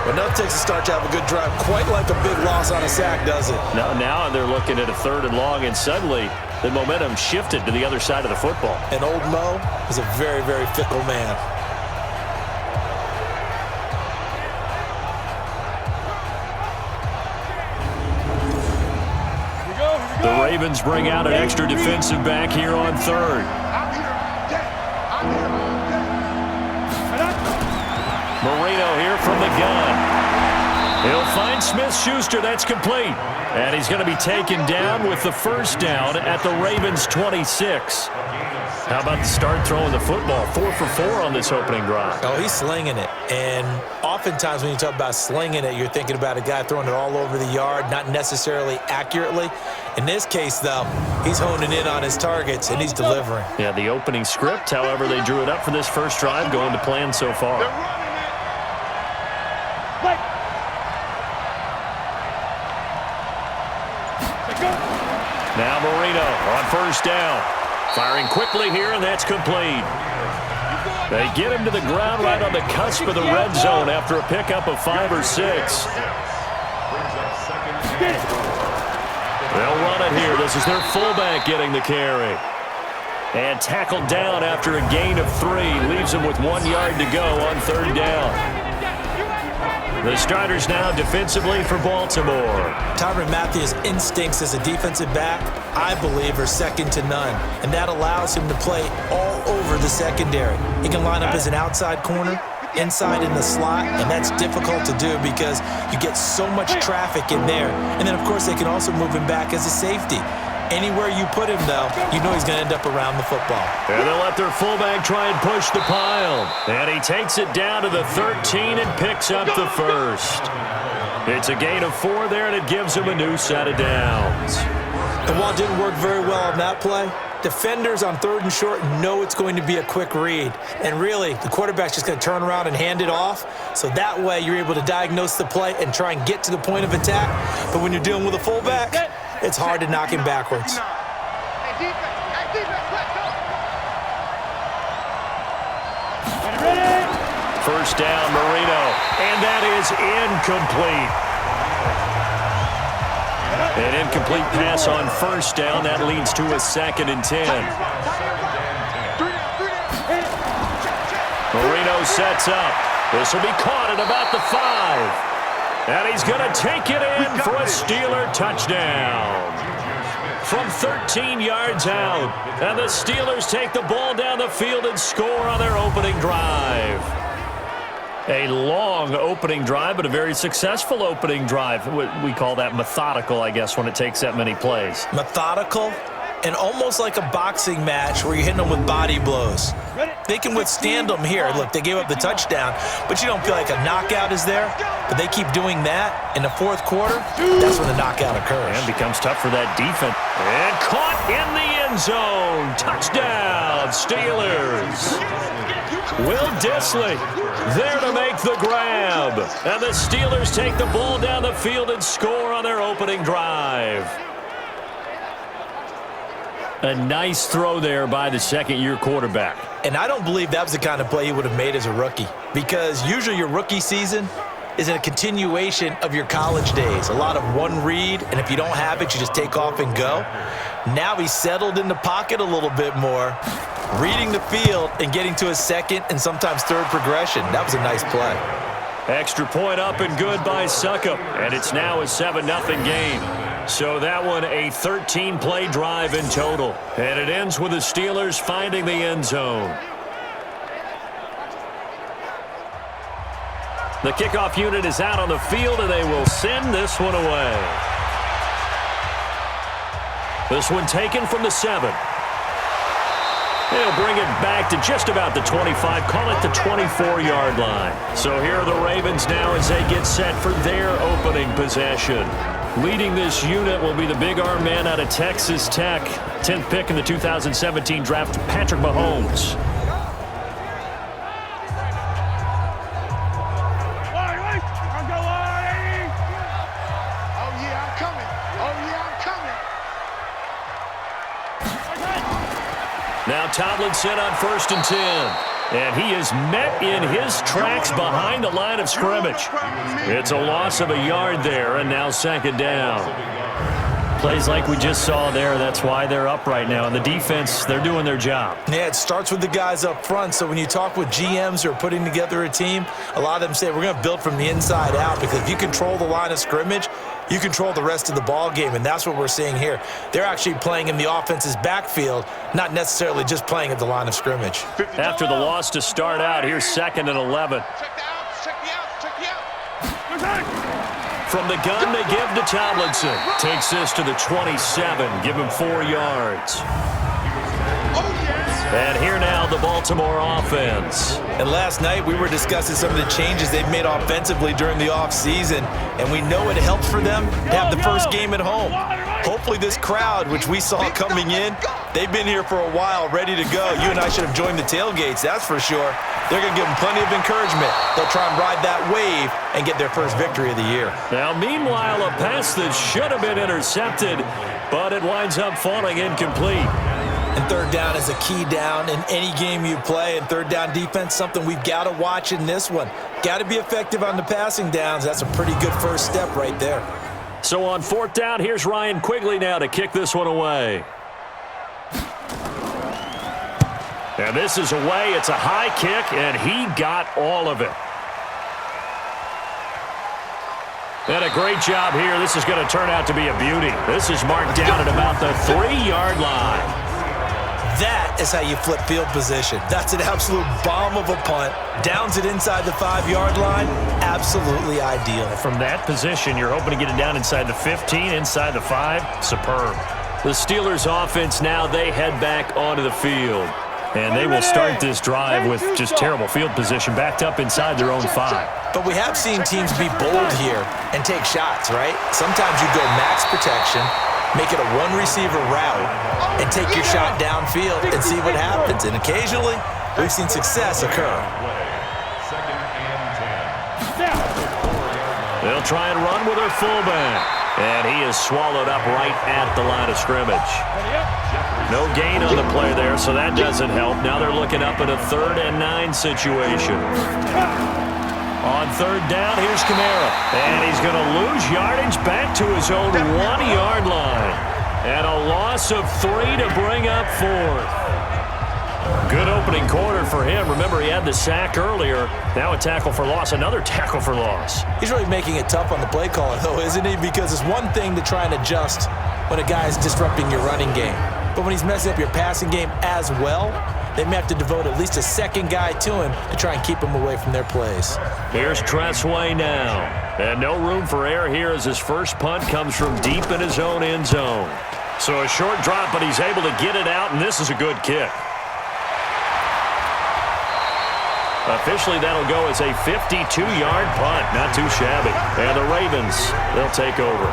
But no, it takes a start to have a good drive. Quite like a big loss on a sack, does it? Now they're looking at a 3rd and long, and suddenly the momentum shifted to the other side of the football. And old Mo is a very, very fickle man. The Ravens bring out an extra defensive back here on 3rd. Marino here from the gun. He'll find Smith-Schuster. That's complete. And he's going to be taken down with the first down at the Ravens' 26. How about the start throwing the football? 4 for 4 on this opening drive. Oh, he's slinging it. And oftentimes when you talk about slinging it, you're thinking about a guy throwing it all over the yard, not necessarily accurately. In this case, though, he's honing in on his targets, and he's delivering. Yeah, the opening script, however, they drew it up for this first drive, going to plan so far. Now Marino on first down. Firing quickly here, and that's complete. They get him to the ground right on the cusp of the red zone after a pickup of 5 or 6. They'll run it here. This is their fullback getting the carry. And tackled down after a gain of 3. Leaves him with 1 yard to go on third down. The starters now defensively for Baltimore. Tyrann Mathieu's instincts as a defensive back, I believe, are second to none. And that allows him to play all over the secondary. He can line up as an outside corner, inside in the slot, and that's difficult to do because you get so much traffic in there. And then, of course, they can also move him back as a safety. Anywhere you put him, though, you know he's going to end up around the football. And they'll let their fullback try and push the pile. And he takes it down to the 13 and picks up the first. It's a gain of 4 there, and it gives him a new set of downs. And while it didn't work very well on that play, defenders on 3rd and short know it's going to be a quick read. And really, the quarterback's just going to turn around and hand it off. So that way, you're able to diagnose the play and try and get to the point of attack. But when you're dealing with a fullback, it's hard to knock him backwards. First down, Marino, and that is incomplete. An incomplete pass on first down. That leads to a 2nd and 10. Marino sets up. This will be caught at about the 5. And he's going to take it in for a Steeler touchdown. From 13 yards out. And the Steelers take the ball down the field and score on their opening drive. A long opening drive, but a very successful opening drive. We call that methodical, I guess, when it takes that many plays. Methodical and almost like a boxing match where you're hitting them with body blows. They can withstand them here. Look, they gave up the touchdown, but you don't feel like a knockout is there. But they keep doing that in the 4th quarter. That's when the knockout occurs. And becomes tough for that defense. And caught in the end zone. Touchdown, Steelers. Will Dissly there to make the grab. And the Steelers take the ball down the field and score on their opening drive. A nice throw there by the second-year quarterback. And I don't believe that was the kind of play he would have made as a rookie, because usually your rookie season is in a continuation of your college days. A lot of one read, and if you don't have it, you just take off and go. Now he's settled in the pocket a little bit more, reading the field and getting to a 2nd and sometimes 3rd progression. That was a nice play. Extra point up and good by Succop, and it's now a 7-0 game. So that one a 13-play drive in total. And it ends with the Steelers finding the end zone. The kickoff unit is out on the field, and they will send this one away. This one taken from the 7. They'll bring it back to just about the 25, call it the 24-yard line. So here are the Ravens now as they get set for their opening possession. Leading this unit will be the big arm man out of Texas Tech. 10th pick in the 2017 draft, Patrick Mahomes. Now Tomlinson on 1st and 10. And he is met in his tracks behind the line of scrimmage. It's a loss of a yard there, and now 2nd down. Plays like we just saw there, that's why they're up right now. And the defense, they're doing their job. Yeah, it starts with the guys up front. So when you talk with GMs who are putting together a team, a lot of them say we're going to build from the inside out, because if you control the line of scrimmage, you control the rest of the ball game, and that's what we're seeing here. They're actually playing in the offense's backfield, not necessarily just playing at the line of scrimmage. After the loss to start out, here's 2nd and 11. Check me out. Check me out. From the gun, they give to Tomlinson. Takes this to the 27. Give him 4 yards. And here now, the Baltimore offense. And last night, we were discussing some of the changes they've made offensively during the offseason, and we know it helps for them to have the first game at home. Hopefully this crowd, which we saw coming in, they've been here for a while, ready to go. You and I should have joined the tailgates, that's for sure. They're going to give them plenty of encouragement. They'll try and ride that wave and get their first victory of the year. Now, meanwhile, a pass that should have been intercepted, but it winds up falling incomplete. And third down is a key down in any game you play. And third down defense, something we've got to watch in this one. Got to be effective on the passing downs. That's a pretty good first step right there. So on 4th down, here's Ryan Quigley now to kick this one away. And this is away. It's a high kick, and he got all of it. And a great job here. This is going to turn out to be a beauty. This is marked down at about the 3-yard line. That is how you flip field position. That's an absolute bomb of a punt. Downs it inside the 5-yard line. Absolutely ideal. From that position, you're hoping to get it down inside the 15, inside the 5. Superb. The Steelers offense now, they head back onto the field. And they will start this drive with just terrible field position, backed up inside their own 5. But we have seen teams be bold here and take shots, right? Sometimes you go max protection, make it a one-receiver route, and take your shot downfield and see what happens. And occasionally, we've seen success occur. They'll try and run with their fullback. And he is swallowed up right at the line of scrimmage. No gain on the play there, so that doesn't help. Now they're looking up at a 3rd and 9 situation. On 3rd down, here's Kamara. And he's going to lose yardage back to his own 1-yard line. And a loss of 3 to bring up 4th. Good opening quarter for him. Remember, he had the sack earlier. Now a tackle for loss, another tackle for loss. He's really making it tough on the play caller, though, isn't he? Because it's one thing to try and adjust when a guy is disrupting your running game. But when he's messing up your passing game as well, they may have to devote at least a second guy to him to try and keep him away from their plays. Here's Tressway now. And no room for error here as his first punt comes from deep in his own end zone. So a short drop, but he's able to get it out, and this is a good kick. Officially, that'll go as a 52-yard punt. Not too shabby. And the Ravens, they'll take over.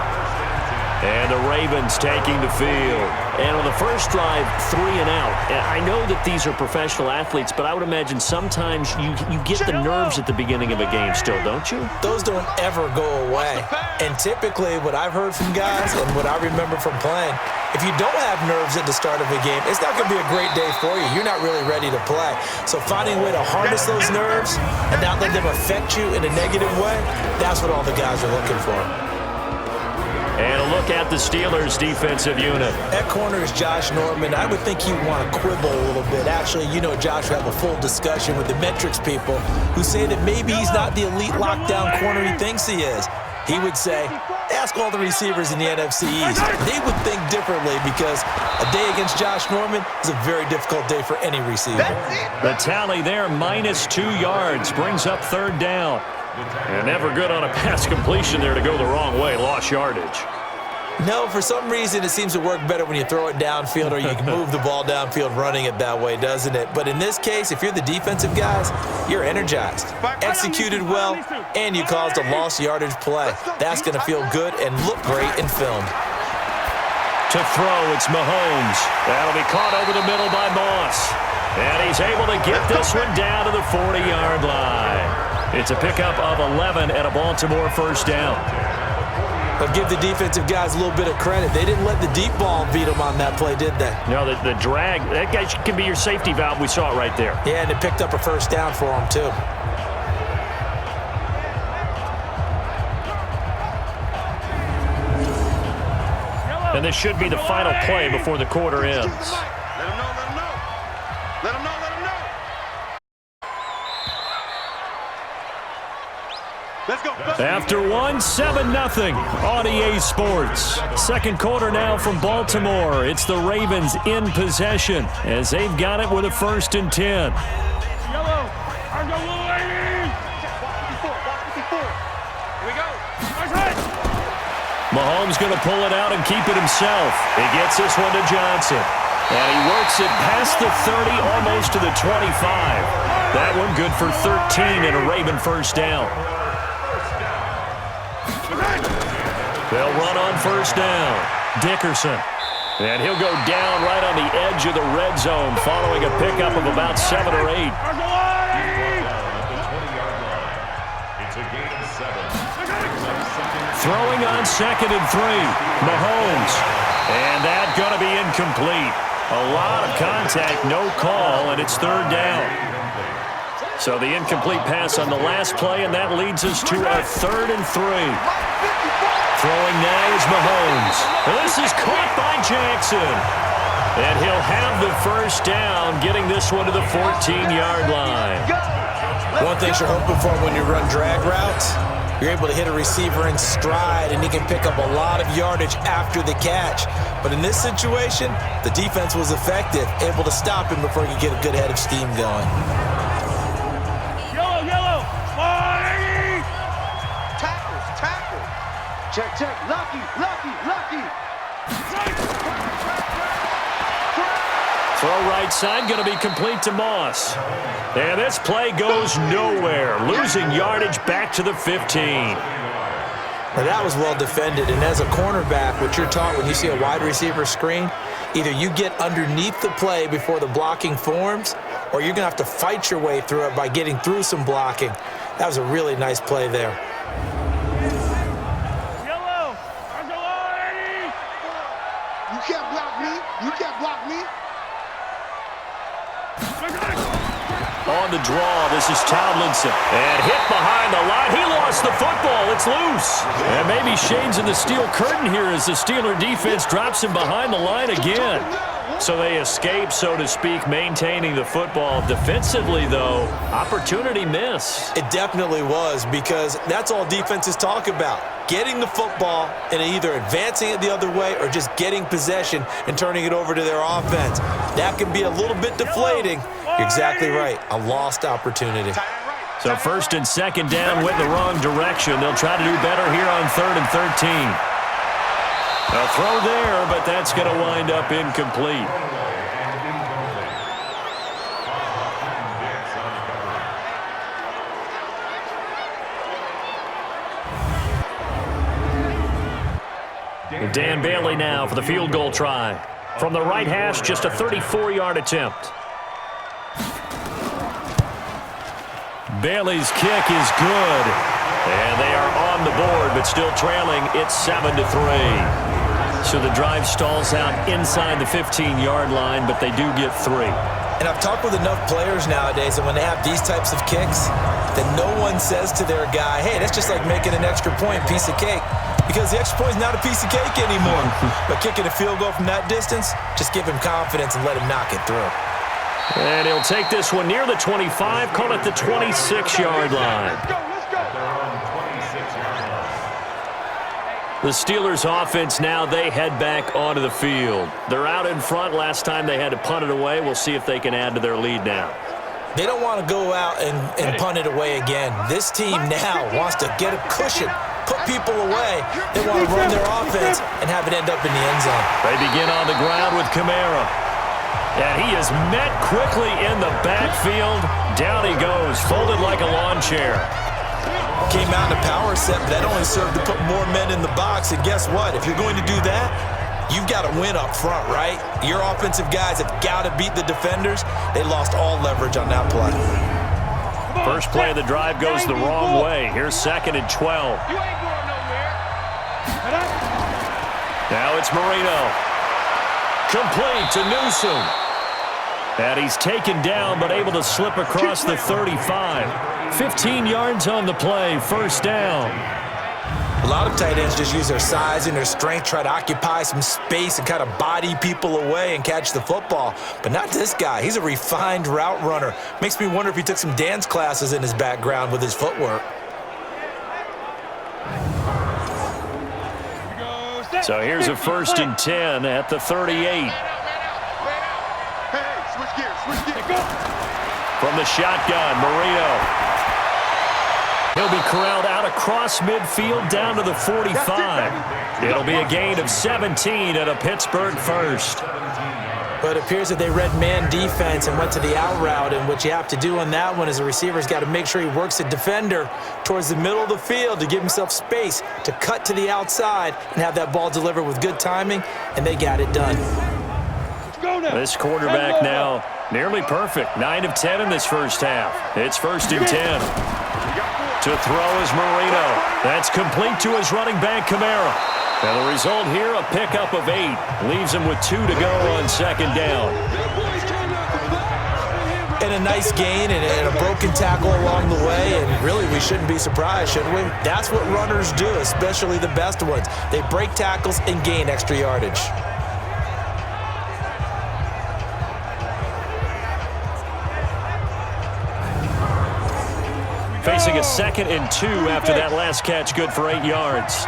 And the Ravens taking the field. And on the first drive, 3 and out. And I know that these are professional athletes, but I would imagine sometimes you get the nerves at the beginning of a game still, don't you? Those don't ever go away. And typically, what I've heard from guys and what I remember from playing, if you don't have nerves at the start of a game, it's not going to be a great day for you. You're not really ready to play. So finding a way to harness those nerves and not let them affect you in a negative way, that's what all the guys are looking for. And a look at the Steelers' defensive unit. At corner is Josh Norman. I would think he'd want to quibble a little bit. Actually, you know, Josh will have a full discussion with the metrics people who say that maybe he's not the elite lockdown corner he thinks he is. He would say, ask all the receivers in the NFC East. They would think differently because a day against Josh Norman is a very difficult day for any receiver. The tally there, -2 yards, brings up 3rd down. And never good on a pass completion there to go the wrong way. Lost yardage. No, for some reason it seems to work better when you throw it downfield or you can move the ball downfield running it that way, doesn't it? But in this case, if you're the defensive guys, you're energized, executed well, and you caused a lost yardage play. That's going to feel good and look great in film. To throw, it's Mahomes. That'll be caught over the middle by Moss. And he's able to get this one down to the 40-yard line. It's a pickup of 11 at a Baltimore first down. But give the defensive guys a little bit of credit. They didn't let the deep ball beat them on that play, did they? No, the drag, that guy can be your safety valve. We saw it right there. Yeah, and it picked up a first down for them, too. And this should be the final play before the quarter ends. Let him know, let him know. Let him know, let him know. Let's go. After 7-0 on EA Sports. Second quarter now from Baltimore. It's the Ravens in possession as they've got it with a 1st and 10. Yellow. I go, little lady. Mahomes going to pull it out and keep it himself. He gets this one to Johnson. And he works it past the 30, almost to the 25. That one good for 13 and a Raven first down. They'll run on first down. Dickerson. And he'll go down right on the edge of the red zone following a pickup of about 7 or 8. Throwing on 2nd and 3. Mahomes. And that's going to be incomplete. A lot of contact, no call, and it's 3rd down. So the incomplete pass on the last play, and that leads us to a 3rd and 3. Throwing now is Mahomes. And this is caught by Jackson. And he'll have the first down, getting this one to the 14-yard line. One thing you're hoping for when you run drag routes, you're able to hit a receiver in stride, and he can pick up a lot of yardage after the catch. But in this situation, the defense was effective, able to stop him before he could get a good head of steam going. Yellow. Tackle. Check. Lucky. Throw right side, going to be complete to Moss. And this play goes nowhere, losing yardage back to the 15. Now that was well defended, and as a cornerback, what you're taught when you see a wide receiver screen, either you get underneath the play before the blocking forms, or you're going to have to fight your way through it by getting through some blocking. That was a really nice play there. Yellow. You can't block me. On the draw, this is Tomlinson. And hit behind the line. He lost the football. It's loose. And maybe shades in the steel curtain here as the Steeler defense drops him behind the line again. So they escape, so to speak, maintaining the football. Defensively, though, opportunity miss. It definitely was, because that's all defenses talk about. Getting the football and either advancing it the other way or just getting possession and turning it over to their offense. That can be a little bit deflating. You're exactly right. A lost opportunity. So 1st and 2nd down went the wrong direction. They'll try to do better here on 3rd and 13. A throw there, but that's going to wind up incomplete. Dan Bailey now for the field goal try. From the right hash, just a 34-yard attempt. Bailey's kick is good. And they are on the board, but still trailing. It's 7-3. So the drive stalls out inside the 15-yard line, but they do get 3. And I've talked with enough players nowadays, and when they have these types of kicks, that no one says to their guy, hey, that's just like making an extra point, piece of cake. Because the extra point is not a piece of cake anymore. But kicking a field goal from that distance, just give him confidence and let him knock it through. And he'll take this one near the 25, call it the 26-yard line. The Steelers offense now, they head back onto the field. They're out in front. Last time they had to punt it away. We'll see if they can add to their lead now. They don't want to go out and punt it away again. This team now wants to get a cushion, put people away. They want to run their offense and have it end up in the end zone. They begin on the ground with Kamara. And he is met quickly in the backfield. Down he goes, folded like a lawn chair. Came out in a power set, but that only served to put more men in the box. And guess what? If you're going to do that, you've got to win up front, right? Your offensive guys have got to beat the defenders. They lost all leverage on that play. First play of the drive goes the wrong way. Here's 2nd and 12. You ain't going nowhere. Now it's Marino. Complete to Newsom. And he's taken down, but able to slip across the 35. 15 yards on the play, first down. A lot of tight ends just use their size and their strength, try to occupy some space and kind of body people away and catch the football. But not this guy. He's a refined route runner. Makes me wonder if he took some dance classes in his background with his footwork. So here's a 1st and 10 at the 38. Switch gears. From the shotgun, Marino. He'll be corralled out across midfield down to the 45. It'll be a gain of 17 and a Pittsburgh first. But it appears that they read man defense and went to the out route, and what you have to do on that one is the receiver's got to make sure he works the defender towards the middle of the field to give himself space to cut to the outside and have that ball delivered with good timing, and they got it done. This quarterback now nearly perfect. 9 of 10 in this first half. It's 1st and 10. To throw is Marino. That's complete to his running back, Kamara. And the result here, a pickup of 8. Leaves him with 2 to go on 2nd down. And a nice gain and a broken tackle along the way, and really we shouldn't be surprised, should we? That's what runners do, especially the best ones. They break tackles and gain extra yardage. Facing a 2nd and 2 after that last catch, good for 8 yards.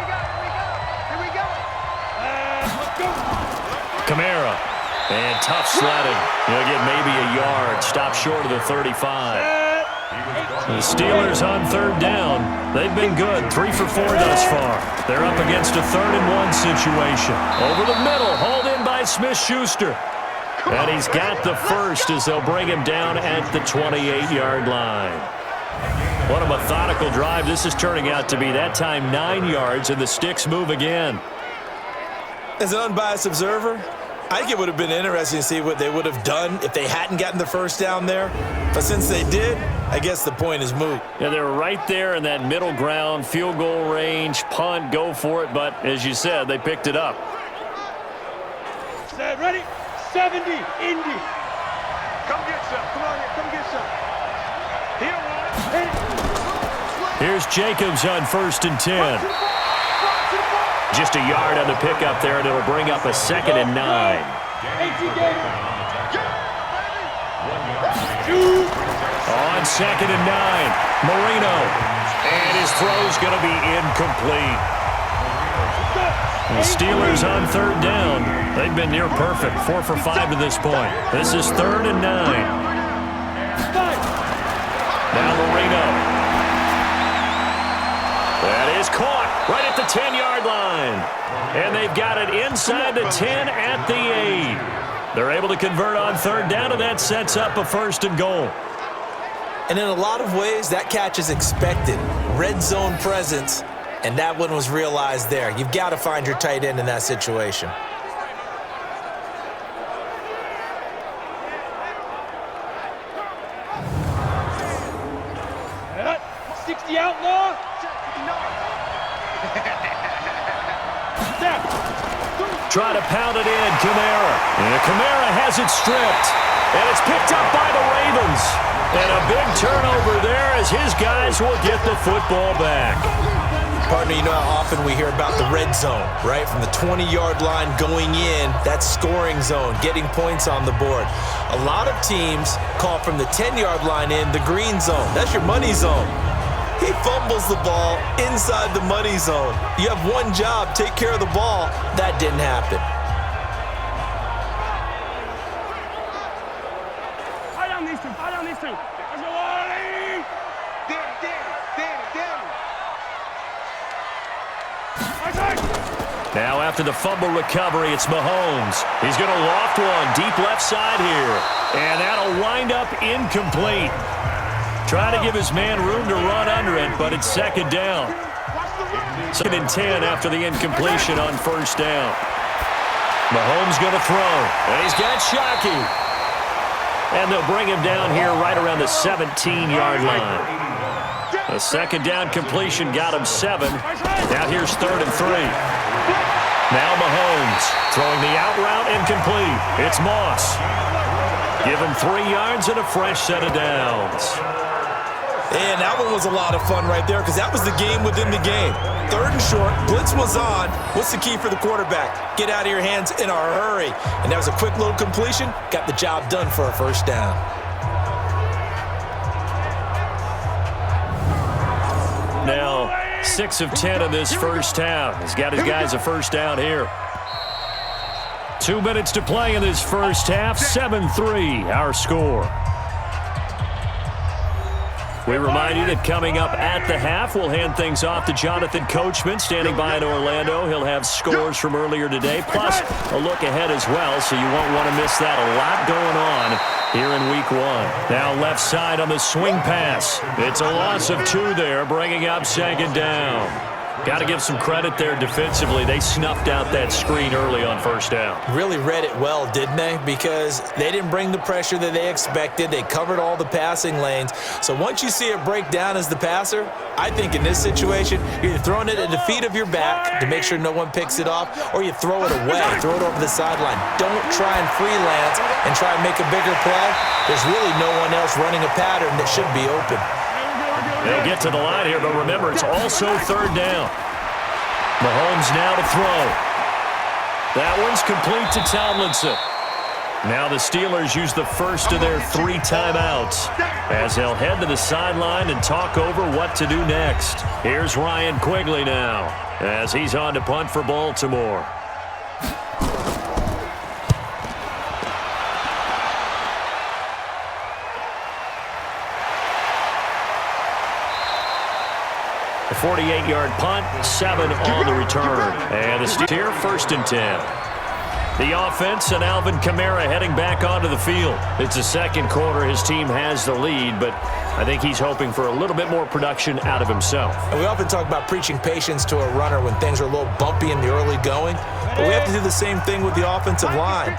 Kamara, and tough sledding. He'll get maybe a yard, stop short of the 35. The Steelers on 3rd down. They've been good, 3 for 4 thus far. They're up against a 3rd and 1 situation. Over the middle, hauled in by Smith-Schuster. And he's got the first as they'll bring him down at the 28-yard line. What a methodical drive this is turning out to be. That time 9 yards, and the sticks move again. As an unbiased observer, I think it would have been interesting to see what they would have done if they hadn't gotten the first down there. But since they did, I guess the point is moot. Yeah, they were right there in that middle ground, field goal range, punt, go for it. But as you said, they picked it up. Set, ready? 70, Indy. Come get some. Come on here, come get some. Here, Here's Jacobs on 1st and 10. Just a yard on the pickup there, and it'll bring up a 2nd and 9. On 2nd and 9, Marino. And his throw's going to be incomplete. The Steelers on 3rd down. They've been near perfect, 4 for 5 to this point. This is 3rd and 9. Now Marino. That is caught right at the 10-yard line. And they've got it inside the 10 at the 8. They're able to convert on 3rd down, and that sets up a 1st and goal. And in a lot of ways, that catch is expected. Red zone presence, and that one was realized there. You've got to find your tight end in that situation. Outlaw. Try to pound it in, Kamara. And Kamara has it stripped. And it's picked up by the Ravens. And a big turnover there as his guys will get the football back. Partner, you know how often we hear about the red zone, right? From the 20-yard line going in, that's scoring zone, getting points on the board. A lot of teams call from the 10-yard line in the green zone. That's your money zone. He fumbles the ball inside the money zone. You have one job, take care of the ball. That didn't happen. Fire down these two, fire down these two. Let's go, Wally! Danny. Now after the fumble recovery, it's Mahomes. He's going to loft one deep left side here. And that'll wind up incomplete. Trying to give his man room to run under it, but it's 2nd down. 2nd and 10 after the incompletion on 1st down. Mahomes going to throw, and he's got Shockey. And they'll bring him down here right around the 17-yard line. The 2nd down completion got him 7. Now here's 3rd and 3. Now Mahomes throwing the out route incomplete. It's Moss. Give him 3 yards and a fresh set of downs. And that one was a lot of fun right there because that was the game within the game. 3rd and short, blitz was on. What's the key for the quarterback? Get out of your hands in a hurry. And that was a quick little completion. Got the job done for a 1st down. Now 6 of 10 in this first half. He's got his guys a 1st down here. 2 minutes to play in this first half. 7-3 our score. We remind you that coming up at the half, we'll hand things off to Jonathan Coachman standing by in Orlando. He'll have scores from earlier today, plus a look ahead as well, so you won't want to miss that. A lot going on here in week 1. Now left side on the swing pass. It's a loss of 2 there, bringing up second down. Got to give some credit there defensively. They snuffed out that screen early on first down. Really read it well, didn't they? Because they didn't bring the pressure that they expected. They covered all the passing lanes. So once you see it break down as the passer, I think in this situation, you're either throwing it at the feet of your back to make sure no one picks it off, or you throw it away, throw it over the sideline. Don't try and freelance and try and make a bigger play. There's really no one else running a pattern that should be open. They'll get to the line here, but remember, it's also third down. Mahomes now to throw. That one's complete to Tomlinson. Now the Steelers use the first of their 3 timeouts as they'll head to the sideline and talk over what to do next. Here's Ryan Quigley now as he's on to punt for Baltimore. A 48-yard punt, 7 on the return. And the Steelers here, 1st and 10. The offense and Alvin Kamara heading back onto the field. It's the second quarter. His team has the lead, but I think he's hoping for a little bit more production out of himself. And we often talk about preaching patience to a runner when things are a little bumpy in the early going, but we have to do the same thing with the offensive line.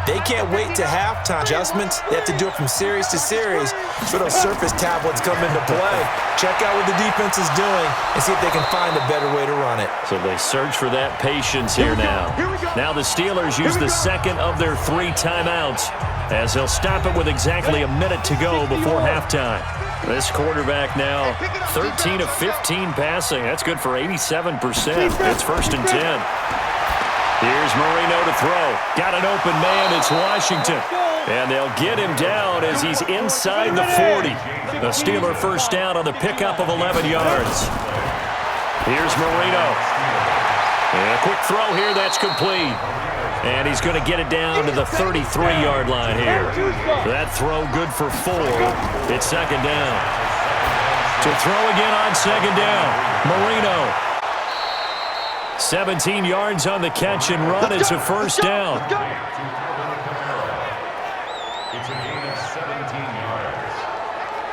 They can't wait to halftime adjustments. They have to do it from series to series so those surface tablets come into play. Check out what the defense is doing and see if they can find a better way to run it. So they search for that patience here now. Now the Steelers use the second of their 3 timeouts as they'll stop it with exactly a minute to go before halftime. This quarterback now 13 of 15 passing. That's good for 87%. It's 1st and 10. Here's Marino to throw. Got an open man. It's Washington. And they'll get him down as he's inside the 40. The Steeler first down on the pickup of 11 yards. Here's Marino. And a quick throw here. That's complete. And he's going to get it down to the 33-yard line here. That throw good for 4. It's second down. To throw again on second down. Marino. 17 yards on the catch and run. It's a first down. It's a gain of 17 yards.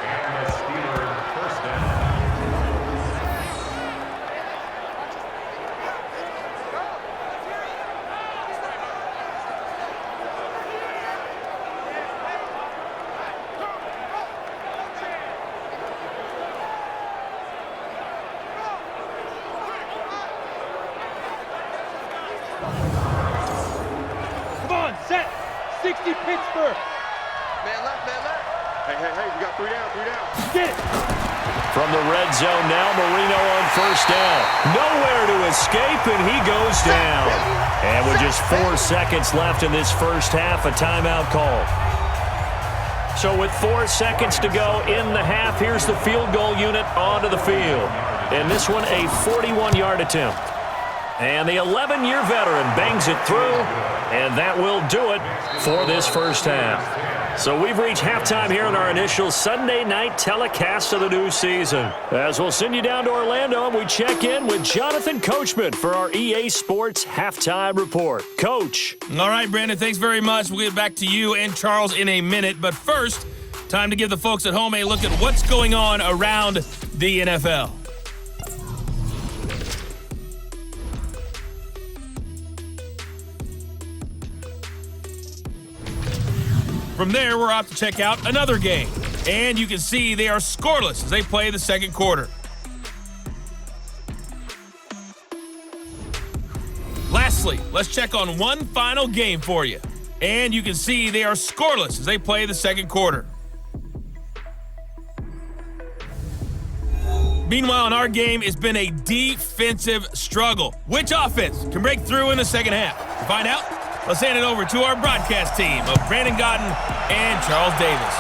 And the Steelers first down. Come on, set. 60 Pittsburgh. Man left, man left. Hey, we got 3 down, 3 down. Get it. From the red zone now, Marino on first down. Nowhere to escape, and he goes down. And with just 4 seconds left in this first half, a timeout call. So with 4 seconds to go in the half, here's the field goal unit onto the field. And this one, a 41-yard attempt. And the 11-year veteran bangs it through, and that will do it for this first half. So we've reached halftime here in our initial Sunday night telecast of the new season. As we'll send you down to Orlando, and we check in with Jonathan Coachman for our EA Sports Halftime Report. Coach. All right, Brandon, thanks very much. We'll get back to you and Charles in a minute. But first, time to give the folks at home a look at what's going on around the NFL. From there, we're off to check out another game. And you can see they are scoreless as they play the second quarter. Lastly, let's check on one final game for you. And you can see they are scoreless as they play the second quarter. Meanwhile, in our game, it's been a defensive struggle. Which offense can break through in the second half? To find out, let's hand it over to our broadcast team of Brandon Godden and Charles Davis.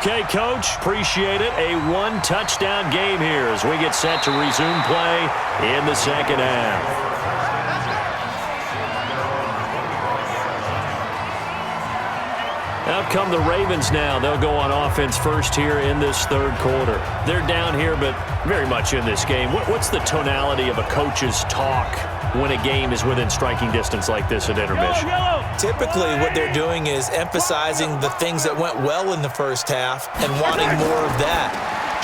Okay, Coach, appreciate it. A 1-touchdown game here as we get set to resume play in the second half. Out come the Ravens now. They'll go on offense first here in this third quarter. They're down here, but very much in this game. What's the tonality of a coach's talk when a game is within striking distance like this at intermission? Typically, what they're doing is emphasizing the things that went well in the first half and wanting more of that.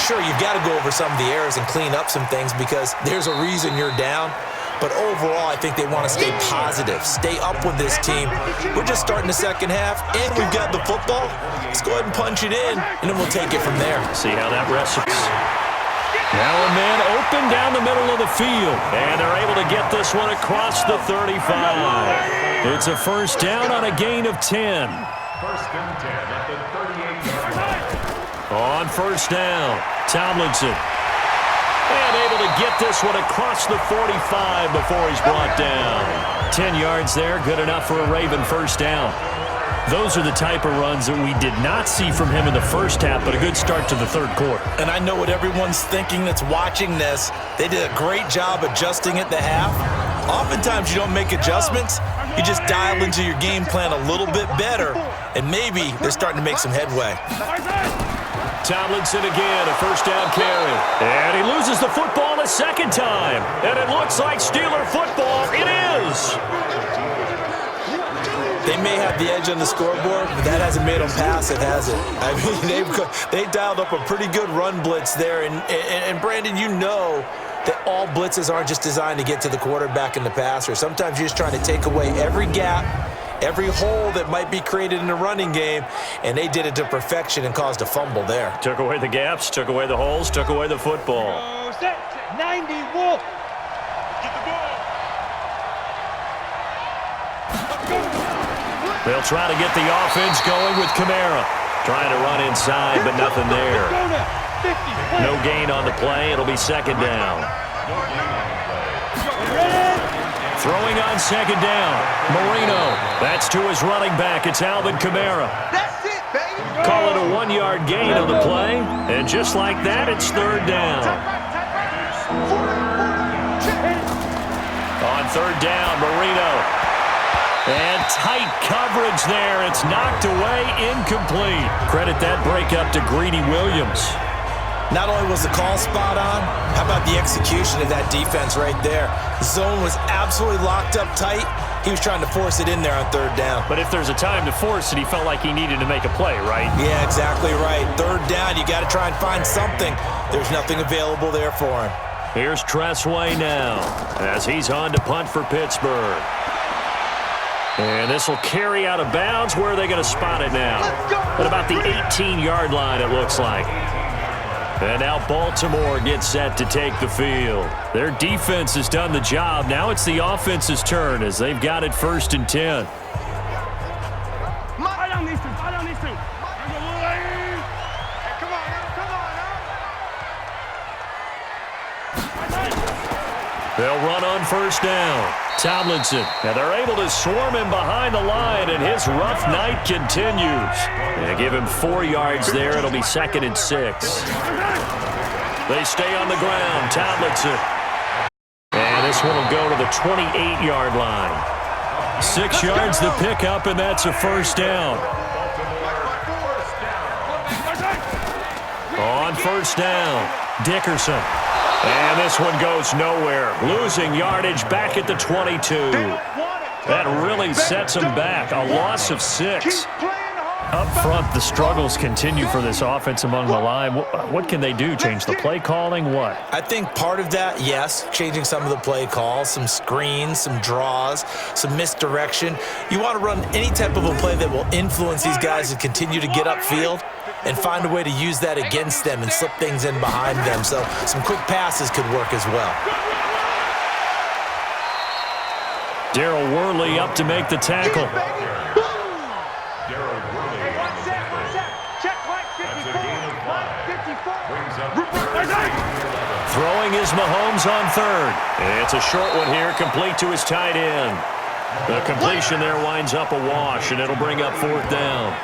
Sure, you've got to go over some of the errors and clean up some things because there's a reason you're down. But overall, I think they want to stay positive, stay up with this team. We're just starting the second half, and we've got the football. Let's go ahead and punch it in, and then we'll take it from there. See how that rests. Now a man open down the middle of the field, and they're able to get this one across the 35. It's a first down on a gain of 10. First and 10 at the 38-yard line. On first down, Tomlinson. And able to get this one across the 45 before he's brought down. 10 yards there, good enough for a Raven first down. Those are the type of runs that we did not see from him in the first half, but a good start to the third quarter. And I know what everyone's thinking that's watching this. They did a great job adjusting at the half. Oftentimes you don't make adjustments. You just dial into your game plan a little bit better, and maybe they're starting to make some headway. Tomlinson again, a first down carry. And he loses the football a second time. And it looks like Steeler football. It is. They may have the edge on the scoreboard, but that hasn't made them passive, has it? I mean, they've dialed up a pretty good run blitz there. And Brandon, you know that all blitzes aren't just designed to get to the quarterback and the passer. Sometimes you're just trying to take away every gap, every hole that might be created in the running game, and they did it to perfection and caused a fumble there. Took away the gaps, took away the holes, took away the football. 90 wolf. Get the ball. They'll try to get the offense going with Kamara. Trying to run inside, but nothing there. No gain on the play. It'll be second down. Throwing on second down. Marino. That's to his running back. It's Alvin Kamara. That's it, baby. Call it a 1-yard gain on the play. And just like that, it's third down. On third down, Marino. And tight coverage there. It's knocked away, incomplete. Credit that breakup to Greedy Williams. Not only was the call spot on, how about the execution of that defense right there? Zone was absolutely locked up tight. He was trying to force it in there on third down. But if there's a time to force it, he felt like he needed to make a play, right? Yeah, exactly right. Third down, you got to try and find something. There's nothing available there for him. Here's Tressway now as he's on to punt for Pittsburgh. And this will carry out of bounds. Where are they going to spot it now? At about the 18-yard line, it looks like. And now Baltimore gets set to take the field. Their defense has done the job. Now it's the offense's turn as they've got it first and 10. Fight on these two. Fight on these two. Come on now. They'll run on first down. Tomlinson. And they're able to swarm him behind the line, and his rough night continues. They give him 4 yards there. It'll be second and 6. They stay on the ground. Tomlinson. And this one will go to the 28-yard line. 6 yards the pickup, and that's a first down. On first down, Dickerson. And this one goes nowhere. Losing yardage back at the 22. That really sets them back. A loss of 6. Up front, the struggles continue for this offense among the line. What can they do? Change the play calling? What? I think part of that, yes, changing some of the play calls, some screens, some draws, some misdirection. You want to run any type of a play that will influence these guys to continue to get upfield and find a way to use that against them and slip things in behind them. So some quick passes could work as well. Darryl Worley up to make the tackle. Throwing is Mahomes on third. It's a short one here, complete to his tight end. The completion there winds up a wash, and it'll bring up fourth down.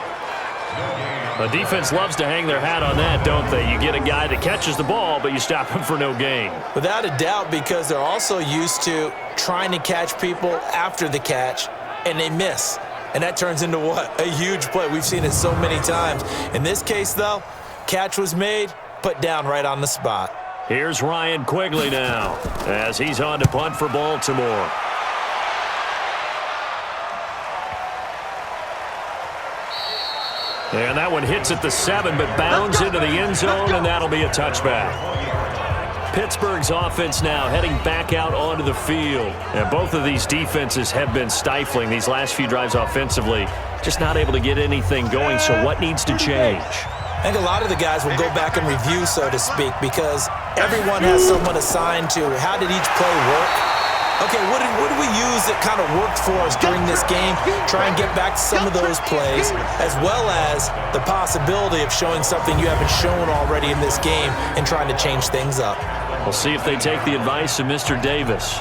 The defense loves to hang their hat on that, don't they? You get a guy that catches the ball, but you stop him for no gain. Without a doubt, because they're also used to trying to catch people after the catch, and they miss. and that turns into what? A huge play. We've seen it so many times. In this case, though, catch was made, put down right on the spot. Here's Ryan Quigley now as he's on to punt for Baltimore. And that one hits at the 7, but bounds into the end zone, and that'll be a touchback. Pittsburgh's offense now heading back out onto the field. And both of these defenses have been stifling these last few drives offensively. Just not able to get anything going, so what needs to change? I think a lot of the guys will go back and review, so to speak, because everyone has someone assigned to how did each play work. Okay, what did we use that kind of worked for us during this game? Try and get back to some of those plays, as well as the possibility of showing something you haven't shown already in this game and trying to change things up. We'll see if they take the advice of Mr. Davis.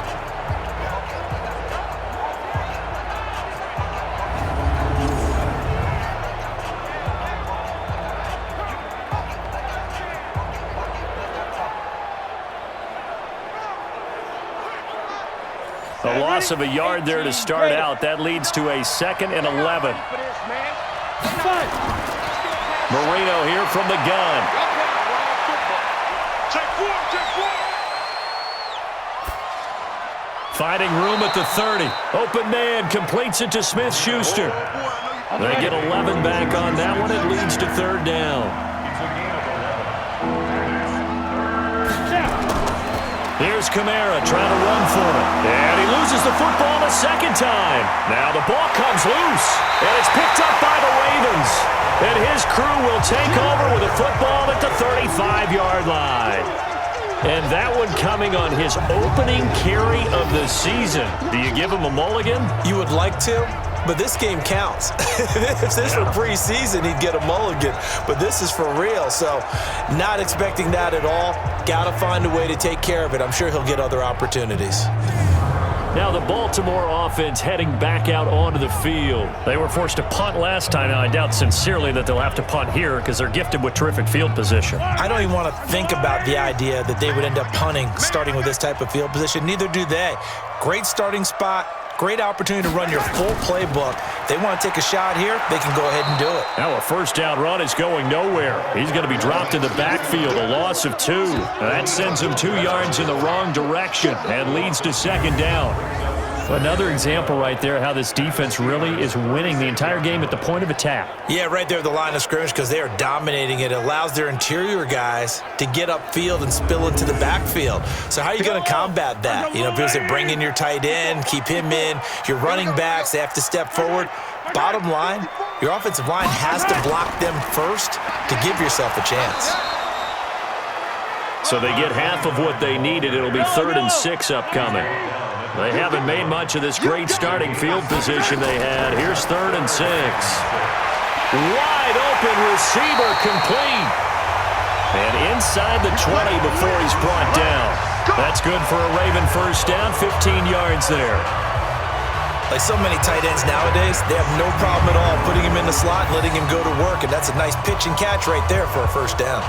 A loss of a yard there to start out. That leads to a 2nd and 11. Marino here from the gun. Finding room at the 30. Open man completes it to Smith-Schuster. They get 11 back on that one. It leads to 3rd down. Here's Kamara trying to run for it. And he loses the football a 2nd time. Now the ball comes loose. And it's picked up by the Ravens. And his crew will take over with a football at the 35-yard line. And that one coming on his opening carry of the season. Do you give him a mulligan? You would like to, but this game counts. If this were preseason, he'd get a mulligan. But this is for real, so not expecting that at all. Got to find a way to take care of it. I'm sure he'll get other opportunities. Now the Baltimore offense heading back out onto the field. They were forced to punt last time. Now I doubt sincerely that they'll have to punt here because they're gifted with terrific field position. I don't even want to think about the idea that they would end up punting starting with this type of field position. Neither do they. Great starting spot. Great opportunity to run your full playbook. They want to take a shot here, they can go ahead and do it. Now a 1st down run is going nowhere. He's going to be dropped in the backfield, a loss of 2. Now that sends him 2 yards in the wrong direction and leads to 2nd down. Another example right there how this defense really is winning the entire game at the point of attack. Yeah, right there at the line of scrimmage because they are dominating it. It allows their interior guys to get upfield and spill into the backfield. So how are you going to combat that? You know, because they bring in your tight end, keep him in. Your running backs, they have to step forward. Bottom line, your offensive line has to block them first to give yourself a chance. So they get half of what they needed. It'll be 3rd and 6 upcoming. They haven't made much of this great starting field position they had. Here's 3rd and 6. Wide open receiver complete. And inside the 20 before he's brought down. That's good for a Raven 1st down, 15 yards there. Like so many tight ends nowadays, they have no problem at all putting him in the slot and letting him go to work. And that's a nice pitch and catch right there for a 1st down.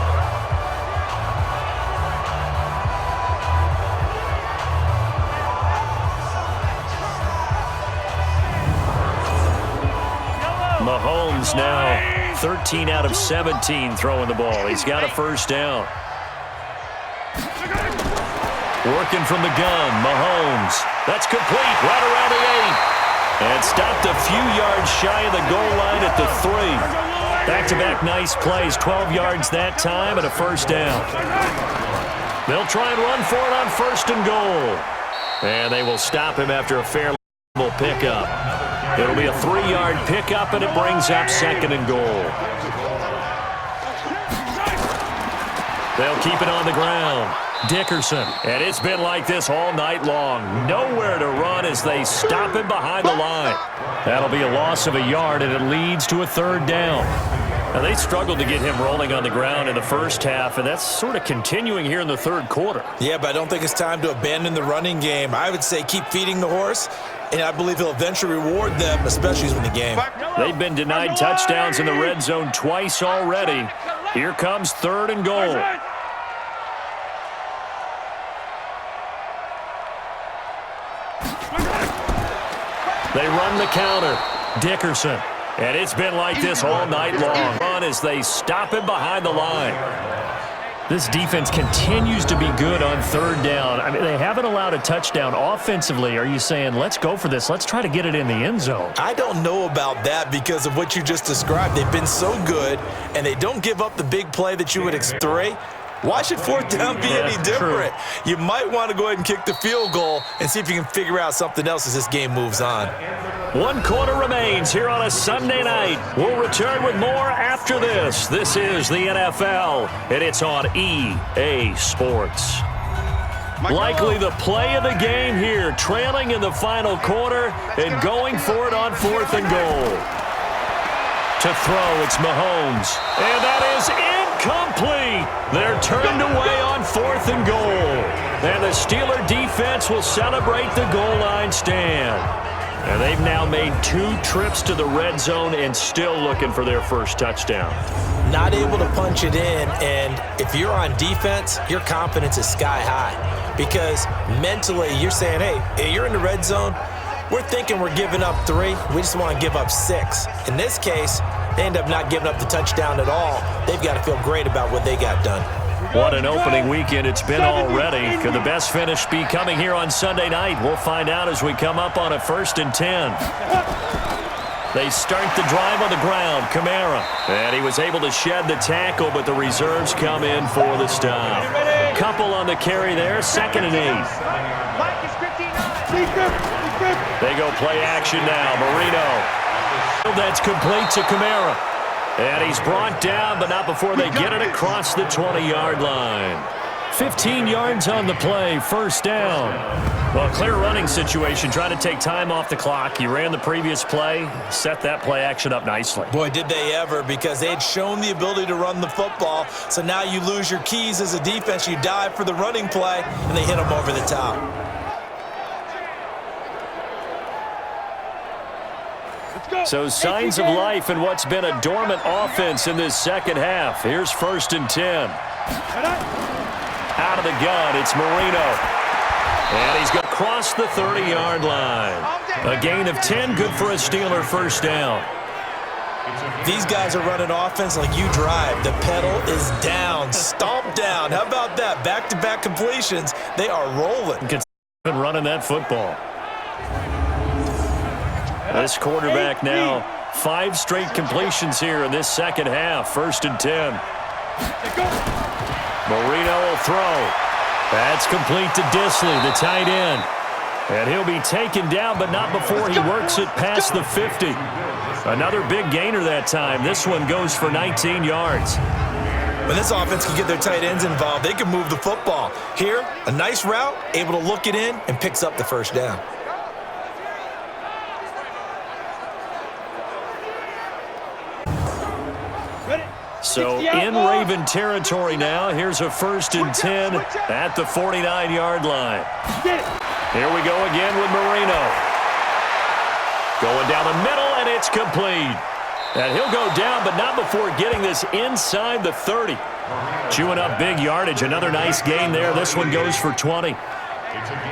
Mahomes now 13 out of 17 throwing the ball. He's got a 1st down. Working from the gun, Mahomes. That's complete right around the 8. And stopped a few yards shy of the goal line at the 3. Back-to-back nice plays, 12 yards that time and a 1st down. They'll try and run for it on 1st and goal. And they will stop him after a fair pickup. It'll be a 3-yard pickup, and it brings up 2nd and goal. They'll keep it on the ground. Dickerson, and it's been like this all night long. Nowhere to run as they stop him behind the line. That'll be a loss of a yard, and it leads to a 3rd down. Now, they struggled to get him rolling on the ground in the 1st half, and that's sort of continuing here in the 3rd quarter. Yeah, but I don't think it's time to abandon the running game. I would say keep feeding the horse, and I believe he'll eventually reward them, especially in the game. They've been denied touchdowns in the red zone twice already. Here comes 3rd and goal. They run the counter. Dickerson. And it's been like this all night long. Run as they stop him behind the line. This defense continues to be good on third down. I mean, they haven't allowed a touchdown offensively. Are you saying, let's go for this? Let's try to get it in the end zone. I don't know about that because of what you just described. They've been so good, and they don't give up the big play that you would expect. Why should fourth down be any different? True. You might want to go ahead and kick the field goal and see if you can figure out something else as this game moves on. 1 quarter remains here on a Sunday night. We'll return with more after this. This is the NFL, and it's on EA Sports. Likely the play of the game here, trailing in the final quarter and going for it on 4th and goal. To throw, it's Mahomes, and that is incomplete. They're turned away on 4th and goal, and the Steeler defense will celebrate the goal line stand. And they've now made 2 trips to the red zone and still looking for their first touchdown. Not able to punch it in, and if you're on defense, your confidence is sky high because mentally you're saying, hey, you're in the red zone. We're thinking we're giving up 3. We just want to give up 6. In this case, they end up not giving up the touchdown at all. They've got to feel great about what they got done. What an opening weekend it's been already. Could the best finish be coming here on Sunday night? We'll find out as we come up on a 1st and 10. They start the drive on the ground. Kamara. And he was able to shed the tackle, but the reserves come in for the stop. Couple on the carry there. 2nd and 8. They go play action now. Marino. That's complete to Kamara. And he's brought down, but not before they get it across the 20-yard line. 15 yards on the play, 1st down. Well, clear running situation. Try to take time off the clock. You ran the previous play, set that play action up nicely. Boy, did they ever, because they had shown the ability to run the football. So now you lose your keys as a defense. You dive for the running play, and they hit them over the top. So signs of life in what's been a dormant offense in this second half. Here's 1st and 10. Out of the gun, it's Marino. And he's going to cross the 30-yard line. A gain of 10, good for a Steeler first down. These guys are running offense like you drive. The pedal is down, stomp down. How about that? Back-to-back completions. They are rolling. Been running that football. This quarterback now, 5 straight completions here in this second half. 1st and 10. Marino will throw. That's complete to Disley, the tight end. And he'll be taken down, but not before he works it past the 50. Another big gainer that time. This one goes for 19 yards. When this offense can get their tight ends involved, they can move the football. Here, a nice route, able to look it in, and picks up the first down. So in Raven territory now. Here's a 1st and 10 at the 49-yard line. Here we go again with Marino. Going down the middle, and it's complete. And he'll go down, but not before getting this inside the 30. Chewing up big yardage. Another nice gain there. This one goes for 20.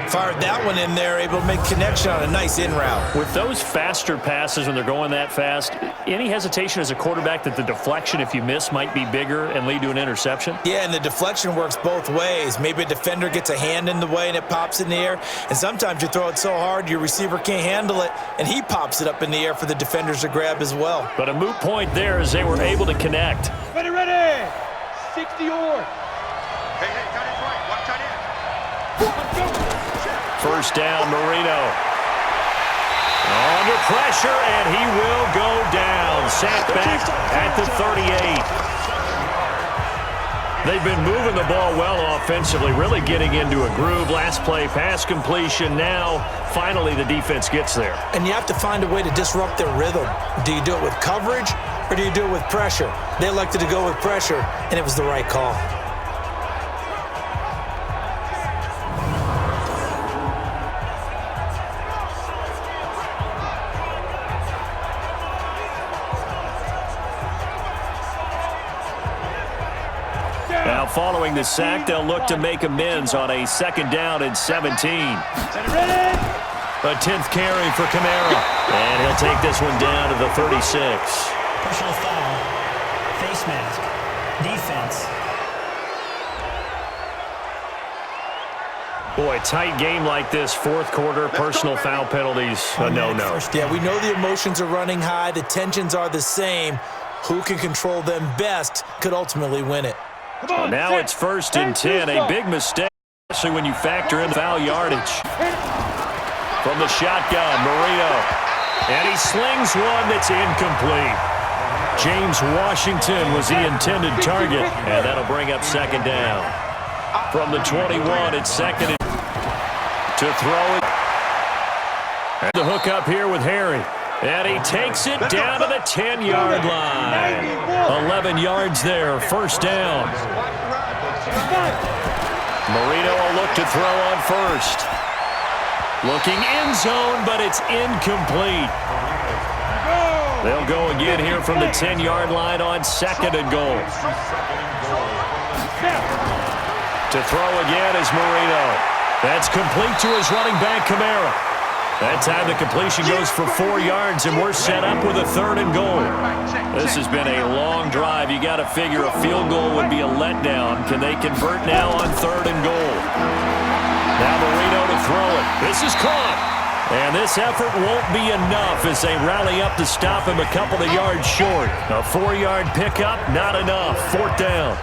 Fired that one in there, able to make connection on a nice in route. With those faster passes when they're going that fast, any hesitation as a quarterback that the deflection, if you miss, might be bigger and lead to an interception? Yeah, and the deflection works both ways. Maybe a defender gets a hand in the way and it pops in the air, and sometimes you throw it so hard your receiver can't handle it, and he pops it up in the air for the defenders to grab as well. But a moot point there as they were able to connect. Ready, 60 or. Hey, tight end's right. Watch tight end. First down, Marino. Under pressure, and he will go down. Sat back at the 38. They've been moving the ball well offensively, really getting into a groove. Last play, pass completion. Now, finally, the defense gets there. And you have to find a way to disrupt their rhythm. Do you do it with coverage, or do you do it with pressure? They elected to go with pressure, and it was the right call. Now, following the sack, they'll look to make amends on a 2nd down and 17. A 10th carry for Kamara. And he'll take this one down to the 36. Personal foul. Face mask. Defense. Boy, tight game like this, fourth quarter, personal foul penalties, a no-no. Yeah, we know the emotions are running high. The tensions are the same. Who can control them best could ultimately win it. Well, now it's 1st and 10, a big mistake, especially when you factor in foul yardage. From the shotgun, Marino. And he slings one that's incomplete. James Washington was the intended target, and that'll bring up 2nd down. From the 21, it's 2nd and to throw it. And the hook up here with Harry. And he takes it down to the 10-yard line. 11 yards there, 1st down. Marino will look to throw on 1st. Looking end zone, but it's incomplete. They'll go again here from the 10-yard line on 2nd and goal. To throw again is Marino. That's complete to his running back, Kamara. That time the completion goes for 4 yards, and we're set up with a 3rd and goal. This has been a long drive. You got to figure a field goal would be a letdown. Can they convert now on 3rd and goal? Now Marino to throw it. This is caught. And this effort won't be enough as they rally up to stop him a couple of yards short. A 4-yard pickup, not enough. 4th down.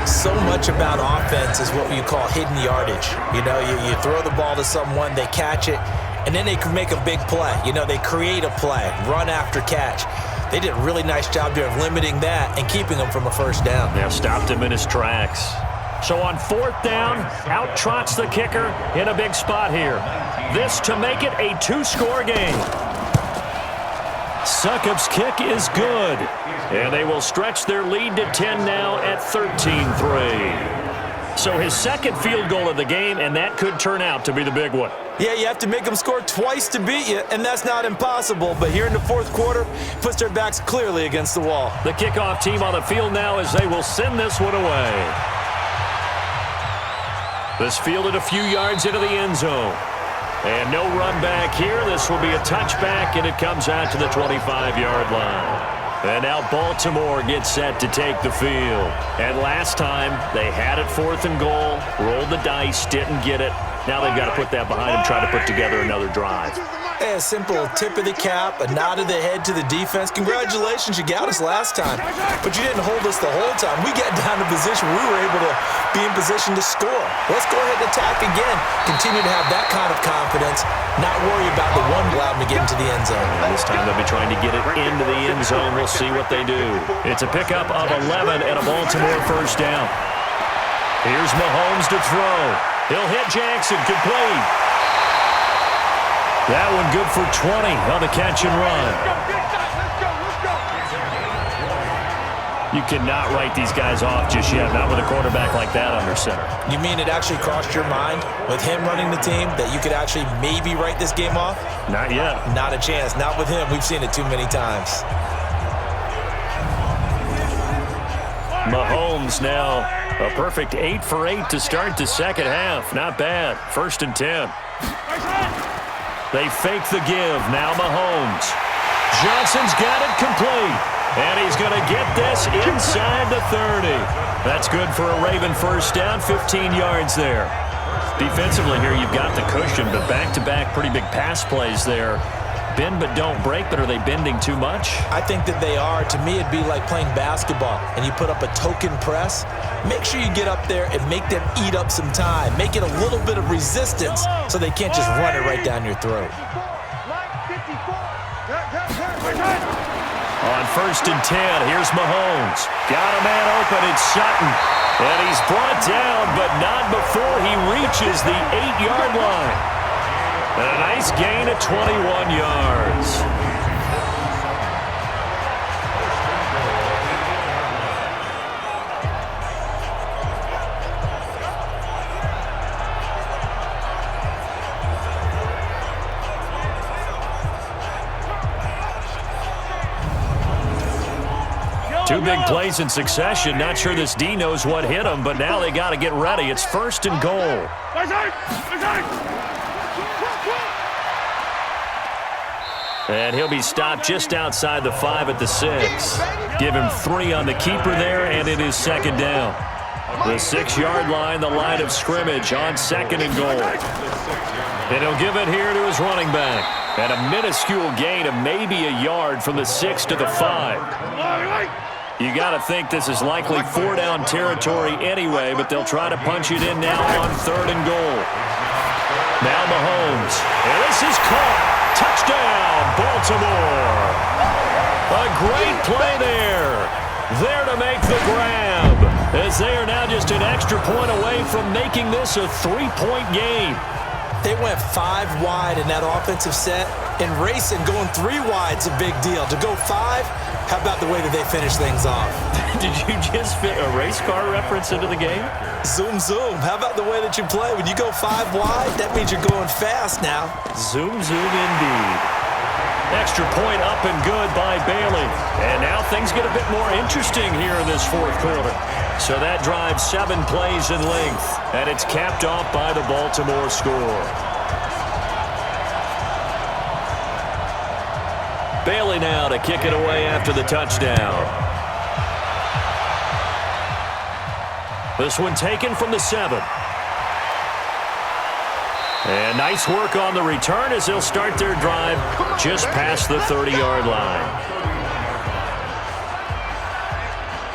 So much about offense is what you call hidden yardage. You know, you throw the ball to someone, they catch it, and then they can make a big play. You know, they create a play, run after catch. They did a really nice job there of limiting that and keeping him from a 1st down. Yeah, stopped him in his tracks. So on 4th down, out trots the kicker in a big spot here. This to make it a 2-score game. Succop's kick is good. And they will stretch their lead to 10 now at 13-3. So his 2nd field goal of the game, and that could turn out to be the big one. Yeah, you have to make them score twice to beat you, and that's not impossible. But here in the 4th quarter, puts their backs clearly against the wall. The kickoff team on the field now as they will send this one away. This fielded a few yards into the end zone. And no run back here. This will be a touchback, and it comes out to the 25-yard line. And now Baltimore gets set to take the field. And last time, they had it 4th and goal, rolled the dice, didn't get it. Now they've got to put that behind them, try to put together another drive. Hey, a simple tip of the cap, a nod of the head to the defense. Congratulations, you got us last time. But you didn't hold us the whole time. We got down to position. We were able to be in position to score. Let's go ahead and attack again. Continue to have that kind of confidence, not worry about the one allowed to get into the end zone. And this time they'll be trying to get it into the end zone. We'll see what they do. It's a pickup of 11 and a Baltimore 1st down. Here's Mahomes to throw. He'll hit Jackson, complete. That one good for 20 on the catch and run. You cannot write these guys off just yet, not with a quarterback like that under center. You mean it actually crossed your mind with him running the team that you could actually maybe write this game off? Not yet. Not a chance. Not with him. We've seen it too many times. Mahomes now a perfect 8 for 8 to start the 2nd half. Not bad. 1st and 10. They fake the give. Now Mahomes. Johnson's got it complete. And he's going to get this inside the 30. That's good for a Raven 1st down, 15 yards there. Defensively here, you've got the cushion, but back-to-back pretty big pass plays there. Bend but don't break, but are they bending too much? I think that they are. To me, it'd be like playing basketball, and you put up a token press. Make sure you get up there and make them eat up some time. Make it a little bit of resistance so they can't just run it right down your throat. On 1st and 10, here's Mahomes. Got a man open, it's Sutton. And he's brought down, but not before he reaches the 8-yard line. And a nice gain of 21 yards. Two big plays in succession. Not sure this D knows what hit him, but now they got to get ready. It's 1st and goal. And he'll be stopped just outside the 5 at the 6. Give him 3 on the keeper there, and it is second down. The 6-yard line, the line of scrimmage on second and goal. And he'll give it here to his running back. And a minuscule gain of maybe a yard from the 6 to the 5. You got to think this is likely 4-down territory anyway, but they'll try to punch it in now on third and goal. Now Mahomes. And this is caught. Touchdown, Baltimore. A great play there. There to make the grab, as they are now just an extra point away from making this a 3-point game. They went 5 wide in that offensive set, and racing going 3 wide's a big deal. To go 5, how about the way that they finish things off? Did you just fit a race car reference into the game? Zoom, zoom. How about the way that you play? When you go 5 wide, that means you're going fast now. Zoom, zoom indeed. Extra point up and good by Bailey. And now things get a bit more interesting here in this fourth quarter. So that drives 7 plays in length, and it's capped off by the Baltimore score. Bailey now to kick it away after the touchdown. This one taken from the 7. And nice work on the return as they'll start their drive just past the 30-yard line.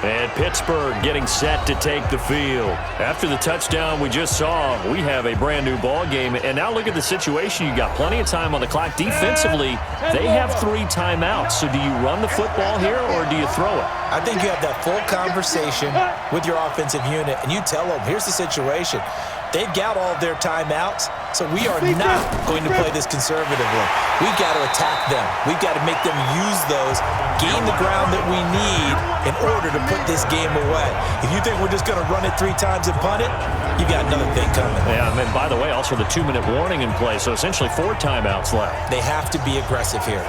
And Pittsburgh getting set to take the field. After the touchdown we just saw, we have a brand new ball game. And now look at the situation. You got plenty of time on the clock. Defensively, they have 3 timeouts. So do you run the football here or do you throw it? I think you have that full conversation with your offensive unit, and you tell them, here's the situation. They've got all of their timeouts, so we are not going to play this conservatively. We've got to attack them. We've got to make them use those, gain the ground that we need in order to put this game away. If you think we're just going to run it 3 times and punt it, you got another thing coming. Yeah, and by the way, also the 2-minute warning in play, so essentially 4 timeouts left. They have to be aggressive here.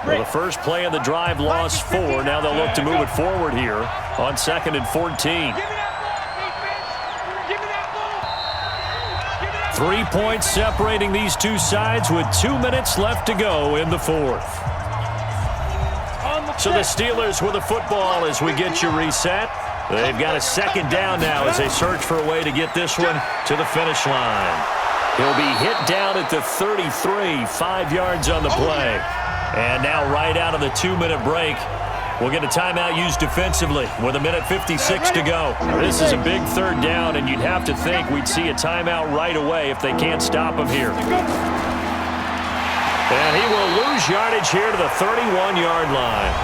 Well, the first play of the drive lost 4. Now they'll look to move it forward here on 2nd and 14. 3 points separating these two sides with 2 minutes left to go in the fourth. So the Steelers with the football as we get you reset. They've got a second down now as they search for a way to get this one to the finish line. He'll be hit down at the 33, 5 yards on the play. And now right out of the 2-minute break, we'll get a timeout used defensively with 1:56 to go. This is a big third down, and you'd have to think we'd see a timeout right away if they can't stop him here. And he will lose yardage here to the 31-yard line.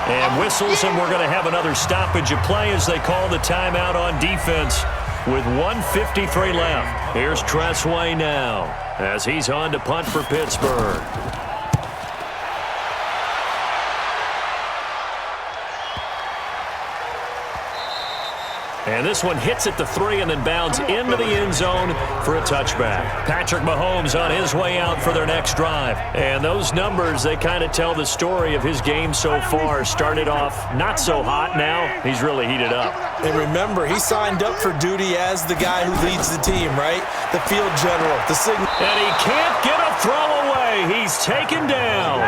And whistles, and we're going to have another stoppage of play as they call the timeout on defense with 1:53 left. Here's Tressway now as he's on to punt for Pittsburgh. And this one hits at the 3 and then bounds into the end zone for a touchback. Patrick Mahomes on his way out for their next drive. And those numbers, they kind of tell the story of his game so far. Started off not so hot. Now he's really heated up. And remember, he signed up for duty as the guy who leads the team, right? The field general, the signal. And he can't get a throw away. He's taken down.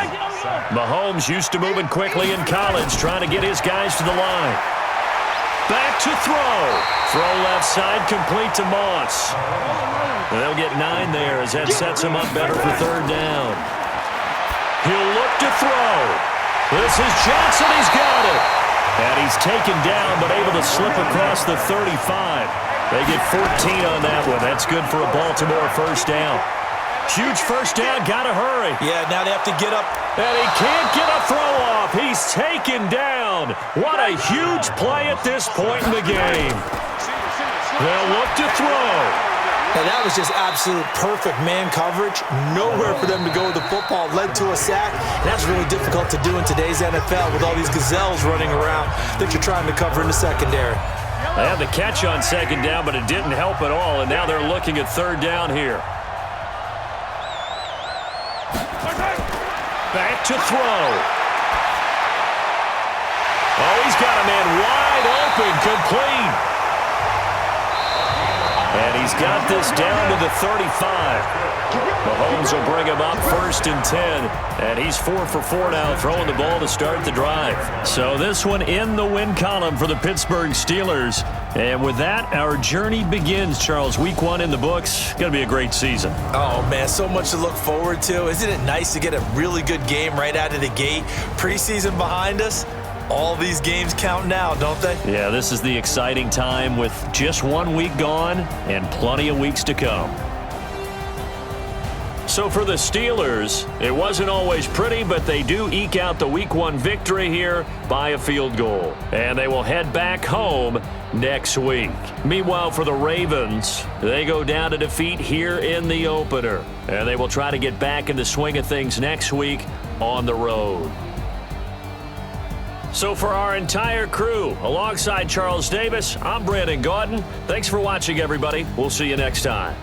Mahomes used to moving quickly in college, trying to get his guys to the line. Back to throw. Throw left side, complete to Moss. They'll get 9 there as that sets him up better for third down. He'll look to throw. This is Johnson. He's got it. And he's taken down, but able to slip across the 35. They get 14 on that one. That's good for a Baltimore first down. Huge first down. Got to hurry. Yeah, now they have to get up. And he can't get a throw off. He's taken down. What a huge play at this point in the game. They'll look to throw. And that was just absolute perfect man coverage. Nowhere for them to go with the football. Led to a sack. And that's really difficult to do in today's NFL with all these gazelles running around that you're trying to cover in the secondary. They had the catch on second down, but it didn't help at all. And now they're looking at third down here. Back to throw. Oh, he's got a man wide open, complete. And He's got this down to the 35. Mahomes will bring him up 1st and 10. And he's 4 for 4 now, throwing the ball to start the drive. So this one in the win column for the Pittsburgh Steelers. And with that, our journey begins, Charles. Week 1 in the books. Going to be a great season. Oh, man, so much to look forward to. Isn't it nice to get a really good game right out of the gate? Preseason behind us. All these games count now, don't they? Yeah, this is the exciting time with just 1 week gone and plenty of weeks to come. So for the Steelers, it wasn't always pretty, but they do eke out the Week 1 victory here by a field goal. And they will head back home next week. Meanwhile, for the Ravens, they go down to defeat here in the opener. And they will try to get back in the swing of things next week on the road. So for our entire crew, alongside Charles Davis, I'm Brandon Gaudin. Thanks for watching, everybody. We'll see you next time.